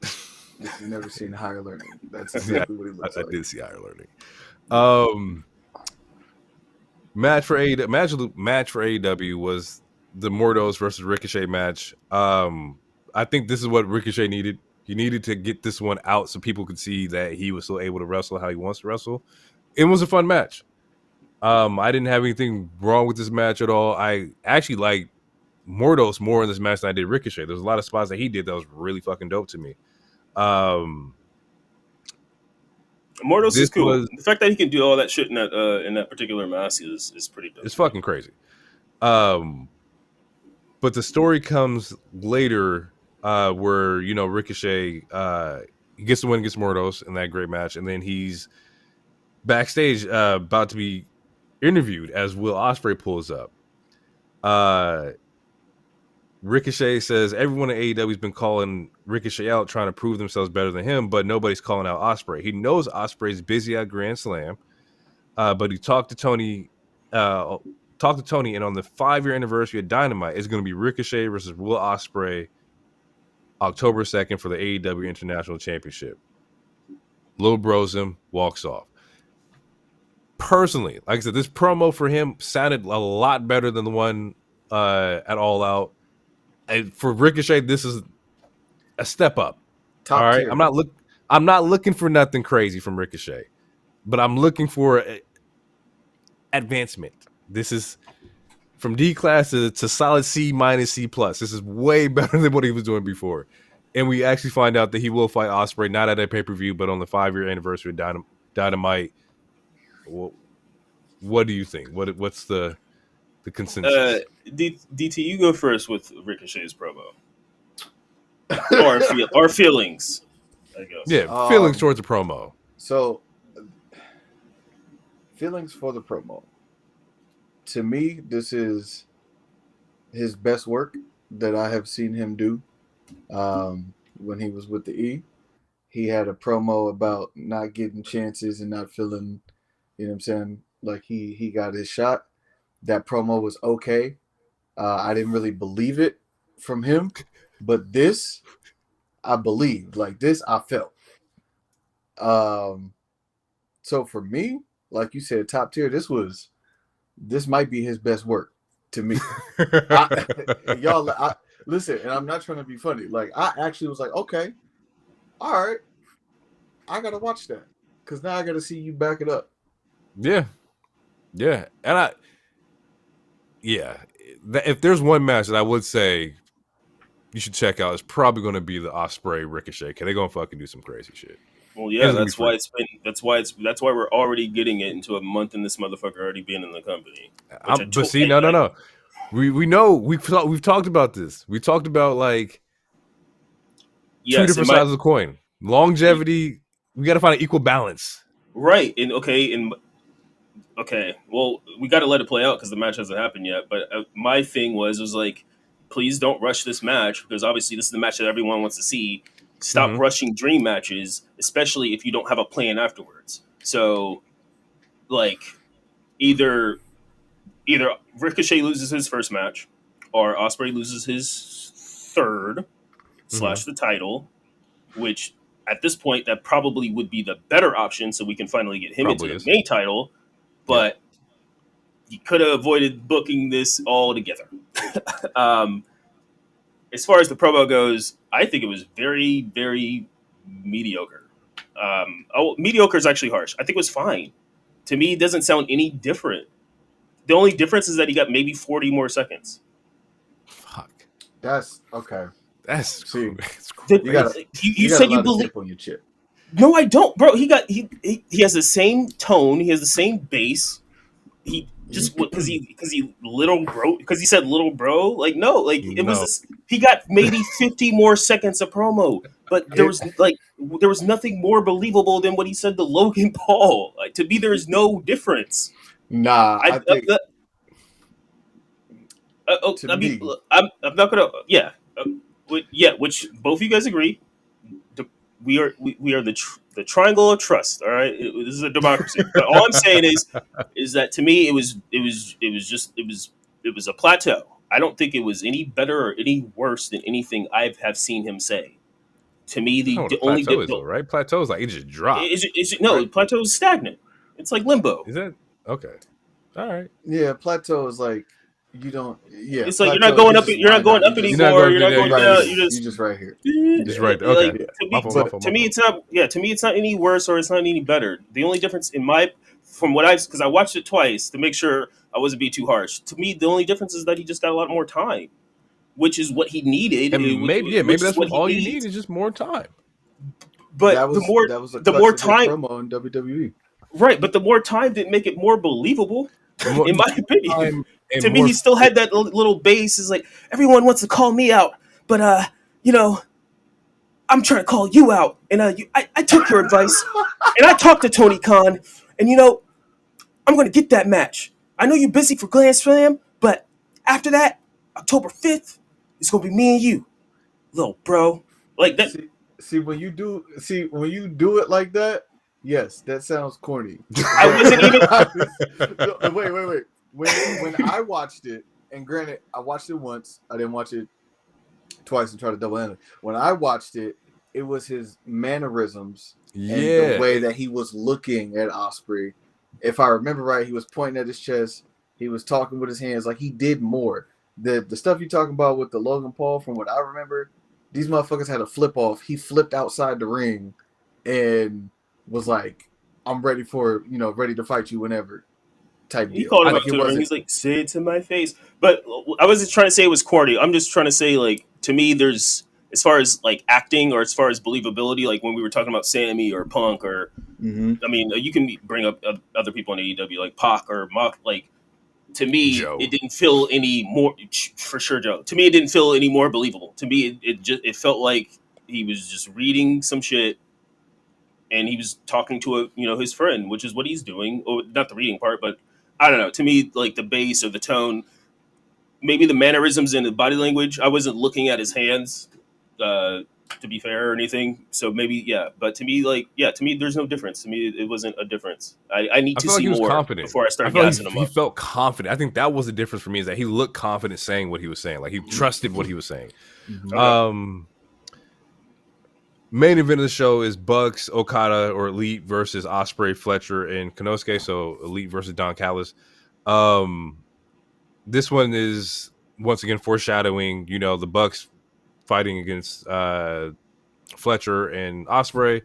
If you've never seen Higher Learning, that's exactly what he looks like. I did see Higher Learning. Match for AEW was the Mordos versus Ricochet match. I think this is what Ricochet needed. He needed to get this one out so people could see that he was still able to wrestle how he wants to wrestle. It was a fun match. I didn't have anything wrong with this match at all. I actually liked Mordos more in this match than I did Ricochet. There's a lot of spots that he did that was really fucking dope to me. Mordos is cool. The fact that he can do all that shit in that particular mask is pretty dope. It's fucking crazy. But the story comes later where, Ricochet he gets the win against Mordos in that great match, and then he's backstage about to be interviewed as Will Ospreay pulls up. Ricochet says everyone at AEW has been calling Ricochet out, trying to prove themselves better than him, but nobody's calling out Ospreay. He knows Ospreay's busy at Grand Slam, but he talked to Tony, and on the 5-year anniversary of Dynamite, it's going to be Ricochet versus Will Ospreay, October 2nd for the AEW International Championship. Lil Bros him, walks off. Personally, like I said, this promo for him sounded a lot better than the one at All Out. And for Ricochet, this is a step up. Top all right, tier. I'm not looking for nothing crazy from Ricochet, but I'm looking for advancement. This is from D class to solid C minus C plus. This is way better than what he was doing before. And we actually find out that he will fight Ospreay, not at a pay-per-view, but on the 5-year anniversary of Dynamite. What do you think? What's the consensus? DT, you go first with Ricochet's promo. or feelings, I guess. Yeah, feelings towards the promo. So, feelings for the promo. To me, this is his best work that I have seen him do. When he was with the E, he had a promo about not getting chances and not feeling, you know what I'm saying, like he got his shot. That promo was okay. I didn't really believe it from him, but this I believed. Like this, I felt. So for me, like you said, top tier. This might be his best work to me. Listen, and I'm not trying to be funny. Like I actually was like, okay, all right, I gotta watch that because now I gotta see you back it up. Yeah, and if there's one match that I would say you should check out, it's probably going to be the Ospreay Ricochet. Cause they're gonna fucking do some crazy shit. Well, yeah, that's why we're already getting it into a month and this motherfucker already being in the company. But see, no. We know we've talked about this. We talked about like two different sides of the coin. Longevity. We got to find an equal balance. Right. Okay. Well, we got to let it play out because the match hasn't happened yet. But my thing was like, please don't rush this match because obviously this is the match that everyone wants to see. Stop rushing dream matches, especially if you don't have a plan afterwards. So, like, either Ricochet loses his first match, or Ospreay loses his third / the title, which at this point that probably would be the better option, so we can finally get him into the main title. But you could have avoided booking this all together. As far as the promo goes, I think it was very, very mediocre. Mediocre is actually harsh. I think it was fine. To me, it doesn't sound any different. The only difference is that he got maybe 40 more seconds. Fuck. That's okay. That's see. You said you believe on your chip. No, I don't, bro. He has the same tone. He has the same bass. He just because he little bro because he said little bro. Like no, like it was. He got maybe 50 more seconds of promo, but there was nothing more believable than what he said to Logan Paul. Like to me, there is no difference. Nah, I think. I'm not gonna. Yeah, which both of you guys agree. We are the triangle of trust. All right, this is a democracy. But all I'm saying is that to me it was a plateau. I don't think it was any better or any worse than anything I have seen him say. To me, the only plateau is right. Plateau is like it just dropped. Plateau is stagnant. It's like limbo. Is that okay? All right. Yeah, plateau is like you don't. Yeah, it's like you're not going up. You're not going up anymore. You're not going down. You're just right here. Just right there. Okay. To me, it's not. Yeah, to me, it's not any worse or it's not any better. The only difference because I watched it twice to make sure I wasn't being too harsh. To me, the only difference is that he just got a lot more time, which is what he needed. And maybe that's what all you need is just more time. But the more time promo in WWE. Right, but the more time didn't make it more believable, in my opinion. To me, he still had that little base. Is like everyone wants to call me out, but I'm trying to call you out. And I took your advice, and I talked to Tony Khan, and I'm going to get that match. I know you're busy for Grand Slam, but after that, October 5th, it's going to be me and you, little bro. Like that. See when you do it like that. Yes, that sounds corny. I wasn't even. Wait. When I watched it, and granted, I watched it once. I didn't watch it twice and try to double end it. When I watched it, it was his mannerisms and the way that he was looking at Ospreay. If I remember right, he was pointing at his chest. He was talking with his hands. Like he did more. The stuff you're talking about with the Logan Paul, from what I remember, these motherfuckers had a flip off. He flipped outside the ring and was like, "I'm ready to fight you whenever." type He deal. called him out to the ring. He's like, say it to my face. But I wasn't trying to say it was corny. I'm just trying to say, like, to me, there's, as far as like acting or as far as believability, like when we were talking about Sammy or Punk or, I mean, you can bring up other people in AEW like Pac or Mock. Like, to me, Joe. It didn't feel any more, for sure, Joe. To me, it didn't feel any more believable. To me, it felt like he was just reading some shit. And he was talking to his friend, which is what he's doing. Or not the reading part, but I don't know. To me, like the bass or the tone, maybe the mannerisms and the body language. I wasn't looking at his hands, to be fair or anything. So maybe, yeah. But to me, there's no difference. To me, it wasn't a difference. I need to see more confident before I start gassing him up. He felt confident. I think that was the difference for me, is that he looked confident saying what he was saying. Like he trusted what he was saying. Okay. Main event of the show is Bucks, Okada, or Elite versus Ospreay, Fletcher, and Konosuke. So Elite versus Don Callis. This one is once again foreshadowing, the Bucks fighting against Fletcher and Ospreay,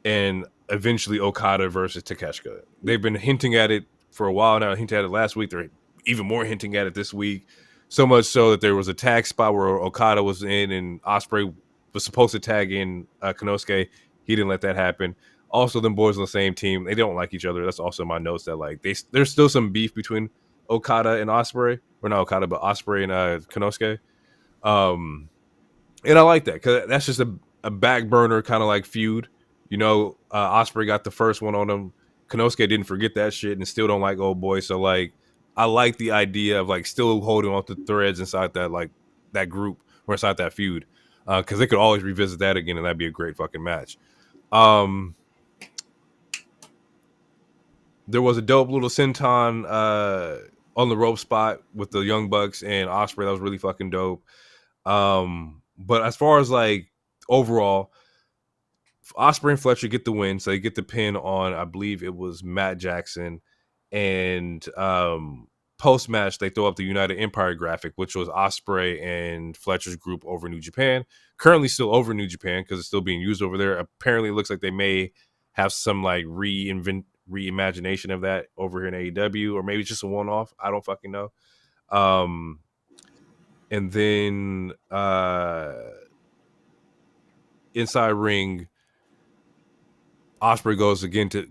and eventually Okada versus Takeshita. They've been hinting at it for a while now. Hinted at it last week. They're even more hinting at it this week. So much so that there was a tag spot where Okada was in and Ospreay was supposed to tag in Konosuke. He didn't let that happen. Also, them boys on the same team, they don't like each other. That's also my notes, that like there's still some beef between Okada and Ospreay, or not Okada, but Ospreay and Konosuke. And I like that, because that's just a back burner kind of like feud. Ospreay got the first one on him. Konosuke didn't forget that shit and still don't like old boy. So like, I like the idea of like still holding on to threads inside that, like that group or inside that feud. Because they could always revisit that again, and that'd be a great fucking match. There was a dope little senton on the rope spot with the Young Bucks and Ospreay. That was really fucking dope. But as far as like overall, Ospreay and Fletcher get the win, so they get the pin on, I believe it was Matt Jackson, and post match they throw up the United Empire graphic, which was Ospreay and Fletcher's group over New Japan. Currently still over New Japan because it's still being used over there. Apparently, it looks like they may have some like reimagination of that over here in AEW, or maybe just a one-off. I don't fucking know. And then inside ring, Ospreay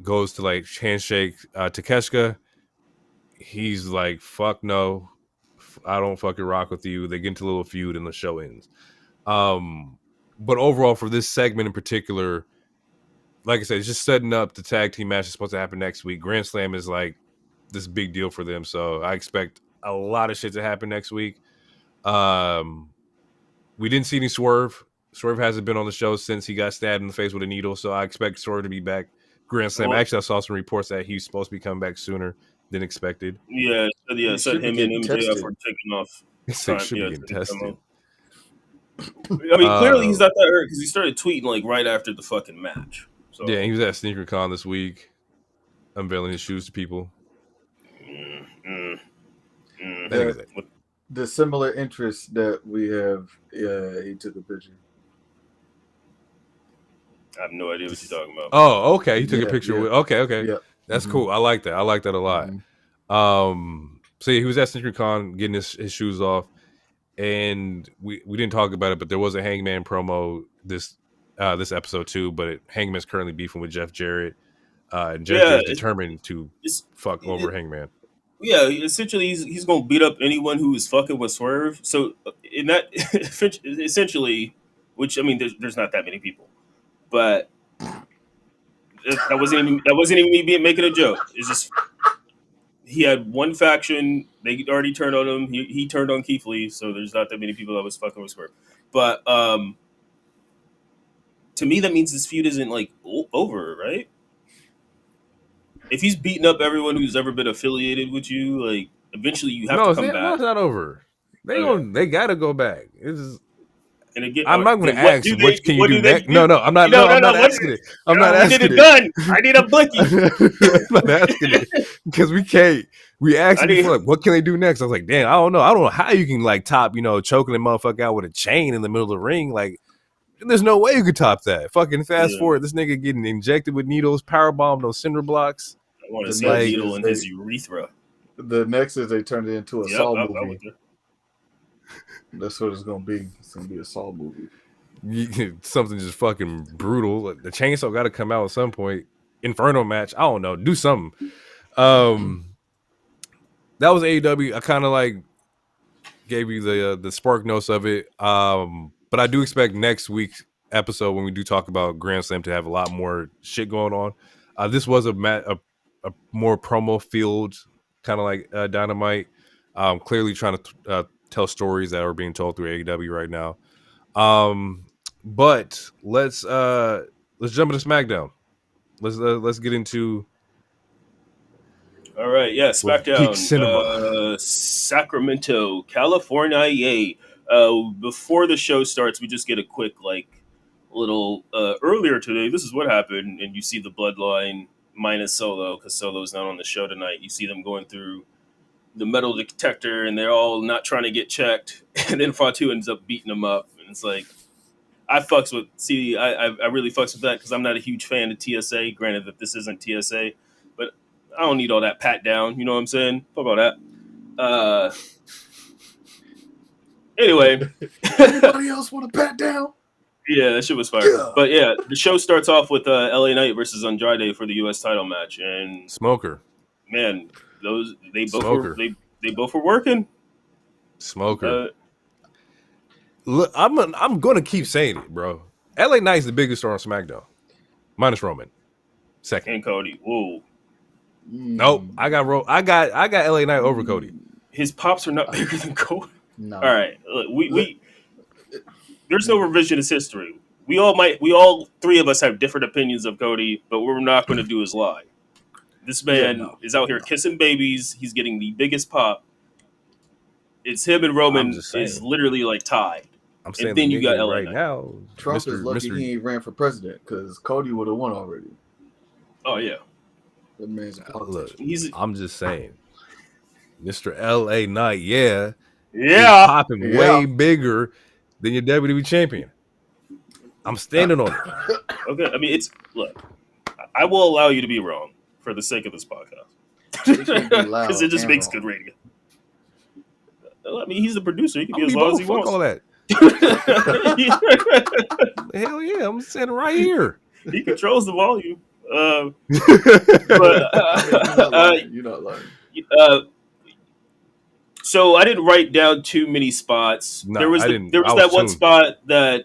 goes to like handshake Takeshita. He's like, fuck no, I don't fucking rock with you. They get into a little feud and the show ends. But overall, for this segment in particular, like I said, it's just setting up the tag team match that's supposed to happen next week. Grand Slam is like this big deal for them, so I expect a lot of shit to happen next week. We didn't see any Swerve. Swerve hasn't been on the show since he got stabbed in the face with a needle, so I expect Swerve to be back. Grand Slam. Actually, I saw some reports that he's supposed to be coming back sooner than expected. Yeah. So him and MJF were taking off. He should be getting tested. I mean, clearly he's not that hurt because he started tweeting like right after the fucking match. So. Yeah, he was at SneakerCon this week, unveiling his shoes to people. The similar interest that we have, he took a picture. I have no idea what you're talking about. Oh, okay. He took a picture. Yeah. Okay. Yeah. That's cool. I like that. I like that a lot. So yeah, he was at SneakerCon getting his shoes off, and we didn't talk about it, but there was a Hangman promo this episode too. But Hangman's currently beefing with Jeff Jarrett, and Jeff Jarrett's determined to fuck over Hangman. Yeah, essentially, he's gonna beat up anyone who is fucking with Swerve. So in that, essentially, which I mean, there's not that many people, but that wasn't even me making a joke. It's just he had one faction. They already turned on him. He turned on Keith Lee. So there's not that many people that was fucking with Swerve. But to me, that means this feud isn't like over, right? If he's beating up everyone who's ever been affiliated with you, like eventually you have to come back. No, it's not over. They gotta go back. And again, I'm not going to ask what can you do next. No, I'm not. I'm not asking it. I'm not asking it. Done. I need a blicky. I'm not asking it because we can't. We asked before, like, what can they do next? I was like, damn, I don't know. I don't know how you can like top, choking the motherfucker out with a chain in the middle of the ring. Like, there's no way you could top that. Fucking fast forward, this nigga getting injected with needles, power bombed on cinder blocks. I want to see a needle in his urethra. The next is they turned it into a Saw movie. That's what it's gonna be. It's gonna be a Saw movie. Something just fucking brutal. The chainsaw got to come out at some point. Inferno match. I don't know. Do something. That was AEW. I kind of like gave you the spark notes of it. But I do expect next week's episode when we do talk about Grand Slam to have a lot more shit going on. This was a more promo field, kind of like Dynamite. Clearly trying to tell stories that are being told through AEW right now. But let's jump into SmackDown. Let's get into. All right, yeah, SmackDown, Sacramento, California. Before the show starts, we just get a quick little earlier today. This is what happened, and you see the Bloodline minus Solo because Solo's not on the show tonight. You see them going through the metal detector, and they're all not trying to get checked, and then Fatu ends up beating them up, and it's like. I really fucks with that because I'm not a huge fan of TSA. Granted that this isn't TSA, but I don't need all that pat down. You know what I'm saying? Fuck all that. Anyway. Anybody else want a pat down? Yeah, that shit was fire. Yeah. But yeah, the show starts off with LA Knight versus Andrade for the U.S. title match, and Smoker. Man, they both were working. Smoker. Look, I'm gonna keep saying it, bro. LA Knight's the biggest star on SmackDown, minus Roman, second. And Cody. Whoa. Nope, I got LA Knight over Cody. His pops are not bigger than Cody. No. All right, look, we there's no revisionist history. We all three of us have different opinions of Cody, but what we're not going to do is lie. This man is out here kissing babies. He's getting the biggest pop. It's him and Roman is literally like tied. I'm saying, and then you got LA right now. Trump is lucky he ain't ran for president because Cody would have won already. Oh yeah, that man's a politician. I'm just saying, Mr. LA Knight, he's popping way bigger than your WWE champion. I'm standing on it. Okay, I mean I will allow you to be wrong for the sake of this podcast because it just makes good radio. I mean, he's the producer. He can be as loud as he wants. All that. Hell yeah, I'm sitting right here. He controls the volume. You're not lying. So I didn't write down too many spots. No, there was that one spot that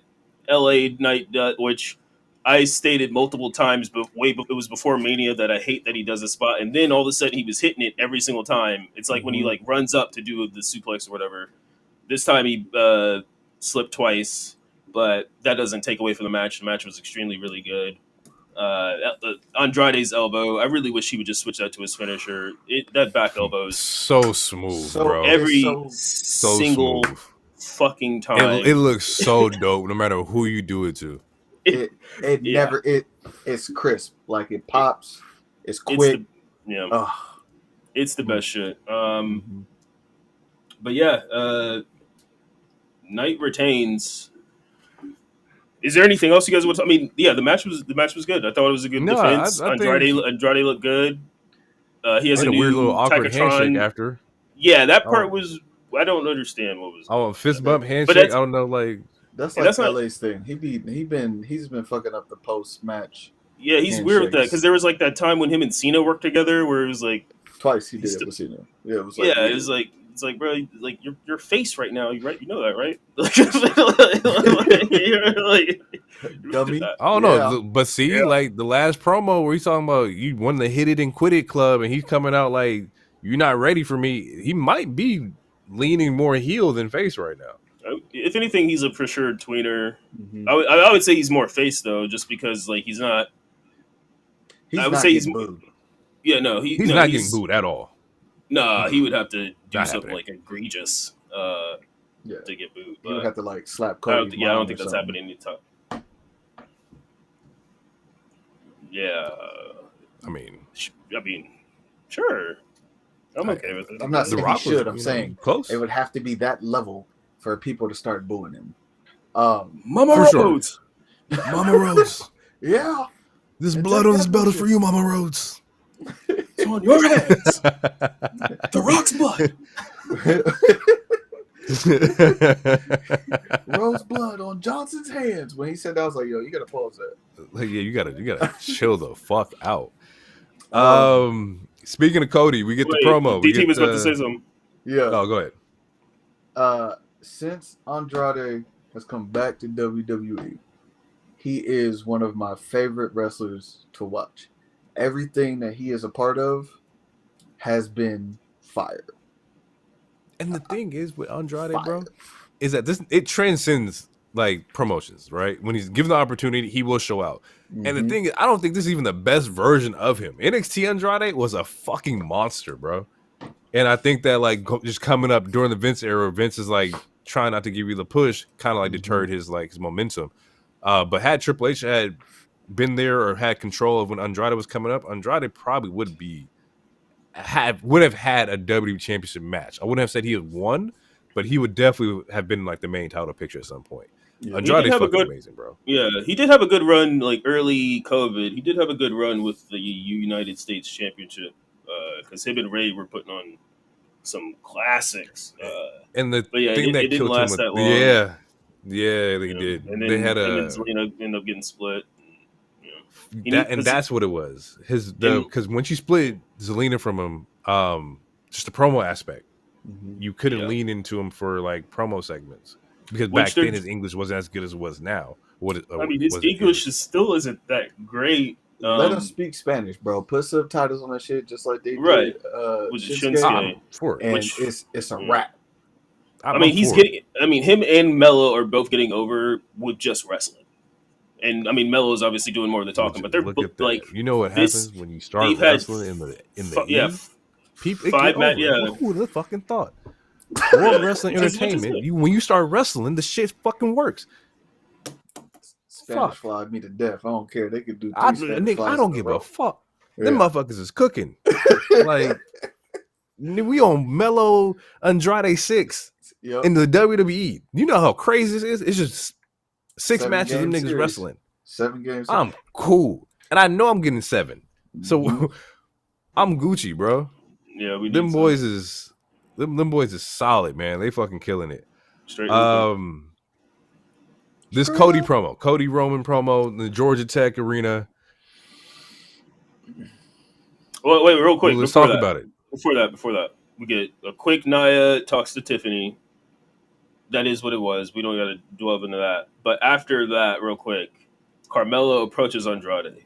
LA Knight, which I stated multiple times, but it was before Mania that I hate that he does a spot, and then all of a sudden he was hitting it every single time. It's like when he runs up to do the suplex or whatever. This time he slipped twice, but that doesn't take away from the match. The match was extremely really good. Andrade's elbow, I really wish he would just switch that to his finisher. That back elbow is so smooth, bro. Every single fucking time. It looks so dope no matter who you do it to. It's crisp. Like it pops. It's quick. It's the best shit. But yeah, Knight retains. Is there anything else you guys want to? I mean, yeah, the match was good. I thought it was a good defense. Andrade looked good. He has a weird little awkward handshake after. Yeah, that part was. I don't understand what was. Oh, fist bump handshake. I don't know, like. That's like LA's thing. He's been fucking up the post match. Yeah, he's weird with that because there was like that time when him and Cena worked together where it was like twice he did it with Cena. Yeah, it was like it was like it's like bro, like your face right now. You know that, right? Dummy. I don't know, but see, like the last promo where he's talking about you won the Hit It and Quit It club, and he's coming out like you're not ready for me. He might be leaning more heel than face right now. If anything, he's a for sure tweener. I would say he's more face though, just because like he's not. I would say he's booed. Yeah, no, he's not getting booed at all. No, he would have to do something like egregious to get booed. He would have to like slap Cody. I don't think that's happening anytime. Yeah, I mean, sure. I'm okay with it. I'm not saying he should. I'm saying close. It would have to be that level for people to start booing him. Mama Rhodes. Mama Rhodes. Yeah. This blood on this belt is for you, Mama Rhodes. That's on your hands. The Rock's blood. Rose blood on Johnson's hands. When he said that, I was like, yo, you gotta pause that. Like, yeah, you gotta chill the fuck out. Speaking of Cody, we get the promo. DT was about to say something. Yeah. Oh, go ahead. Since Andrade has come back to WWE, he is one of my favorite wrestlers to watch. Everything that he is a part of has been fire. And the thing is with Andrade, bro, is that it transcends like promotions, right? When he's given the opportunity, he will show out. Mm-hmm. And the thing is, I don't think this is even the best version of him. NXT Andrade was a fucking monster, bro. And I think that like just coming up during the Vince era, Vince is like trying not to give you the push, kind of like deterred his momentum. But had Triple H had been there or had control of when Andrade was coming up, Andrade probably would have had a WWE championship match. I wouldn't have said he had won, but he would definitely have been like the main title picture at some point. Yeah. Andrade's fucking amazing, bro. Yeah, he did have a good run, like early COVID. He did have a good run with the United States Championship because him and Ray were putting on some classics. And the thing that it didn't killed last him that long. Yeah, they did. And then, they had Zelina ended up getting split. That's what it was. Because when she split Zelina from him, just the promo aspect, you couldn't lean into him for like promo segments because back then his English wasn't as good as it was now. His English still isn't that great. Let him speak Spanish, bro. Put subtitles on that shit just like they did. With Shinsuke. It's a wrap. Him and Mello are both getting over with just wrestling. And Melo is obviously doing more of the talking, but they're like, you know what happens when you start wrestling in the people. Who would have fucking thought? World Wrestling Entertainment. When you start wrestling, the shit fucking works. Spanish fly me to death. I don't care. They could do. I don't give a fuck. Them motherfuckers is cooking. Like we on Mellow Andrade 6 in the WWE. You know how crazy this is? It's just 6 matches of niggas wrestling. 7 games. I'm cool. And I know I'm getting 7. So I'm Gucci, bro. Yeah, them boys is solid, man. They fucking killing it. Straight this Cody promo, Cody Roman promo in the Georgia Tech Arena. Wait, real quick. Let's talk about it. Before that, we get a quick Nia talks to Tiffany. That is what it was. We don't got to dwell into that. But after that, real quick, Carmelo approaches Andrade.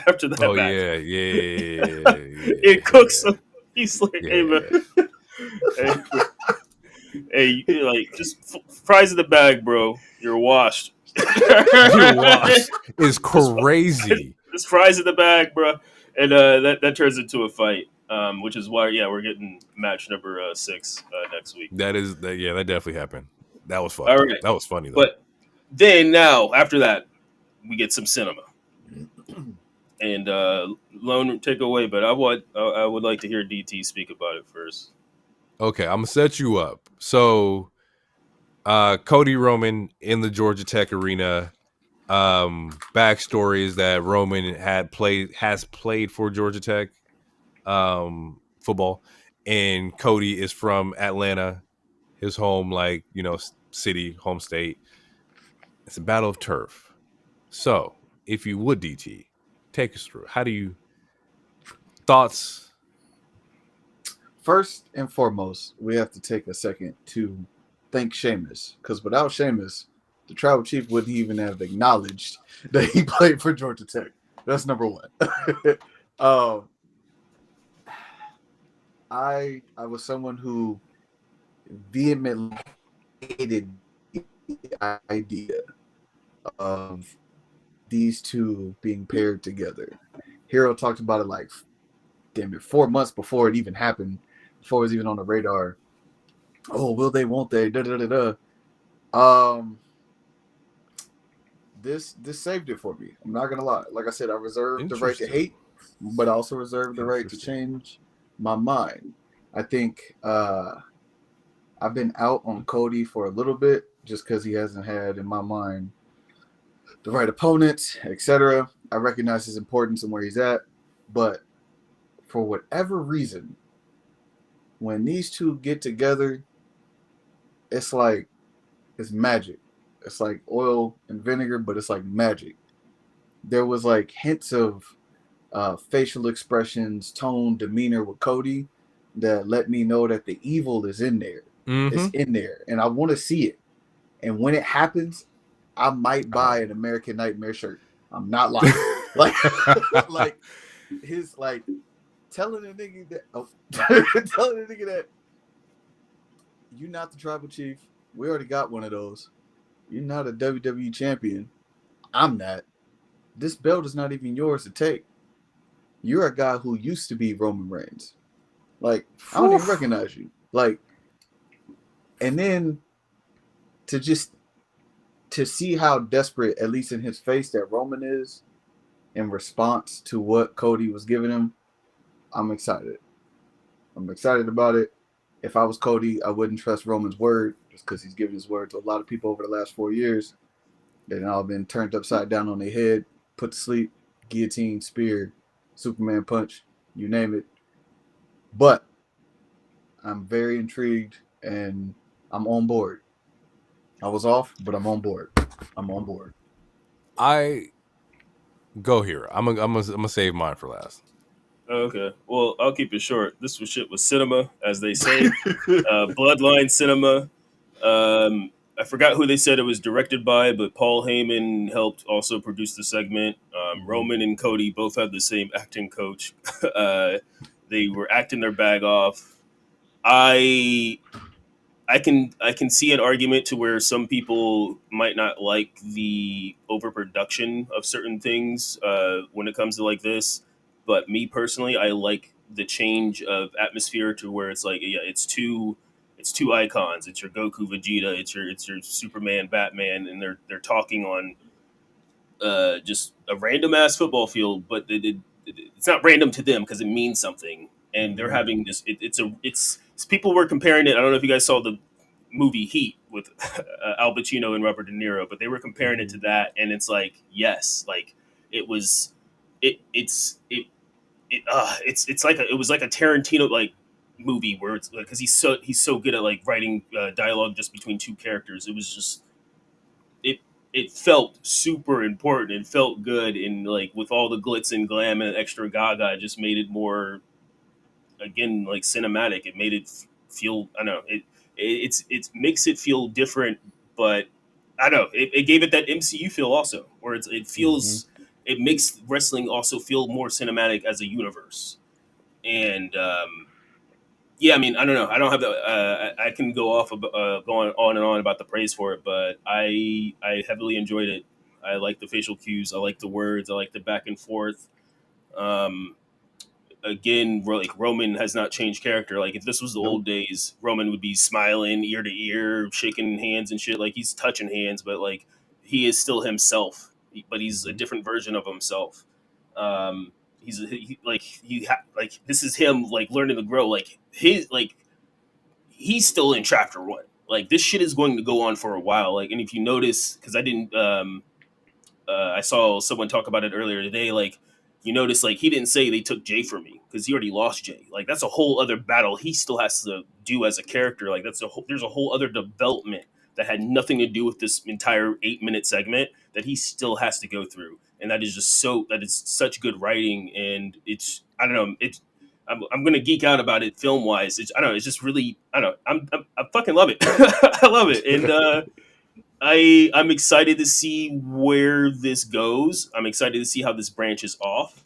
After that match. Yeah. It cooks him. He's like, hey, man. Hey, like, just fries in the bag, bro. You're washed. You're washed. It's crazy. Just fries in the bag, bro. And that turns into a fight. Which is why, we're getting match number 6 next week. That definitely happened. That was fun. Right. That was funny though. But then now, after that, we get some cinema. And Lone, take away. But I would like to hear DT speak about it first. Okay, I'm gonna set you up. So, Cody Roman in the Georgia Tech Arena. Backstory is that Roman has played for Georgia Tech. Football, and Cody is from Atlanta, his home city, home state. It's a battle of turf. So if you would, DT, take us through thoughts. First and foremost, we have to take a second to thank Sheamus, because without Sheamus, the tribal chief wouldn't even have acknowledged that he played for Georgia Tech. That's number one. I was someone who vehemently hated the idea of these two being paired together. Hero talked about it like, 4 months before it even happened, before it was even on the radar. Oh, will they, won't they? This saved it for me. I'm not gonna lie. Like I said, I reserved the right to hate, but I also reserved the right to change my mind. I think I've been out on Cody for a little bit just because he hasn't had, in my mind, the right opponents, etc. I recognize his importance and where he's at, but for whatever reason, when these two get together, it's like it's magic. It's like oil and vinegar, but it's like magic. There was like hints of facial expressions, tone, demeanor with Cody that let me know that the evil is in there. Mm-hmm. It's in there, and I want to see it. And when it happens, I might buy an American Nightmare shirt. I'm not lying. like his like telling a nigga that telling a nigga that you're not the tribal chief. We already got one of those. You're not a WWE champion. I'm not. This belt is not even yours to take. You're a guy who used to be Roman Reigns. Like, I don't even recognize you. Like, and then to see how desperate, at least in his face, that Roman is in response to what Cody was giving him, I'm excited. I'm excited about it. If I was Cody, I wouldn't trust Roman's word just because he's given his word to a lot of people over the last 4 years. They've all been turned upside down on their head, put to sleep, guillotine, spear, Superman punch, you name it. But I'm very intrigued and I'm on board. I was off, but I'm on board. I'm on board. I go here. I'm gonna save mine for last. Okay. Well, I'll keep it short. This shit was cinema, as they say. Bloodline cinema. I forgot who they said it was directed by, but Paul Heyman helped also produce the segment. Roman and Cody both had the same acting coach. They were acting their bag off. I can see an argument to where some people might not like the overproduction of certain things when it comes to like this. But me personally, I like the change of atmosphere to where it's like, yeah, it's two icons. It's your Goku, Vegeta. It's your Superman, Batman, and they're talking on just a random ass football field, but it's not random to them because it means something. And they're having this. It's people were comparing it. I don't know if you guys saw the movie Heat with Al Pacino and Robert De Niro, but they were comparing it to that, and it's like, yes, like it was, it's like it was like a Tarantino like movie where it's because he's so good at like writing dialogue just between two characters. It was just it felt super important and felt good, and like with all the glitz and glam and extra gaga, it just made it more again like cinematic. It made it feel, I don't know, it makes it feel different, but I don't know, it gave it that MCU feel also, where it feels it makes wrestling also feel more cinematic as a universe. And yeah, I mean, I don't know. I don't have the. I can go off of, going on and on about the praise for it, but I heavily enjoyed it. I like the facial cues. I like the words. I like the back and forth. Um, Again, like Roman has not changed character. Like if this was the old days, Roman would be smiling ear to ear, shaking hands and shit. Like he's touching hands, but like he is still himself, but he's a different version of himself. Like this is him like learning to grow. Like he's still in chapter one. Like this shit is going to go on for a while. Like, and if you notice, because I didn't, I saw someone talk about it earlier today. Like, you notice, like he didn't say they took Jay from me because he already lost Jay. Like that's a whole other battle he still has to do as a character. Like there's a whole other development that had nothing to do with this entire 8-minute segment that he still has to go through. And that is such good writing. And it's, I don't know, I'm gonna geek out about it film wise. I don't know. It's just really, I don't know. I fucking love it. I love it. And I'm excited to see where this goes. I'm excited to see how this branches off.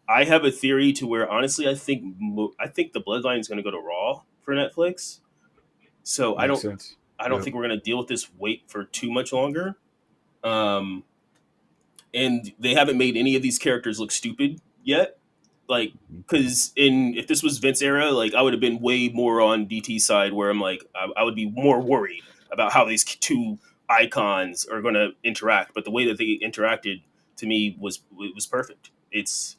I have a theory to where honestly, I think the Bloodline is going to go to Raw for Netflix. So I don't think we're going to deal with this wait for too much longer. And they haven't made any of these characters look stupid yet. Like, because if this was Vince era, like I would have been way more on DT's side, where I'm like, I would be more worried about how these two icons are going to interact. But the way that they interacted to me was perfect. It's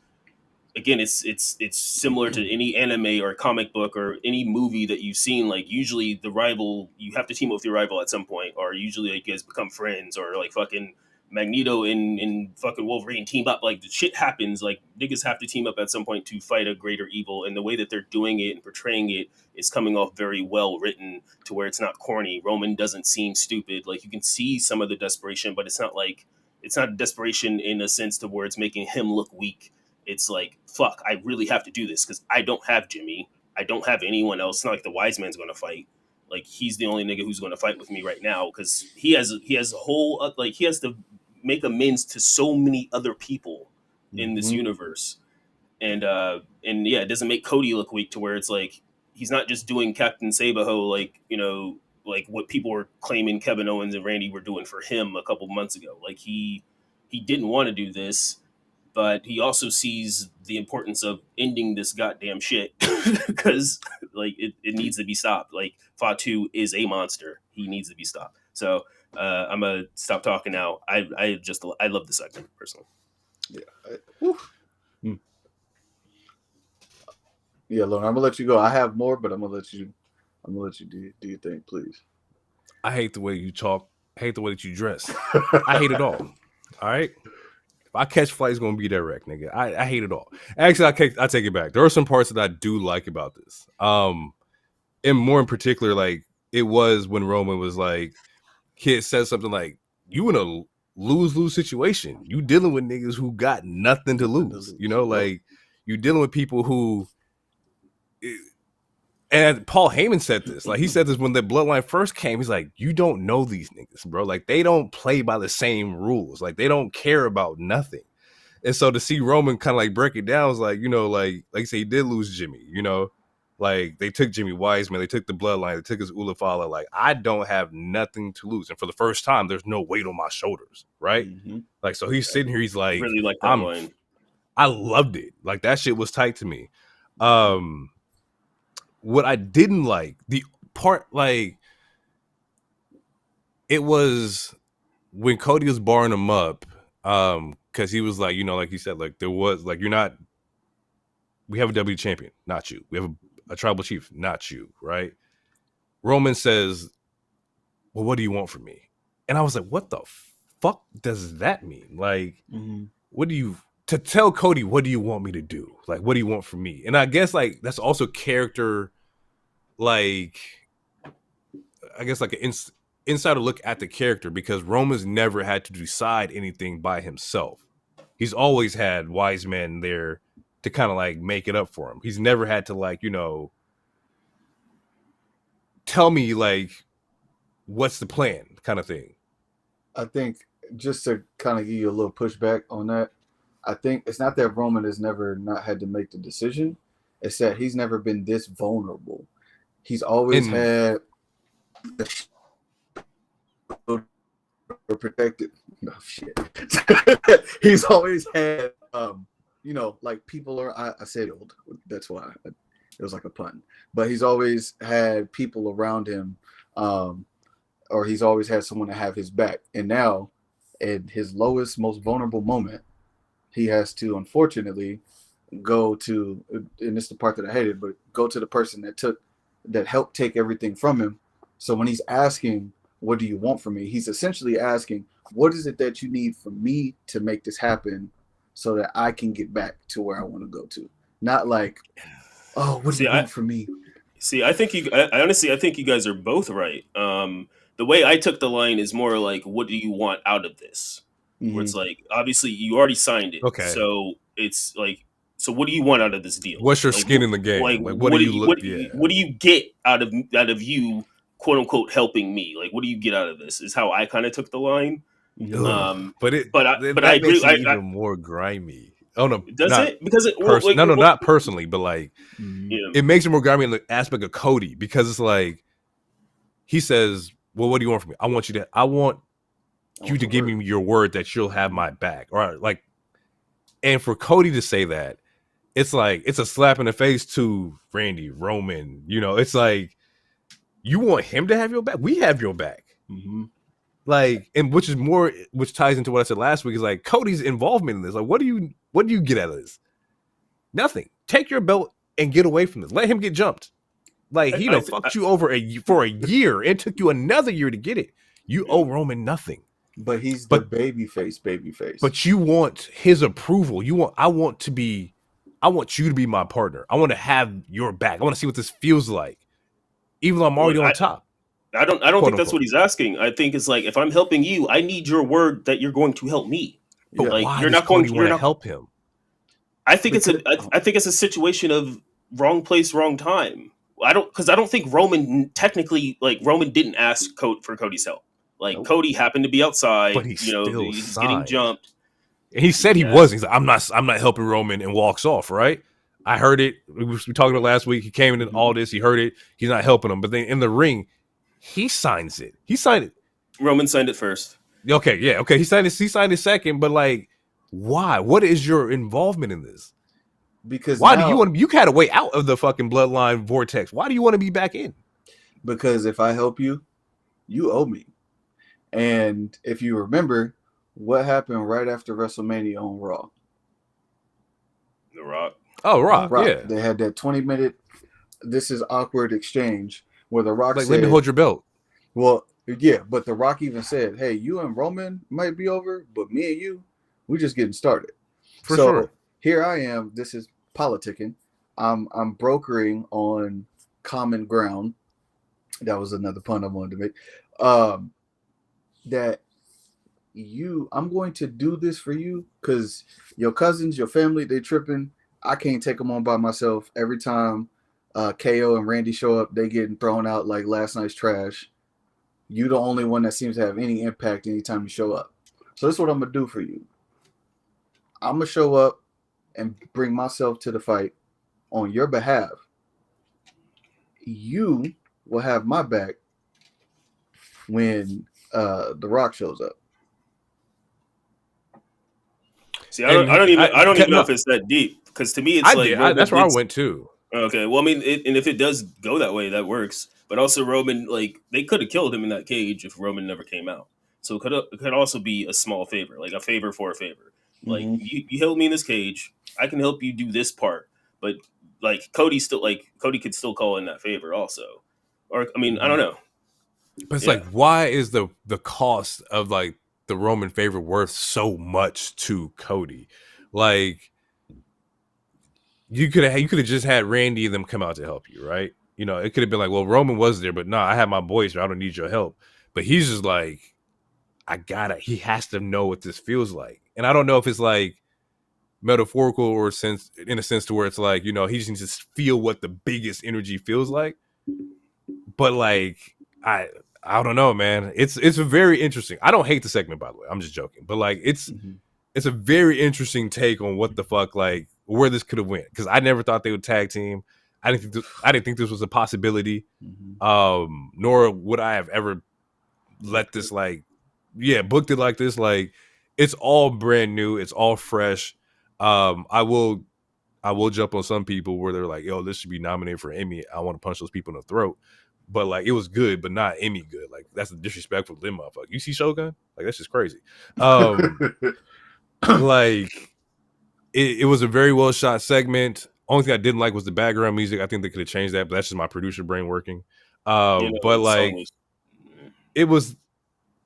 similar to any anime or comic book or any movie that you've seen. Like usually the rival, you have to team up with your rival at some point, or usually like you guys become friends, or like fucking Magneto and fucking Wolverine team up. Like, shit happens. Like, niggas have to team up at some point to fight a greater evil. And the way that they're doing it and portraying it is coming off very well written to where it's not corny. Roman doesn't seem stupid. Like, you can see some of the desperation, but it's not desperation in a sense to where it's making him look weak. It's like, fuck, I really have to do this because I don't have Jimmy. I don't have anyone else. It's not like the wise man's going to fight. Like, he's the only nigga who's going to fight with me right now because he has a whole he has to make amends to so many other people in this universe, and yeah, it doesn't make Cody look weak to where it's like he's not just doing Captain Sabaho like what people were claiming Kevin Owens and Randy were doing for him a couple months ago. Like he didn't want to do this, but he also sees the importance of ending this goddamn shit because like it needs to be stopped. Like Fatu is a monster. He needs to be stopped. So I'm gonna stop talking now. I love the segment personally. Yeah, Lauren, I'm gonna let you go. I have more, but I'm gonna let you do your thing, please. I hate the way you talk. I hate the way that you dress. I hate it all. All right. If I catch flight, it's gonna be direct, nigga. I hate it all. Actually, I take it back. There are some parts that I do like about this. And more in particular, like it was when Roman was like, he had said something like, "You in a lose-lose situation. You dealing with niggas who got nothing to lose. You know, like you dealing with people who." And Paul Heyman said this. Like he said this when the Bloodline first came. He's like, "You don't know these niggas, bro. Like they don't play by the same rules. Like they don't care about nothing." And so to see Roman kind of like break it down was like, you know, like you say, he did lose Jimmy. You know, like they took Jimmy Wiseman, they took the Bloodline, they took his Ulafala. Like I don't have nothing to lose, and for the first time, there's no weight on my shoulders, right? Like so he's sitting here, he's like, really like that line. I loved it. Like that shit was tight to me. What I didn't like, the part, like, it was when Cody was barring him up, because he was like, you know, like he said, like, there was, like, we have a W champion, not you. We have a tribal chief, not you, right? Roman says, well, what do you want from me? And I was like, what the fuck does that mean? Like, to tell Cody, what do you want me to do? Like, what do you want from me? And I guess, like, that's also character, like, I guess like an insider look at the character, because Roman's never had to decide anything by himself. He's always had wise men there to kind of like make it up for him. He's never had to, like, you know, tell me like what's the plan kind of thing. I think just to kind of give you a little pushback on that, I think it's not that Roman has never not had to make the decision. It's that he's never been this vulnerable. He's always had protected. No shit. He's always had, you know, like people are. I said old. That's why it was like a pun. But he's always had people around him, or he's always had someone to have his back. And now, in his lowest, most vulnerable moment, he has to, unfortunately, go to, and it's the part that I hated, but go to the person that helped take everything from him. So when he's asking, what do you want from me? He's essentially asking, what is it that you need from me to make this happen so that I can get back to where I want to go to? Not like, oh, what do you want from me? See, I honestly think you guys are both right. The way I took the line is more like, what do you want out of this? Where it's like, obviously you already signed it. Okay. So it's like, so what do you want out of this deal? What's your skin in the game? Like what do you get out of you, quote unquote, helping me? Like, what do you get out of this? Is how I kind of took the line. But I agree. Even more grimy. Oh no, does it? Because it not personally, but like it makes it more grimy in the aspect of Cody, because it's like he says, "Well, what do you want from me? I want you to give me your word that you'll have my back." Or like, and for Cody to say that, it's like it's a slap in the face to Randy, Roman. You know, it's like you want him to have your back. We have your back. Like, and which ties into what I said last week, is like Cody's involvement in this. Like, what do you get out of this? Nothing. Take your belt and get away from this. Let him get jumped. Like, fucked you over for a year. It took you another year to get it. You owe Roman nothing. But he's the babyface. But you want his approval. I want you to be my partner. I want to have your back. I want to see what this feels like, even though I'm already on top. I don't think that's what he's asking. I think it's like, if I'm helping you, I need your word that you're going to help me. But like, why does Cody want to help him? I think it's a situation of wrong place, wrong time. I don't think Roman technically, like, Roman didn't ask for Cody's help. Like, nope. Cody happened to be outside, but he's getting jumped. And he said he wasn't. He's like, I'm not helping Roman, and walks off, right? I heard it. We talked about last week. He came into all this. He heard it. He's not helping him. But then in the ring, he signs it. Roman signed it first. Okay, yeah. Okay, he signed it second. But like, why? What is your involvement in this? Because why do you want to? You had a way out of the fucking bloodline vortex. Why do you want to be back in? Because if I help you, you owe me. And if you remember, what happened right after WrestleMania on Raw? The Rock. Oh, Rock. Yeah. They had that 20-minute, this is awkward exchange where The Rock said, let me hold your belt. Well, yeah, but The Rock even said, hey, you and Roman might be over, but me and you, we're just getting started. For sure. Here I am. This is politicking. I'm brokering on common ground. That was another pun I wanted to make. That I'm going to do this for you because your cousins, your family, they tripping. I can't take them on by myself. Every time KO and Randy show up, they getting thrown out like last night's trash. You the only one that seems to have any impact anytime you show up. So this is what I'm going to do for you. I'm going to show up and bring myself to the fight on your behalf. You will have my back when The Rock shows up. See, I don't even know if it's that deep, because to me it's that's where I went too. Okay, well, I mean, and if it does go that way, that works. But also Roman, like, they could have killed him in that cage if Roman never came out. So it could also be a small favor, like a favor for a favor. Like, you help me in this cage, I can help you do this part. But like Cody could still call in that favor also. Or I mean, I don't know. But it's like, why is the cost of like the Roman favor worth so much to Cody? Like, you could have just had Randy and them come out to help you, right? You know, it could have been like, well, Roman was there, but no, I have my boys here. I don't need your help. But he's just like, he has to know what this feels like. And I don't know if it's like metaphorical or in a sense to where it's like, you know, he just needs to feel what the biggest energy feels like. But like, I don't know, man. It's very interesting. I don't hate the segment, by the way. I'm just joking. But like, it's a very interesting take on what the fuck, like, where this could have went. Because I never thought they would tag team. I didn't think this was a possibility. Nor would I have ever let this booked it like this. Like, it's all brand new. It's all fresh. I will jump on some people where they're like, yo, this should be nominated for Emmy. I want to punch those people in the throat. But like, it was good, but not Emmy good. Like, that's disrespectful to them motherfuckers. You see Shogun? Like, that's just crazy. Like, it was a very well shot segment. Only thing I didn't like was the background music. I think they could have changed that, but that's just my producer brain working. But like, it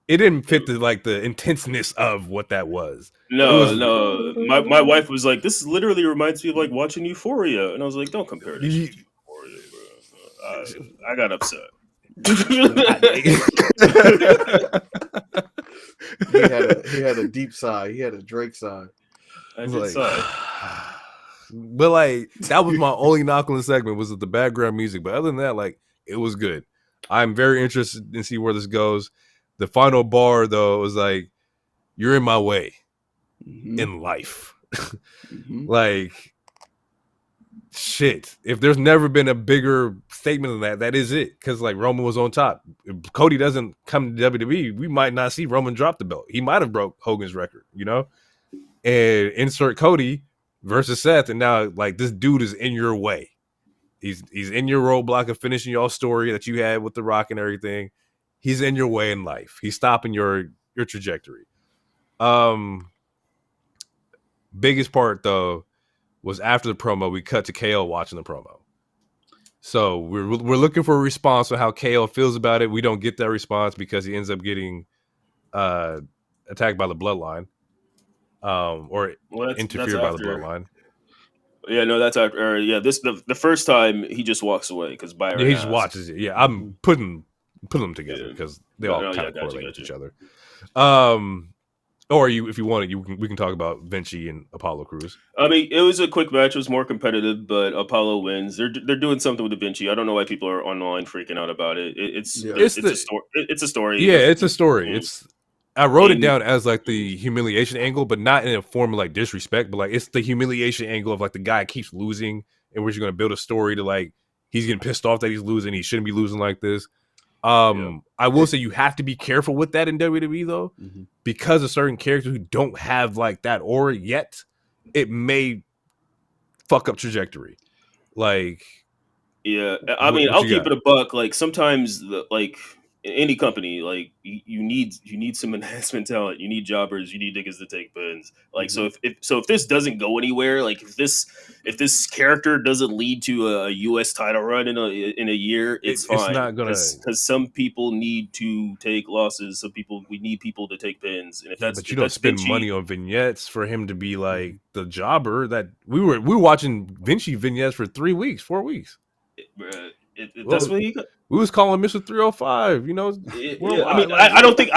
didn't fit the intenseness of what that was. No. My wife was like, this literally reminds me of like watching Euphoria, and I was like, don't compare it to Euphoria, bro. I got upset. He had a deep sigh. He had a Drake sigh. I did sigh. But like, that was my only knock on the segment, was the background music. But other than that, like, it was good. I'm very interested in see where this goes. The final bar though was like, you're in my way in life. Like, shit. If there's never been a bigger statement than that is it. Because like, Roman was on top. If Cody doesn't come to WWE, we might not see Roman drop the belt. He might have broke Hogan's record, you know? And insert Cody versus Seth, and now like, this dude is in your way. He's in your roadblock of finishing your story that you had with The Rock and everything. He's in your way in life. He's stopping your trajectory. Biggest part though was after the promo, we cut to KO watching the promo. So we're looking for a response on how KO feels about it. We don't get that response because he ends up getting attacked by the Bloodline, or interfered by the Bloodline. Yeah, no, that's after. This the first time he just walks away because Byron. Yeah, he just watches it. Yeah, I'm putting them together because they all kind of correlate with each other. Or if you want it, we can talk about Vinci and Apollo Crews. I mean, it was a quick match. It was more competitive, but Apollo wins. They're doing something with the Vinci. I don't know why people are online freaking out about it. It's a story. It's a story. Yeah, it's a story. I wrote it down as like the humiliation angle, but not in a form of like disrespect, but like it's the humiliation angle of like the guy keeps losing, and we're just gonna build a story to like he's getting pissed off that he's losing. He shouldn't be losing like this. I will say you have to be careful with that in WWE though, because of certain characters who don't have like that aura yet, it may fuck up trajectory. Like, yeah, I mean, I'll keep it a buck. Like sometimes, any company, like you need some enhancement talent. You need jobbers. You need niggas to take pins. Like so, if this doesn't go anywhere, like if this character doesn't lead to a U.S. title run in a year, it's fine. It's not gonna, because some people need to take losses. We need people to take pins. And but you don't spend money on vignettes for him to be like the jobber that we were watching Vinci vignettes for 3 weeks, 4 weeks. That's what he got. We was calling Mr. 305, you know. I mean, I don't think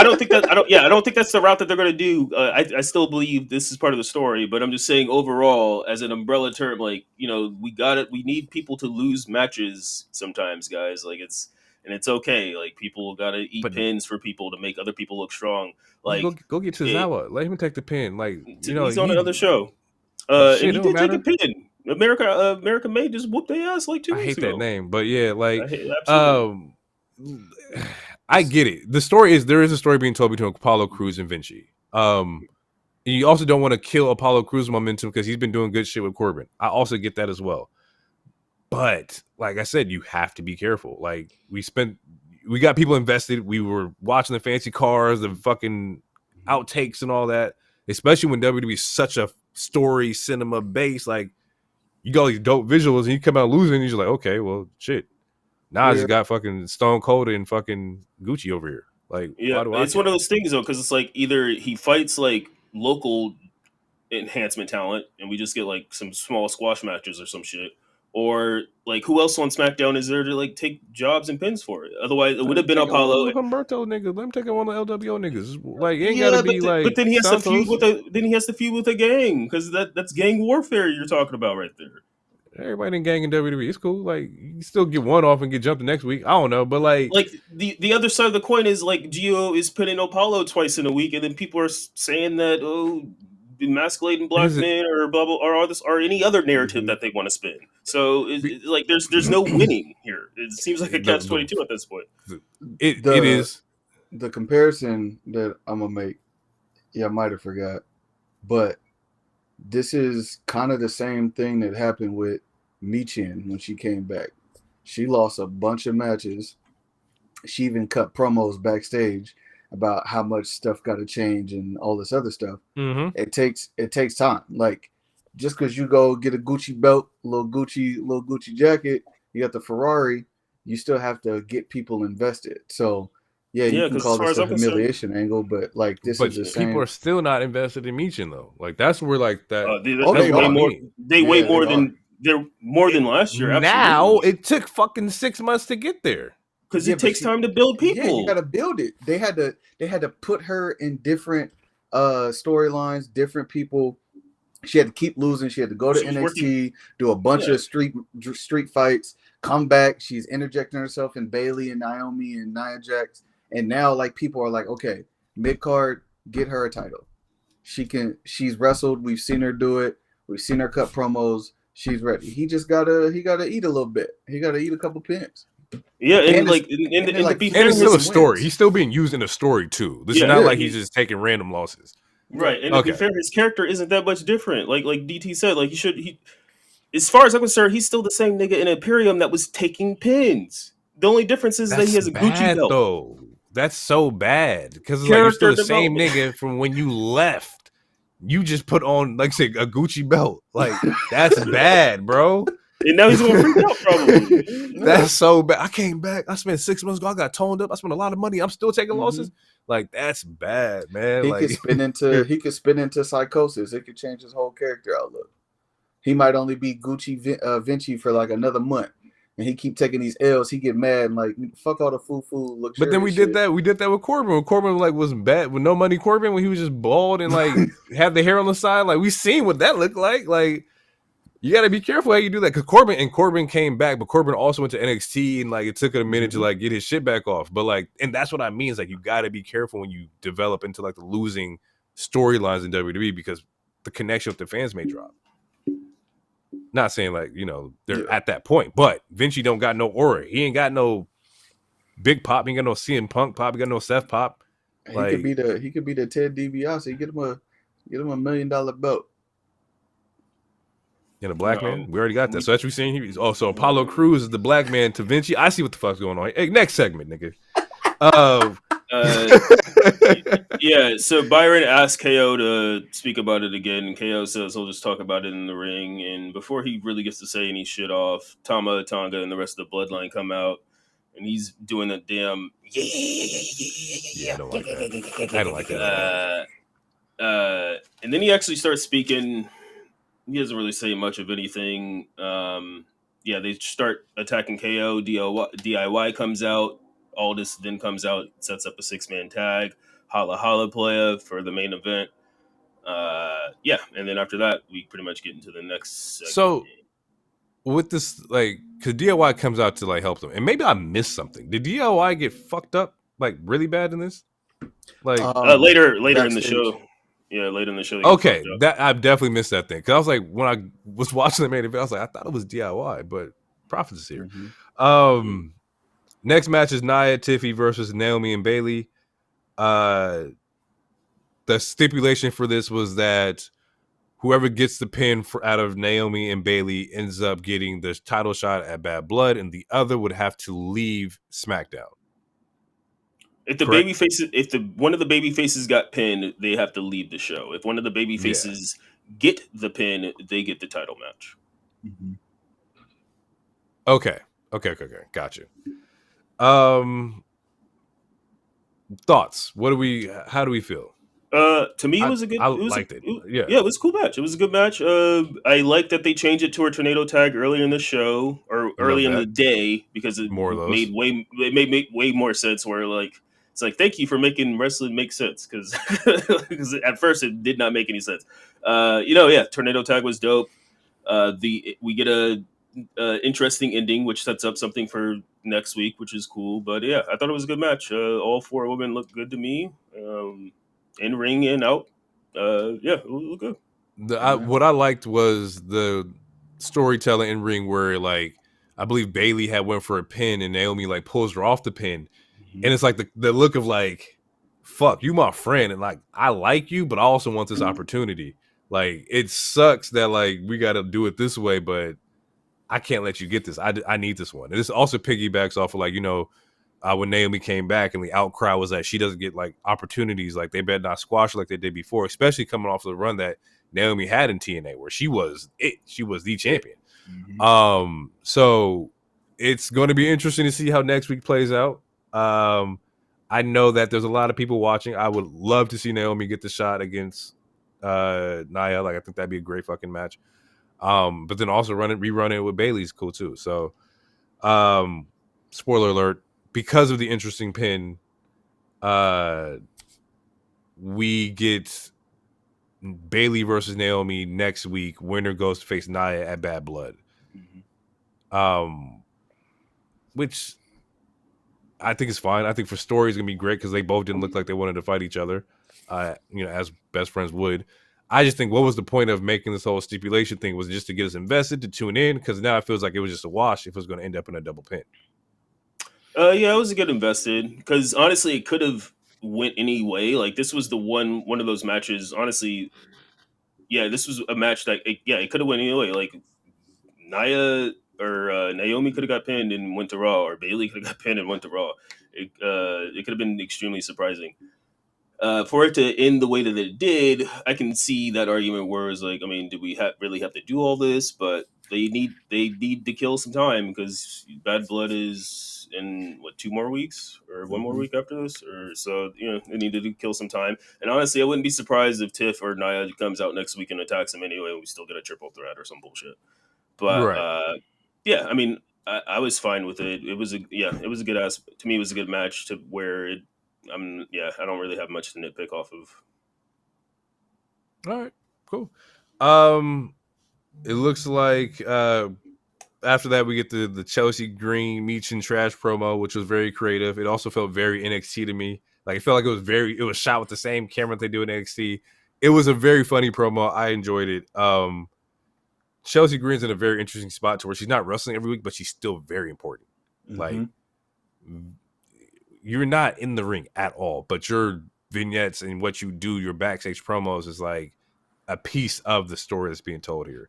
that's the route that they're going to do. I still believe this is part of the story, but I'm just saying overall, as an umbrella term, like, you know, we need people to lose matches sometimes, guys. Like it's okay. Like people got to eat pins for people to make other people look strong. Like go get Tozawa. Let him take the pin. Like, you know, he's on another show. And he did take a pin. America May just whooped their ass like 2 weeks ago. I hate that name, but yeah, like, I get it. The story is there is a story being told between Apollo Crews and Vinci. You also don't want to kill Apollo Crews' momentum because he's been doing good shit with Corbin. I also get that as well. But like I said, you have to be careful. Like we got people invested. We were watching the fancy cars, the fucking outtakes and all that. Especially when WWE is such a story cinema base, like. You got all these dope visuals and you come out losing and you're like, okay, well, shit. Now I just got fucking Stone Cold and fucking Gucci over here. Like, yeah, it's one of those things though, because it's like either he fights like local enhancement talent and we just get like some small squash matches or some shit, or like who else on SmackDown is there to like take jobs and pins for it? Otherwise, it would have been Apollo. Humberto nigga, let him take one of the LWO niggas. Like, it ain't gotta be like. But then he has to feud with a gang because that's gang warfare you're talking about right there. Everybody in gang in WWE, it's cool. Like you can still get one off and get jumped the next week. I don't know, but like the other side of the coin is like Gio is pinning Apollo twice in a week, and then people are saying that emasculating black men or blah blah or any other narrative that they want to spin. So like there's no winning here. It seems like a catch-22 at this point. It is the comparison that I'm gonna make. Yeah, I might have forgot, but this is kind of the same thing that happened with Michin when she came back. She lost a bunch of matches. She even cut promos backstage about how much stuff got to change and all this other stuff. It takes time. Like just because you go get a Gucci belt, little Gucci jacket, you got the Ferrari, you still have to get people invested. So yeah, you can call this a humiliation angle, but like this is the same. People are still not invested in Michin though. Like that's where like that. They way more than last year. Absolutely. Now it took fucking 6 months to get there. Because it takes time to build people. Yeah, you got to build it. They had to put her in different storylines, different people. She had to keep losing. She had to go to NXT, do a bunch of street fights, come back. She's interjecting herself in Bayley and Naomi and Nia Jax. And now like people are like, okay, mid-card, get her a title. She's wrestled. We've seen her do it. We've seen her cut promos. She's ready. He gotta eat a little bit. He gotta eat a couple pins. Yeah, and it's still a story. He's still being used in a story too. This is not like he's just taking random losses. Right. And to be fair, his character isn't that much different. Like DT said, like he as far as I'm concerned, he's still the same nigga in Imperium that was taking pins. The only difference is that he has a Gucci belt. Though. That's so bad. Because it's like you're still the same nigga from when you left. You just put on, like say, a Gucci belt. Like, that's bad, bro. And now he's going to freak out probably. That's so bad. I came back. I spent 6 months ago. I got toned up. I spent a lot of money. I'm still taking losses. Like, that's bad, man. He like could spin into psychosis. It could change his whole character outlook. He might only be Gucci Vinci for like another month. And he keep taking these L's. He get mad and like, fuck all the foo-foo luxurious But then we shit. did that. We did that with Corbin. When Corbin like was bad with no money. Corbin when he was just bald and like had the hair on the side. Like we seen what that looked like. Like you got to be careful how you do that because Corbin came back, but Corbin also went to NXT and like it took a minute to like get his shit back off. But like, and that's what I mean is like you got to be careful when you develop into like the losing storylines in WWE because the connection with the fans may drop. Not saying like, you know, they're at that point, but Vinci don't got no aura. He ain't got no big pop. He ain't got no CM Punk pop. He got no Seth pop. Like, he could be the Ted DiBiase. Get him a $1 million belt. And a black man. We already got that. So that's what we're saying here. Oh, so Apollo Crews is the black man to Vinci. I see what the fuck's going on. Hey, next segment, nigga. Yeah, so Byron asked KO to speak about it again, and KO says he'll just talk about it in the ring. And before he really gets to say any shit off, Tama Tonga and the rest of the Bloodline come out, and he's doing a damn I don't like that. I don't like that. And then he actually starts speaking. He doesn't really say much of anything. They start attacking KO. DIY comes out. Aldis then comes out, sets up a 6-man tag. Holla Holla Playa for the main event. And then after that, we pretty much get into the next segment. So, with this, like, because DIY comes out to, like, help them. And maybe I missed something. Did DIY get fucked up, like, really bad in this? Like, later in the show. Yeah, later in the show. Okay, that I definitely missed that thing. Because I was like, when I was watching the main event, I was like, I thought it was DIY, but Prophet is here. Next match is Nia Tiffy versus Naomi and Bailey. The stipulation for this was that whoever gets the pin out of Naomi and Bailey ends up getting the title shot at Bad Blood, and the other would have to leave SmackDown. If the baby faces, one of the baby faces got pinned, they have to leave the show. If one of the baby faces get the pin, they get the title match. Okay, gotcha. Thoughts? How do we feel? To me, it was a good. Liked it. It was a cool match. It was a good match. I like that they changed it to a tornado tag earlier in the show or early in the day because it made way more sense. Where like it's like thank you for making wrestling make sense because at first it did not make any sense. Tornado tag was dope. We get a interesting ending, which sets up something for next week, which is cool. But yeah, I thought it was a good match. All 4 women looked good to me. In ring and out. It was good. What I liked was the storytelling in ring where like I believe Bailey had went for a pin and Naomi like pulls her off the pin. And it's like the look of like, fuck, you my friend and like I like you, but I also want this opportunity. Like it sucks that like we gotta do it this way, but I can't let you get this. I need this one. And this also piggybacks off of like, when Naomi came back and the outcry was that she doesn't get like opportunities, like they better not squash her like they did before, especially coming off the run that Naomi had in TNA where she was the champion. So it's going to be interesting to see how next week plays out. I know that there's a lot of people watching. I would love to see Naomi get the shot against Nia. Like I think that'd be a great fucking match. But then also rerun it with Bailey's cool too. So spoiler alert, because of the interesting pin, we get Bailey versus Naomi next week. Winner goes to face Nia at Bad Blood. Which I think is fine. I think for story is gonna be great because they both didn't look like they wanted to fight each other, as best friends would. I just think what was the point of making this whole stipulation thing? Was it just to get us invested to tune in? Because now it feels like it was just a wash if it was going to end up in a double pin. It was a good invested because honestly, it could have went any way. Like this was the one of those matches. Honestly, this was a match that it could have went any way. Like Nia or Naomi could have got pinned and went to Raw, or Bailey could have got pinned and went to Raw. It could have been extremely surprising. For it to end the way that it did, I can see that argument where it's like, I mean, do we really have to do all this? But they need to kill some time because Bad Blood is in 2 more weeks or 1 more week after this, or so they needed to kill some time. And honestly, I wouldn't be surprised if Tiff or Nia comes out next week and attacks him anyway. We still get a triple threat or some bullshit. But yeah, I mean, I was fine with it. It was a good ass. To me, it was a good match. To where it, I don't really have much to nitpick off of. All right, cool. It looks like after that we get the Chelsea Green Meech and Trash promo, which was very creative. It also felt very NXT to me. Like it felt like it was shot with the same camera they do in NXT. It was a very funny promo. I enjoyed it. Chelsea Green's in a very interesting spot to where she's not wrestling every week, but she's still very important. Like you're not in the ring at all, but your vignettes and what you do, your backstage promos is like a piece of the story that's being told here.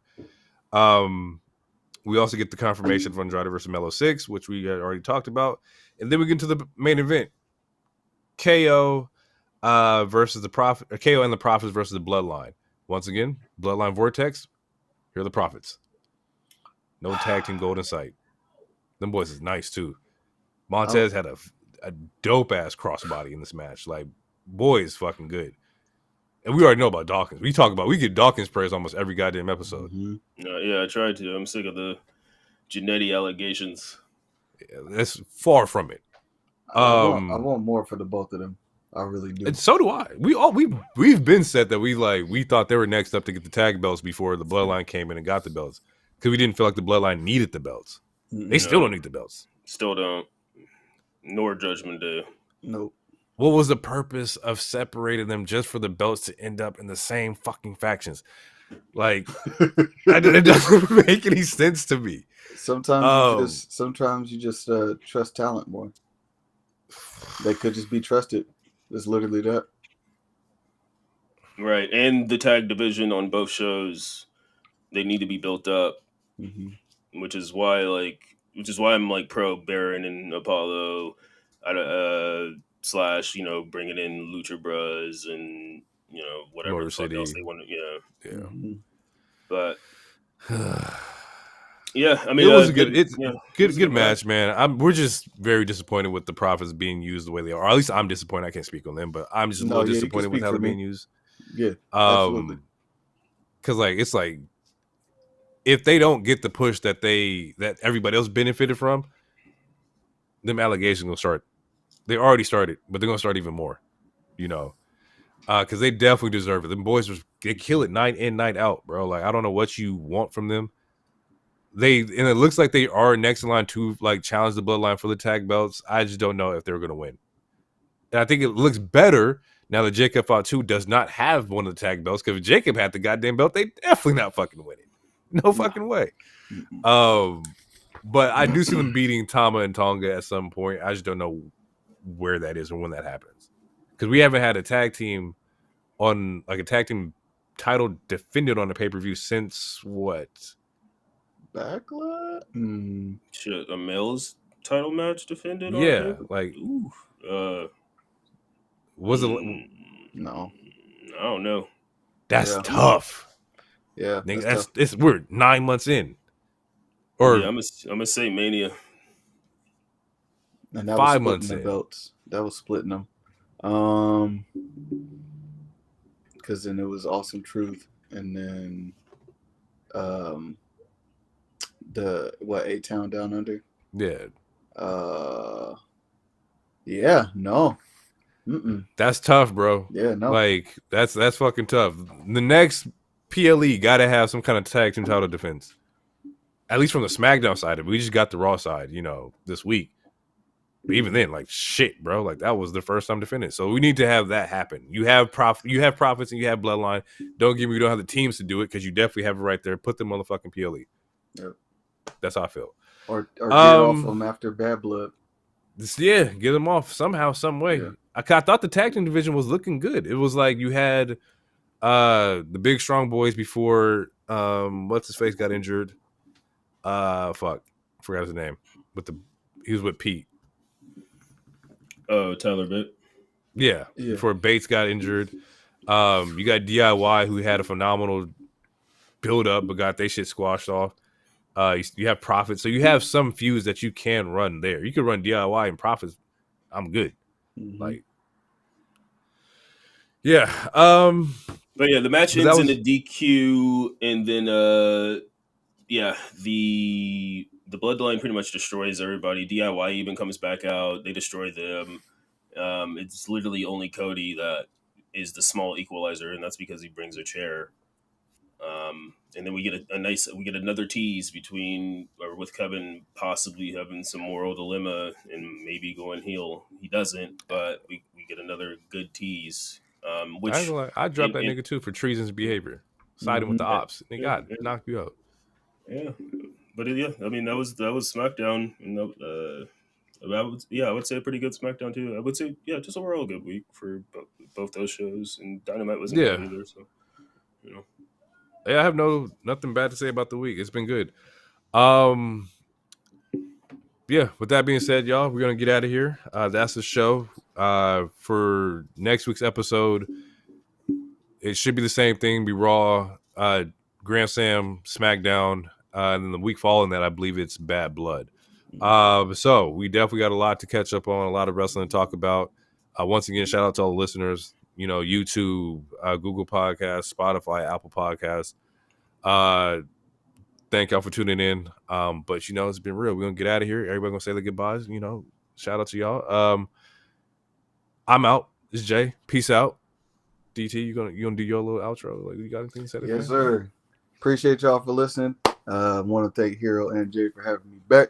We also get the confirmation of Andrade versus Melo 6, which we had already talked about. And then we get into the main event. KO versus the Prophet, or KO and the Prophets versus the Bloodline. Once again, Bloodline Vortex. Here are the Prophets. No tag team gold in sight. Them boys is nice too. Montez had a dope ass crossbody in this match. Like, boy is fucking good. And we already know about Dawkins. We get Dawkins praise almost every goddamn episode. Yeah, I tried to. I'm sick of the Genetti allegations. Yeah, that's far from it. I want more for the both of them. I really do. And so do I. We've been said that we thought they were next up to get the tag belts before the Bloodline came in and got the belts because we didn't feel like the Bloodline needed the belts. They still don't need the belts. Still don't. Nor Judgment Day. Nope. What was the purpose of separating them just for the belts to end up in the same fucking factions? Like, it doesn't make any sense to me. Sometimes you just trust talent more. They could just be trusted. It's literally that. Right, and the tag division on both shows, they need to be built up, which is why I'm like pro Baron and Apollo, slash bringing in Lucha Bros and whatever Motor City. else they want to yeah. But yeah, I mean, it was a good match, man. We're just very disappointed with the Prophets being used the way they are. Or at least I'm disappointed. I can't speak on them, but I'm just a little disappointed with how they're being used. Yeah, absolutely. Because it's like if they don't get the push that everybody else benefited from, them allegations gonna start. They already started, but they're gonna start even more. Because they definitely deserve it. Them boys they kill it night in, night out, bro. Like I don't know what you want from them. And it looks like they are next in line to like challenge the Bloodline for the tag belts. I just don't know if they're gonna win. And I think it looks better now that Jacob Fatu does not have one of the tag belts, because if Jacob had the goddamn belt, they definitely not fucking winning. No fucking way. But I do see them beating Tama and Tonga at some point. I just don't know where that is or when that happens. Because we haven't had a tag team title defended on the pay-per-view since what? Backlash? Shit, a male's title match defended? Yeah, like was it? No, I don't know. That's tough. Yeah, it's weird. 9 months in, or I'm gonna say Mania. And that 5 was months the in. belts. That was splitting them. Because then it was Awesome Truth, and then A-Town Down Under. Yeah. Yeah, no. That's tough, bro. Yeah, no. Like that's fucking tough. The next PLE got to have some kind of tag team title defense. At least from the SmackDown side of it. We just got the Raw side, this week. But even then, like shit, bro. Like that was the first time defending. So we need to have that happen. You have Prophets and you have Bloodline. Don't give me, you don't have the teams to do it because you definitely have it right there. Put them on the fucking PLE. Yep. That's how I feel. Or get off them after Bad Blood. Get them off somehow, some way. Yeah. I thought the tag team division was looking good. It was like you had the big strong boys before what's his face got injured. Forgot his name. He was with Pete. Oh, Tyler Bate. Yeah. Before Bates got injured. You got DIY who had a phenomenal build up but got their shit squashed off. You have Profits, so you have some feuds that you can run there. You could run DIY and Profits. I'm good. Like, yeah. But yeah, the match ends in a DQ, and then the Bloodline pretty much destroys everybody. DIY even comes back out. They destroy them. It's literally only Cody that is the small equalizer, and that's because he brings a chair. And then we get we get another tease with Kevin possibly having some moral dilemma and maybe going heel. He doesn't, but we get another good tease. Which I dropped that nigga too for treasonous behavior, siding with the ops. They got knocked you out. Yeah, but I mean that was SmackDown, and I would say a pretty good SmackDown too. I would say just overall a good week for both those shows, and Dynamite wasn't bad either. So I have nothing bad to say about the week. It's been good. With that being said, y'all, we're gonna get out of here. That's the show. For next week's episode, it should be the same thing. Be Raw, Grand Slam, SmackDown, and then the week following that, I believe it's Bad Blood. So we definitely got a lot to catch up on, a lot of wrestling to talk about. Once again, shout out to all the listeners. YouTube, Google Podcasts, Spotify, Apple Podcasts. Thank y'all for tuning in. But it's been real. We're gonna get out of here. Everybody gonna say the goodbyes. Shout out to y'all. I'm out. It's Jay. Peace out. DT, you gonna do your little outro? Like, you got anything to say? Yes, sir. Appreciate y'all for listening. Want to thank Hero and Jay for having me back.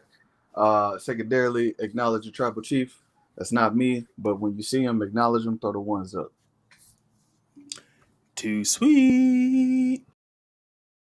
Secondarily, acknowledge your tribal chief. That's not me, but when you see him, acknowledge him. Throw the ones up. Too sweet.